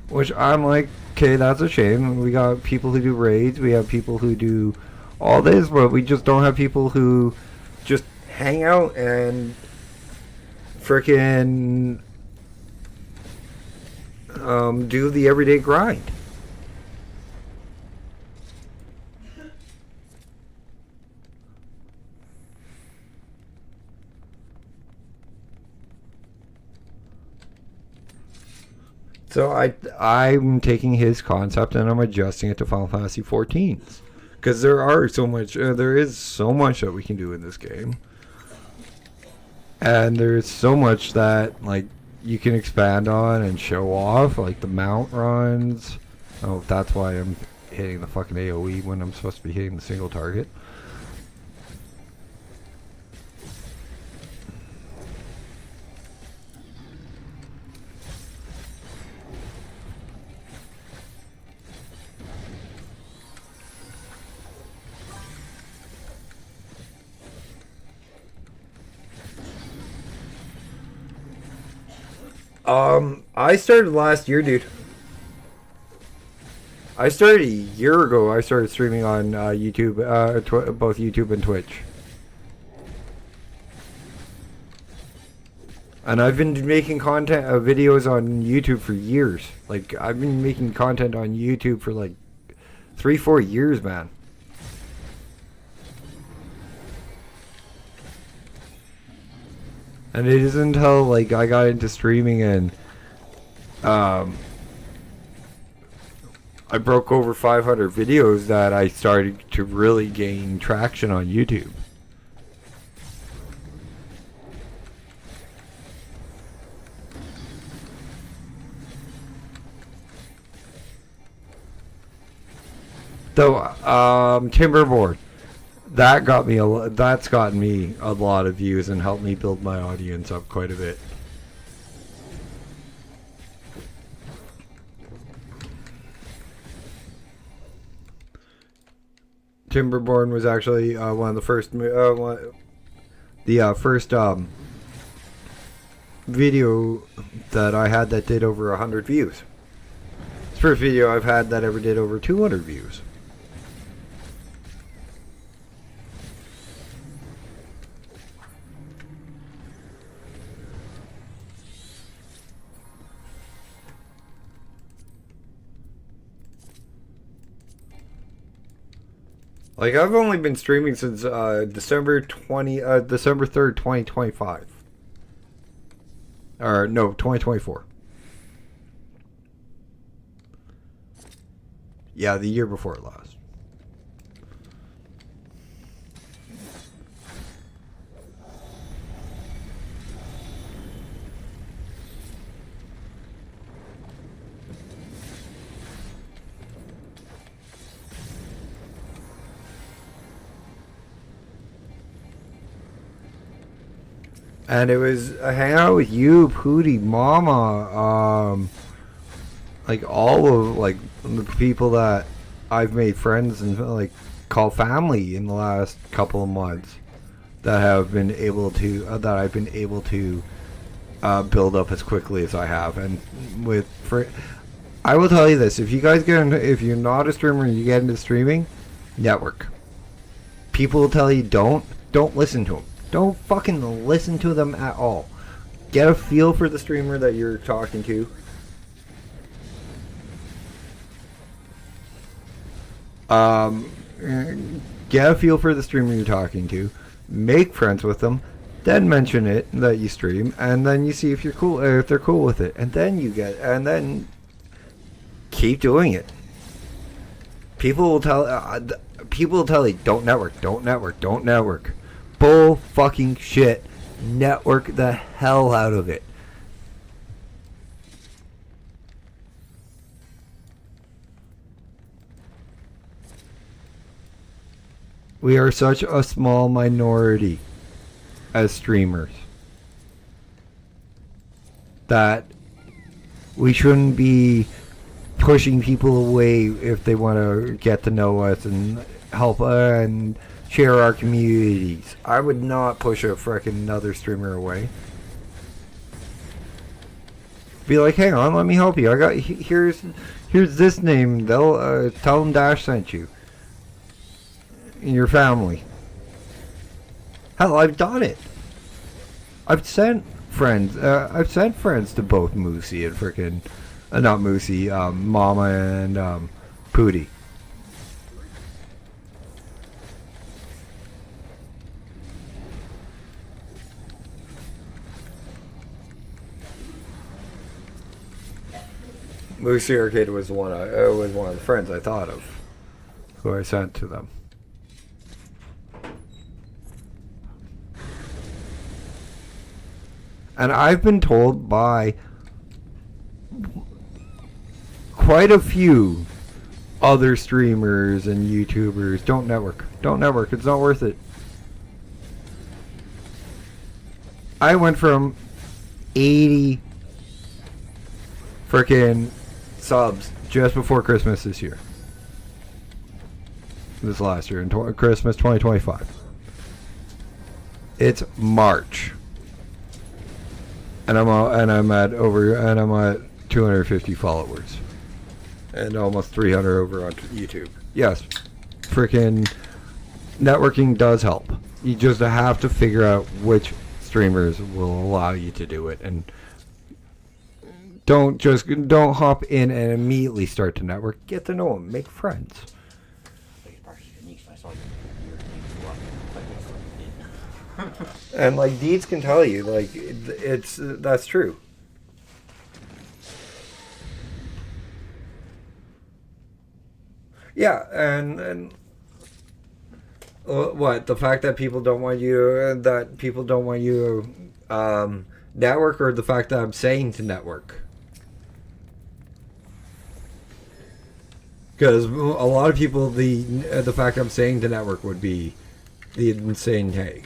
Which I'm like, okay, that's a shame. We got people who do raids, we have people who do all this, but we just don't have people who just hang out and frickin' do the everyday grind. So I'm taking his concept and I'm adjusting it to Final Fantasy 14's, because there is so much that we can do in this game, and there's so much that like you can expand on and show off, like the mount runs. Oh, that's why I'm hitting the fucking AoE when I'm supposed to be hitting the single target. I started last year, dude. I started a year ago. I started streaming on YouTube, both YouTube and Twitch. And I've been making content, videos on YouTube for years. Like, I've been making content on YouTube for like 3-4 years, man. And it isn't until like I got into streaming and I broke over 500 videos that I started to really gain traction on YouTube. Though Timberboard, that got me that's gotten me a lot of views and helped me build my audience up quite a bit. Timberborn was actually one of the first first video that I had that did over 100 views. It's the first video I've had that ever did over 200 views. Like, I've only been streaming since December 3rd, 2025. Or, no, 2024. Yeah, the year before last. And it was hanging out with you, Pootie, Mama, like all of like the people that I've made friends and like call family in the last couple of months that have been able to that I've been able to build up as quickly as I have. And I will tell you this: if you guys get into, if you're not a streamer and you get into streaming, network. People will tell you don't listen to them. Don't fucking listen to them at all. Get a feel for the streamer that you're talking to. Get a feel for the streamer you're talking to. Make friends with them. Then mention it that you stream, and then you see if you're cool, if they're cool with it, and then keep doing it. People will tell you don't network. Bull fucking shit. Network the hell out of it. We are such a small minority as streamers that we shouldn't be pushing people away if they want to get to know us and help and share our communities. I would not push a frickin' another streamer away. Be like, hang on, let me help you. I got here's this name. They'll tell them Dash sent you. And your family. Hell, I've done it. I've sent friends. I've sent friends to both Moosey and frickin' not Moosey, Mama and Pootie. Moosey Arcade was one of the friends I thought of, who I sent to them. And I've been told by quite a few other streamers and YouTubers. Don't network. Don't network. It's not worth it. I went from 80 freaking subs just before Christmas this year. This last year, in Christmas 2025. It's March. And I'm at 250 followers. And almost 300 over on YouTube. Yes. Freaking networking does help. You just have to figure out which streamers will allow you to do it, and don't hop in and immediately start to network. Get to know them, make friends. And like Deeds can tell you, like that's true. Yeah, and what, the fact that people don't want you network, or the fact that I'm saying to network? Because a lot of people, the fact I'm saying to network would be the insane take.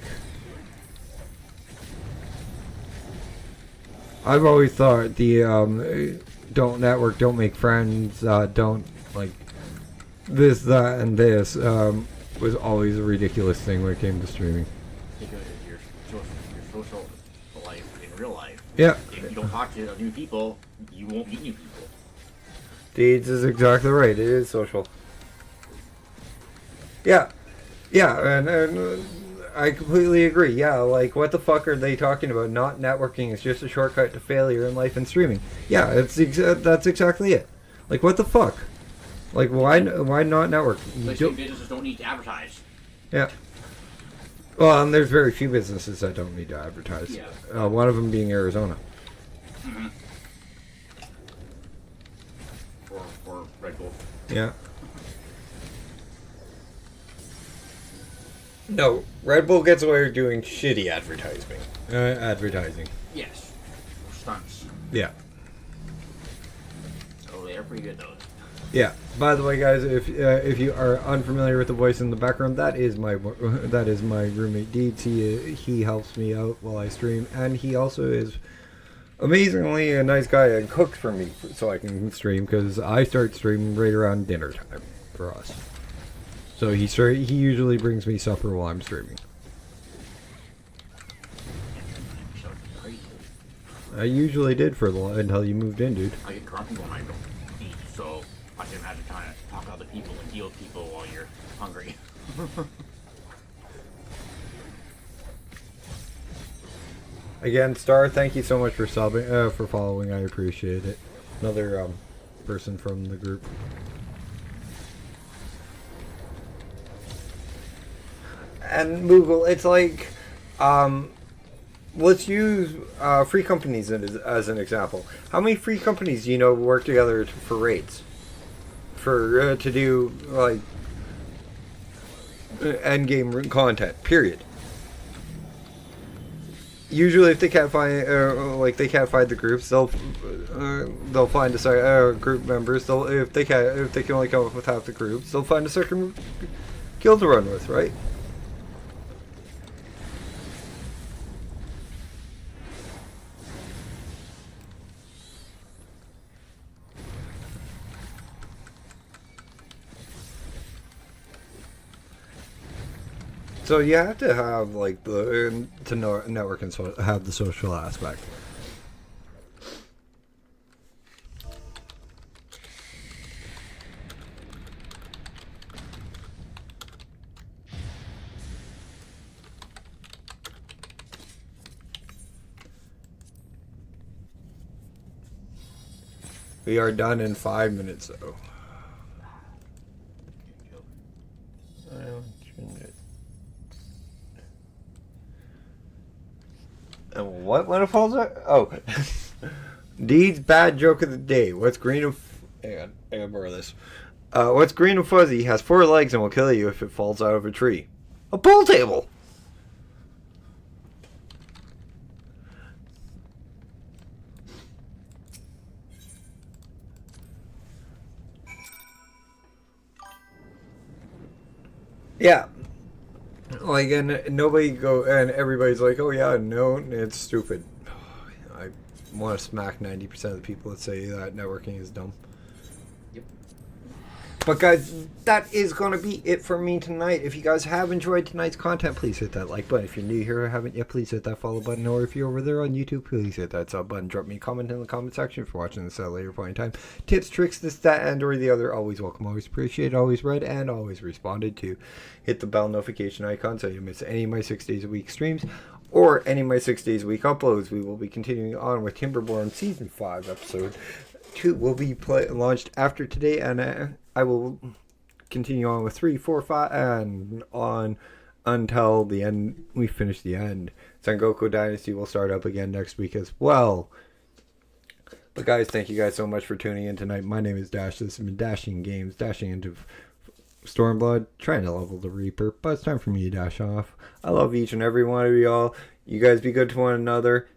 I've always thought the don't network, don't make friends, don't like this, that, and this was always a ridiculous thing when it came to streaming. Because your social life in real life. Yeah. If you don't talk to new people, you won't meet new people. Deeds is exactly right. It is social. Yeah. Yeah, and I completely agree. Yeah, like, what the fuck are they talking about? Not networking is just a shortcut to failure in life and streaming. Yeah, that's exactly it. Like, what the fuck? Like, why not network? Like, businesses don't need to advertise. Yeah. Well, and there's very few businesses that don't need to advertise. Yeah. One of them being Arizona. Mm-hmm. For Red Bull. Yeah. No, Red Bull gets away with doing shitty advertising. Yes. Stunts. Yeah. Oh, they're pretty good though. Yeah. By the way, guys, if you are unfamiliar with the voice in the background, that is my roommate Deeds. He helps me out while I stream, and he also is amazingly a nice guy and cooks for me so I can stream, because I start streaming right around dinner time for us. So he usually brings me supper while I'm streaming. I usually did until you moved in, dude. I get grumpy when I don't eat, so I can imagine trying to talk to other people and deal with people while you're hungry. Again, Star, thank you so much for for following. I appreciate it. Another person from the group. And Moogle, it's like, let's use free companies as an example. How many free companies do you know work together for raids? To do, like, end-game content, period. Usually, if they can't find, the groups, they'll find a group members. If they can only come up with half the groups, they'll find a second guild to run with, right? So you have to have like network and have the social aspect. We are done in 5 minutes, though. And what when it falls out? Oh. Deed's bad joke of the day. What's green and... Hang on, borrow this. What's green and fuzzy, has 4 legs and will kill you if it falls out of a tree? A pool table! Yeah. Like, and nobody go, and everybody's like, oh yeah, no, it's stupid. I want to smack 90% of the people that say that networking is dumb. Yep. But guys, that is going to be it for me tonight. If you guys have enjoyed tonight's content, please hit that like button. If you're new here or haven't yet, please hit that follow button. Or if you're over there on YouTube, please hit that sub button. Drop me a comment in the comment section if you're watching this at a later point in time. Tips, tricks, this, that, and or the other. Always welcome, always appreciated, always read, and always responded to. Hit the bell notification icon so you don't miss any of my 6 days a week streams or any of my 6 days a week uploads. We will be continuing on with Timberborn Season 5 episode 2 will be launched after today, and I will continue on with 3, 4, 5, and on until the end. We finish the end. Sengoku Dynasty will start up again next week as well. But guys, thank you guys so much for tuning in tonight. My name is Dash. This has been Dashing Games, dashing into Stormblood, trying to level the Reaper, but it's time for me to dash off. I love each and every one of y'all. You guys be good to one another.